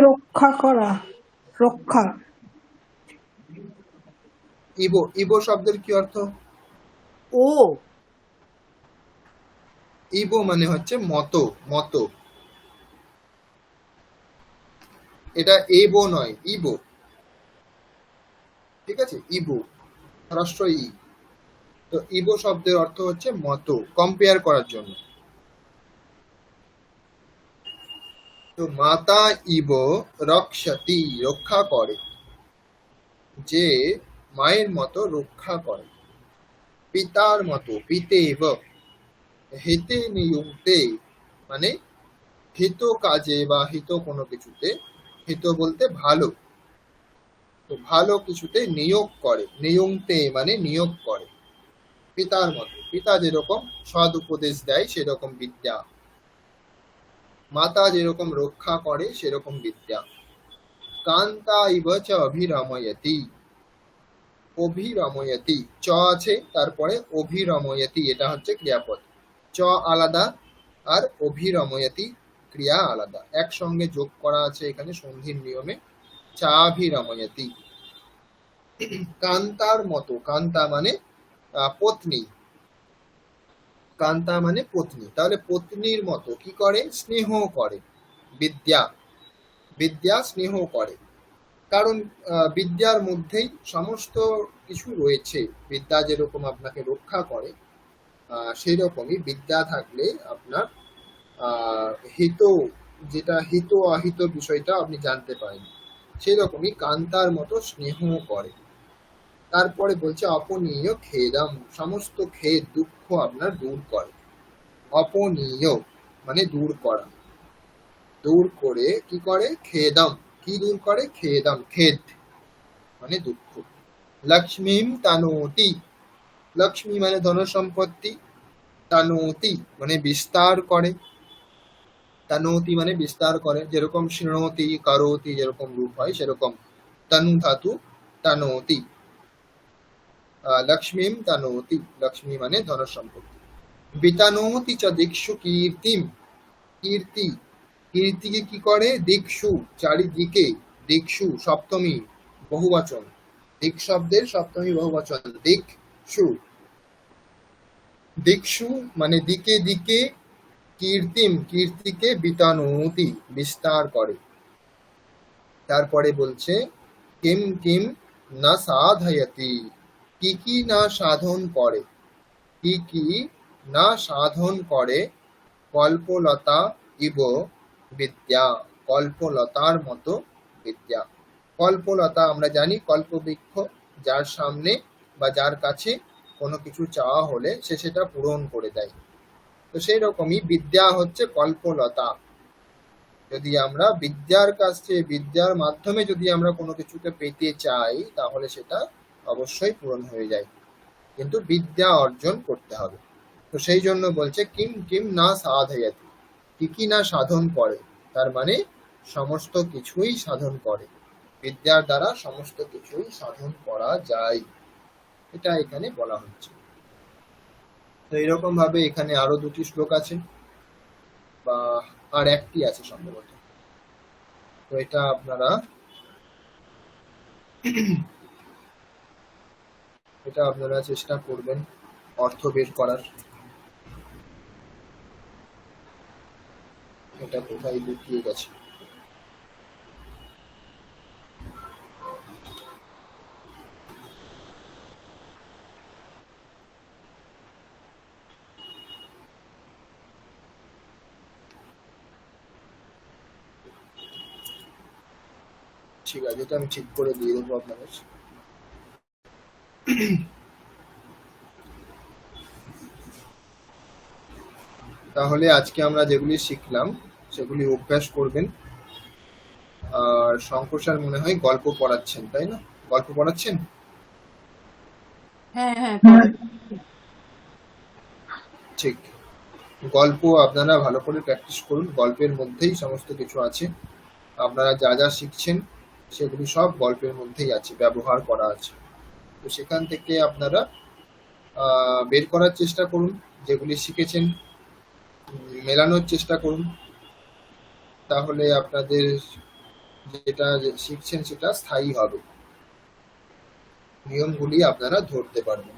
রক্ষা করা, রক্ষা।
ইব, ইব শব্দের কি অর্থ?
ও
ইব মানে হচ্ছে মতো, মতো। এটা এবো নয়, ইবো, ঠিক আছে। ইবো হ্রস্ব ই, তো ইবো শব্দের অর্থ হচ্ছে মতো, কম্পেয়ার করার জন্য। তো মাতা ইব রক্ষতি, রক্ষা করে, যে মায়ের মতো রক্ষা করে। পিতার মতো, পিতেব। হিতে নিয়ুক্তে মানে হিত কাজে বা হিত কোনো কিছুতে, হিত বলতে ভালো, তো ভালো কিছুতে নিয়োগ করে। নিয়ুক্তে মানে নিয়োগ করে। পিতার মতো, পিতা যেরকম সদ উপদেশ দেয় সেরকম বিদ্যা, মাতা যেরকম রক্ষা করে সেরকম বিদ্যা। কান্তা ইব চ অভিরময়তি, অভিরময়তি, চ আছে তারপরে অভিরময়তি, এটা হচ্ছে ক্রিয়াপদ। চ আলাদা আর অভিরময়তি ক্রিয়া আলাদা, একসঙ্গে যোগ করা আছে এখানে সন্ধির নিয়মে। চাভিরময়তি, কান্তার মতো, কান্তা মানে পত্নী, কান্তা মানে পত্নী, তাহলে পত্নীর মতো কি করে? স্নেহ করে। বিদ্যা, বিদ্যা স্নেহ করে, কারণ বিদ্যার মধ্যেই সমস্ত কিছু রয়েছে। বিদ্যা যেরকম আপনাকে রক্ষা করে, সেই রকমই বিদ্যা থাকলে আপনার হিত, যেটা হিত অহিত বিষয়টা আপনি জানতে পারেন, সেই রকমই কান্তার মতো স্নেহ করে। তারপরে বলছে অপনীয় খেদম, সমস্ত খেদ দুঃখ আপনার দূর করে। অপনীয় মানে দূর করা, দূর করে কি করে? খেদম, কি দূর করে? খেদম, খেদ মানে দুঃখ। লক্ষ্মীম তানোতি, লক্ষ্মী মানে ধন সম্পত্তি, তানোতি মানে বিস্তার করে। তানোতি মানে বিস্তার করে, যেরকম শৃণোতি কারোতি যেরকম রূপ হয় সেরকম তনু ধাতু তানোতি। লক্ষ্মীম তানোতি, লক্ষ্মী মানে ধন সম্পত্তি। বিতানোতি চ দিক্ষু কীর্তিম, কীর্তি, কীর্তিকে কি করে? দিক্ষু চারিদিকে, দিক্ষু সপ্তমী বহুবচন, দিক শব্দের সপ্তমী বহুবচন দিক্ষু, দিক্ষু মানে দিকে দিকে, কীর্তিম কীর্তিকে বিতানোতি বিস্তার করে। তারপরে বলছে কিম কিম না সাধয়তি, কি কি না সাধন করে, কি কি না সাধন করে, কল্পলতা ইব বিদ্যা, কল্পলতার মতো বিদ্যা। কল্পলতা আমরা জানি কল্পবৃক্ষ, যার সামনে বা যার কাছে কোনো কিছু চাওয়া হলে সে সেটা পূরণ করে দেয়। তো সেই রকমই বিদ্যা হচ্ছে কল্পলতা। যদি আমরা বিদ্যার কাছে, বিদ্যার মাধ্যমে যদি আমরা কোনো কিছুকে পেতে চাই তাহলে সেটা অবশ্যই পূরণ হয়ে যায়, কিন্তু বিদ্যা অর্জন করতে হবে। তো সেই জন্য বলছে কিম কিম না সাধয়তি, কি কি না সাধন করে, তার মানে সমস্ত কিছুই সাধন করে, বিদ্যার দ্বারা সমস্ত কিছুই সাধন করা যায়, এটা এখানে বলা হচ্ছে। তো এইরকম ভাবে এখানে আরো দুটি শ্লোক আছে, বা আর একটি আছে সম্ভবত। তো এটা আপনারা চেষ্টা করবেন অর্থ বের করার। এটা কোথায় লুকিয়ে গেছে? ঠিক আছে, এটা আমি ঠিক করে দিয়ে দেবো আপনাদের। তাহলে আজকে আমরা যেগুলি শিখলাম সেগুলি অভ্যাস করবেন। আর শঙ্কর স্যার মনে হয় গল্প পড়াচ্ছেন, তাই না? গল্প পড়াচ্ছেন?
হ্যাঁ হ্যাঁ
ঠিক, গল্প আপনারা ভালো করে প্র্যাকটিস করুন, গল্পের মধ্যেই সমস্ত কিছু আছে। আপনারা যা যা শিখছেন সেগুলি সব গল্পের মধ্যেই আছে, ব্যবহার করা আছে। তো সেখান থেকে আপনারা বের করার চেষ্টা করুন, যেগুলি শিখেছেন মেলানোর চেষ্টা করুন, তাহলে আপনাদের যেটা শিখছেন সেটা স্থায়ী হবে, নিয়মগুলি আপনারা ধরতে পারবেন।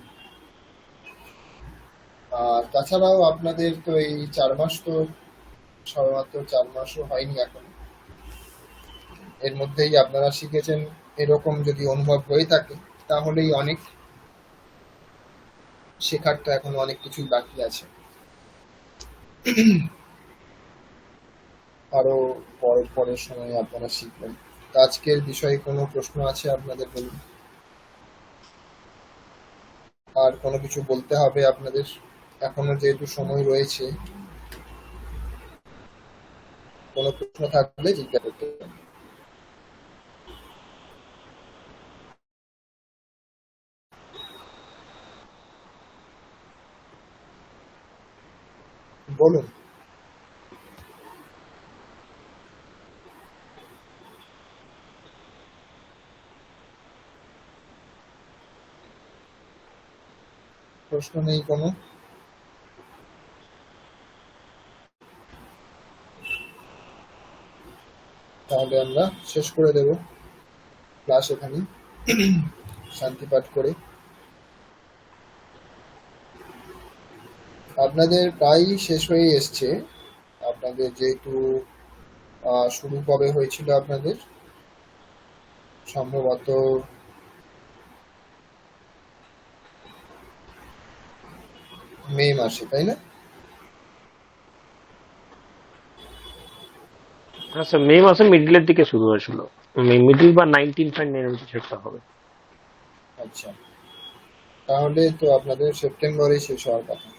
আর তাছাড়াও আপনাদের তো এই 4 মাস, তো সবেমাত্র 4 মাসও হয়নি এখন, এর মধ্যেই আপনারা শিখেছেন, এরকম যদি অনুভব হয়ে থাকে তাহলেই অনেক, শেখার তো এখন অনেক কিছুই বাকি আছে, আরো পরের সময় আপনারা শিখবেন। তো আজকের বিষয়ে কোনো প্রশ্ন আছে আপনাদের? বলুন। আর কোনো কিছু বলতে হবে আপনাদের? এখনো যেহেতু সময় রয়েছে, কোনো প্রশ্ন থাকলে জিজ্ঞাসা করতে পারেন। বলুন। প্রশ্ন নেই কোনো? তাহলে আমরা শেষ করে দেব ক্লাস এখানে, শান্তি পাঠ করে। আপনাদের প্রায় শেষ হয়ে এসছে। আপনাদের যেহেতু শুরু কবে হয়েছিল আপনাদের? সম্ভবত মে মাসে, তাই না?
আচ্ছা, মে মাসে মিডলের দিকে শুরু হয়েছিল, মিডল বা 19 সেটা হবে।
আচ্ছা, তাহলে তো আপনাদের সেপ্টেম্বরে শেষ হওয়ার কথা।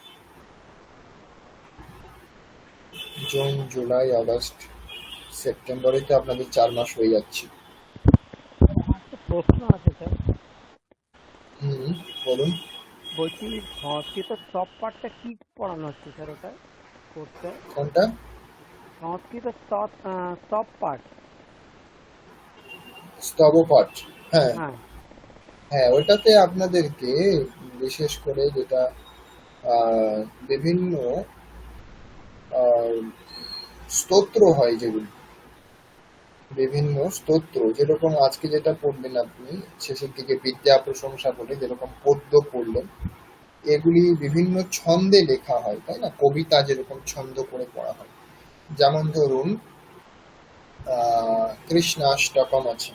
জুন, জুলাই, আগস্ট, সেপ্টেম্বরে তো আপনাদের 4 মাস হয়ে যাচ্ছে।
প্রশ্ন আছে স্যার।
বলুন।
বলছি সংস্কৃত টপ পার্টটা কি পড়ানো হচ্ছে স্যার, ওটা করতে?
কোনটা?
সংস্কৃত স্তব পাঠ।
স্তবপাঠ, হ্যাঁ
হ্যাঁ,
হ্যাঁ, ওটাতে আপনাদেরকে বিশেষ করে যেটা বিভিন্ন আহ, স্তোত্র হয়, যেগুলি বিভিন্ন স্তোত্র, যেরকম আজকে যেটা পড়লেন আপনি শেষের দিকে বিদ্যা প্রশংসা বলে যেরকম পদ্য পড়লেন, এগুলি বিভিন্ন ছন্দে লেখা হয়, তাই না? কবিতা যেরকম ছন্দ করে পড়া হয়, যেমন ধরুন কৃষ্ণাষ্টকম আছে,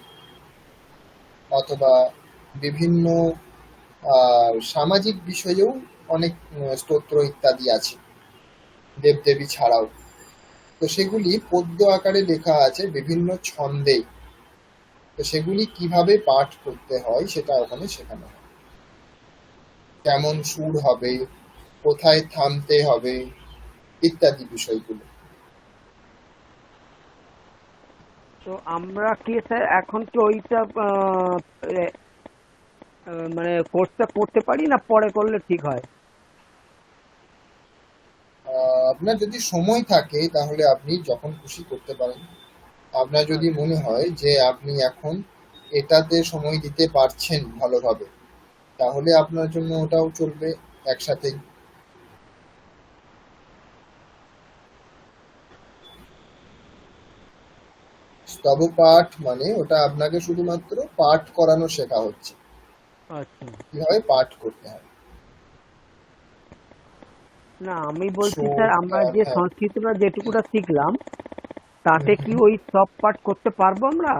অথবা বিভিন্ন সামাজিক বিষয়েও অনেক স্তোত্র ইত্যাদি আছে, দেবদেবী ছাড়াও। তো সেগুলি পদ্য আকারে লেখা আছে বিভিন্ন ছন্দে। তো সেগুলি কিভাবে পাঠ করতে হয় সেটা ওখানে শেখানো হয়, কেমন সুর হবে, কোথায় থামতে হবে, ইত্যাদি বিষয়গুলো।
তো আমরা কি স্যার এখন কি ওইটা মানে কোর্সটা করতে পারি না পরে করলে ঠিক হয়?
আপনার যদি সময় থাকে তাহলে আপনি যখন খুশি করতে পারেন। আপনার যদি মনে হয় যে আপনি এখন এটাতে সময় দিতে পারছেন ভালোভাবে, তাহলে আপনার জন্য ওটাও চলবে একসাথেই। স্তব পাঠ মানে ওটা আপনাকে শুধুমাত্র পাঠ করানো শেখা হচ্ছে,
আচ্ছা,
কিভাবে পাঠ করতে হয়।
না আমি বলছি
সুর,
স্যার আমরা
তাল,
যে
হ্যাঁ।
সংস্কৃতটা যেটুকুটা শিখলাম তাতে কি ওই সব পাঠ করতে পারবো আমরা,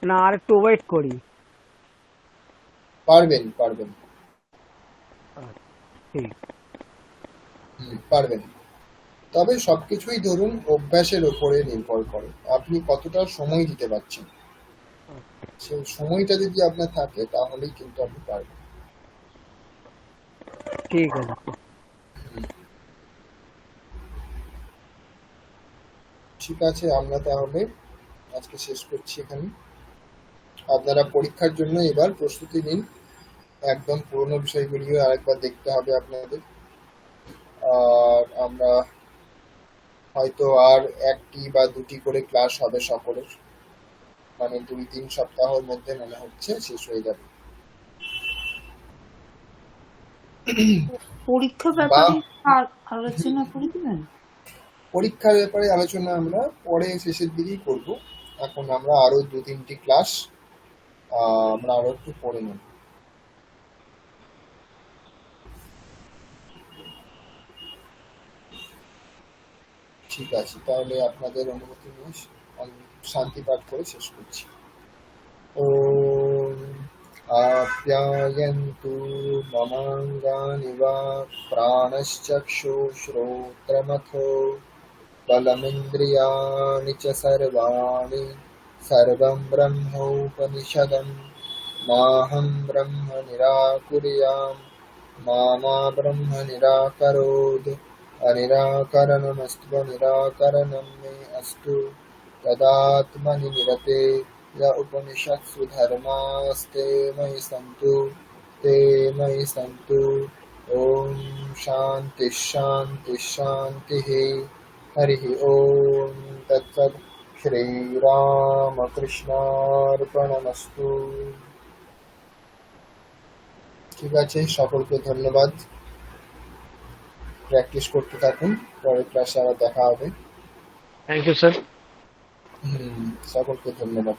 না আর একটু ওয়েট করি?
পারবেন পারবেন,
ঠিক।
পারবেন। তবে সবকিছুই ধরুন অভ্যাসের উপরে নির্ভর করে, আপনি কতটা সময় দিতে পারছেন। সেই সময়টা যদি আপনার থাকে তাহলেই কিন্তু আপনি পারবেন।
ঠিক আছে।
ঠিক আছে, আমরা তাহলে আজকে শেষ করছি এখানে। আপনারা পরীক্ষার জন্য এবার প্রস্তুতি নিন, একদম পুরোনো বিষয়গুলিও আরেকবার দেখতে হবে আপনাদের। আর আমরা হয়তো আর একটি বা দুটি করে ক্লাস হবে সকলের, মানে 2-3 সপ্তাহের মধ্যে মনে হচ্ছে শেষ হয়ে যাবে।
পরীক্ষার
বা
ব্যাপারে আলোচনা করে দিবেন।
পরীক্ষার ব্যাপারে আলোচনা আমরা পরে শেষের দিকেই করব। এখন আমরা আরো 2-3টি ক্লাস আমরা আরো একটু পড়ে নেব। ঠিক আছে, তাহলে আপনাদের অনুমতি নিয়ে আমি শান্তি পাঠ করে শেষ করছি। ওম আপ্যায়ন্তু মমাঙ্গানি বা প্রাণশ্চক্ষুশ্রোত্রমথো बलमिन्द्रियाणि च सर्वाणि सर्वं ब्रह्मोपनिषदं माहं ब्रह्म निराकुर्याम् मा ब्रह्म निराकरोत् अनिराकरणमस्तु निराकरणं मे अस्तु तदात्मनि निरते य उपनिषत्सु धर्मास्ते मयि सन्तु ते मयि सन्तु। ॐ शान्ति शान्ति शान्तिः। हरि ओम तत्सत्। শ্রীরামকৃষ্ণার্পণমস্তু। ঠিক আছে, সকলকে ধন্যবাদ। প্র্যাকটিস করতে থাকুন, পরের ক্লাসে আবার দেখা হবে।
Thank you sir.
সকলকে ধন্যবাদ।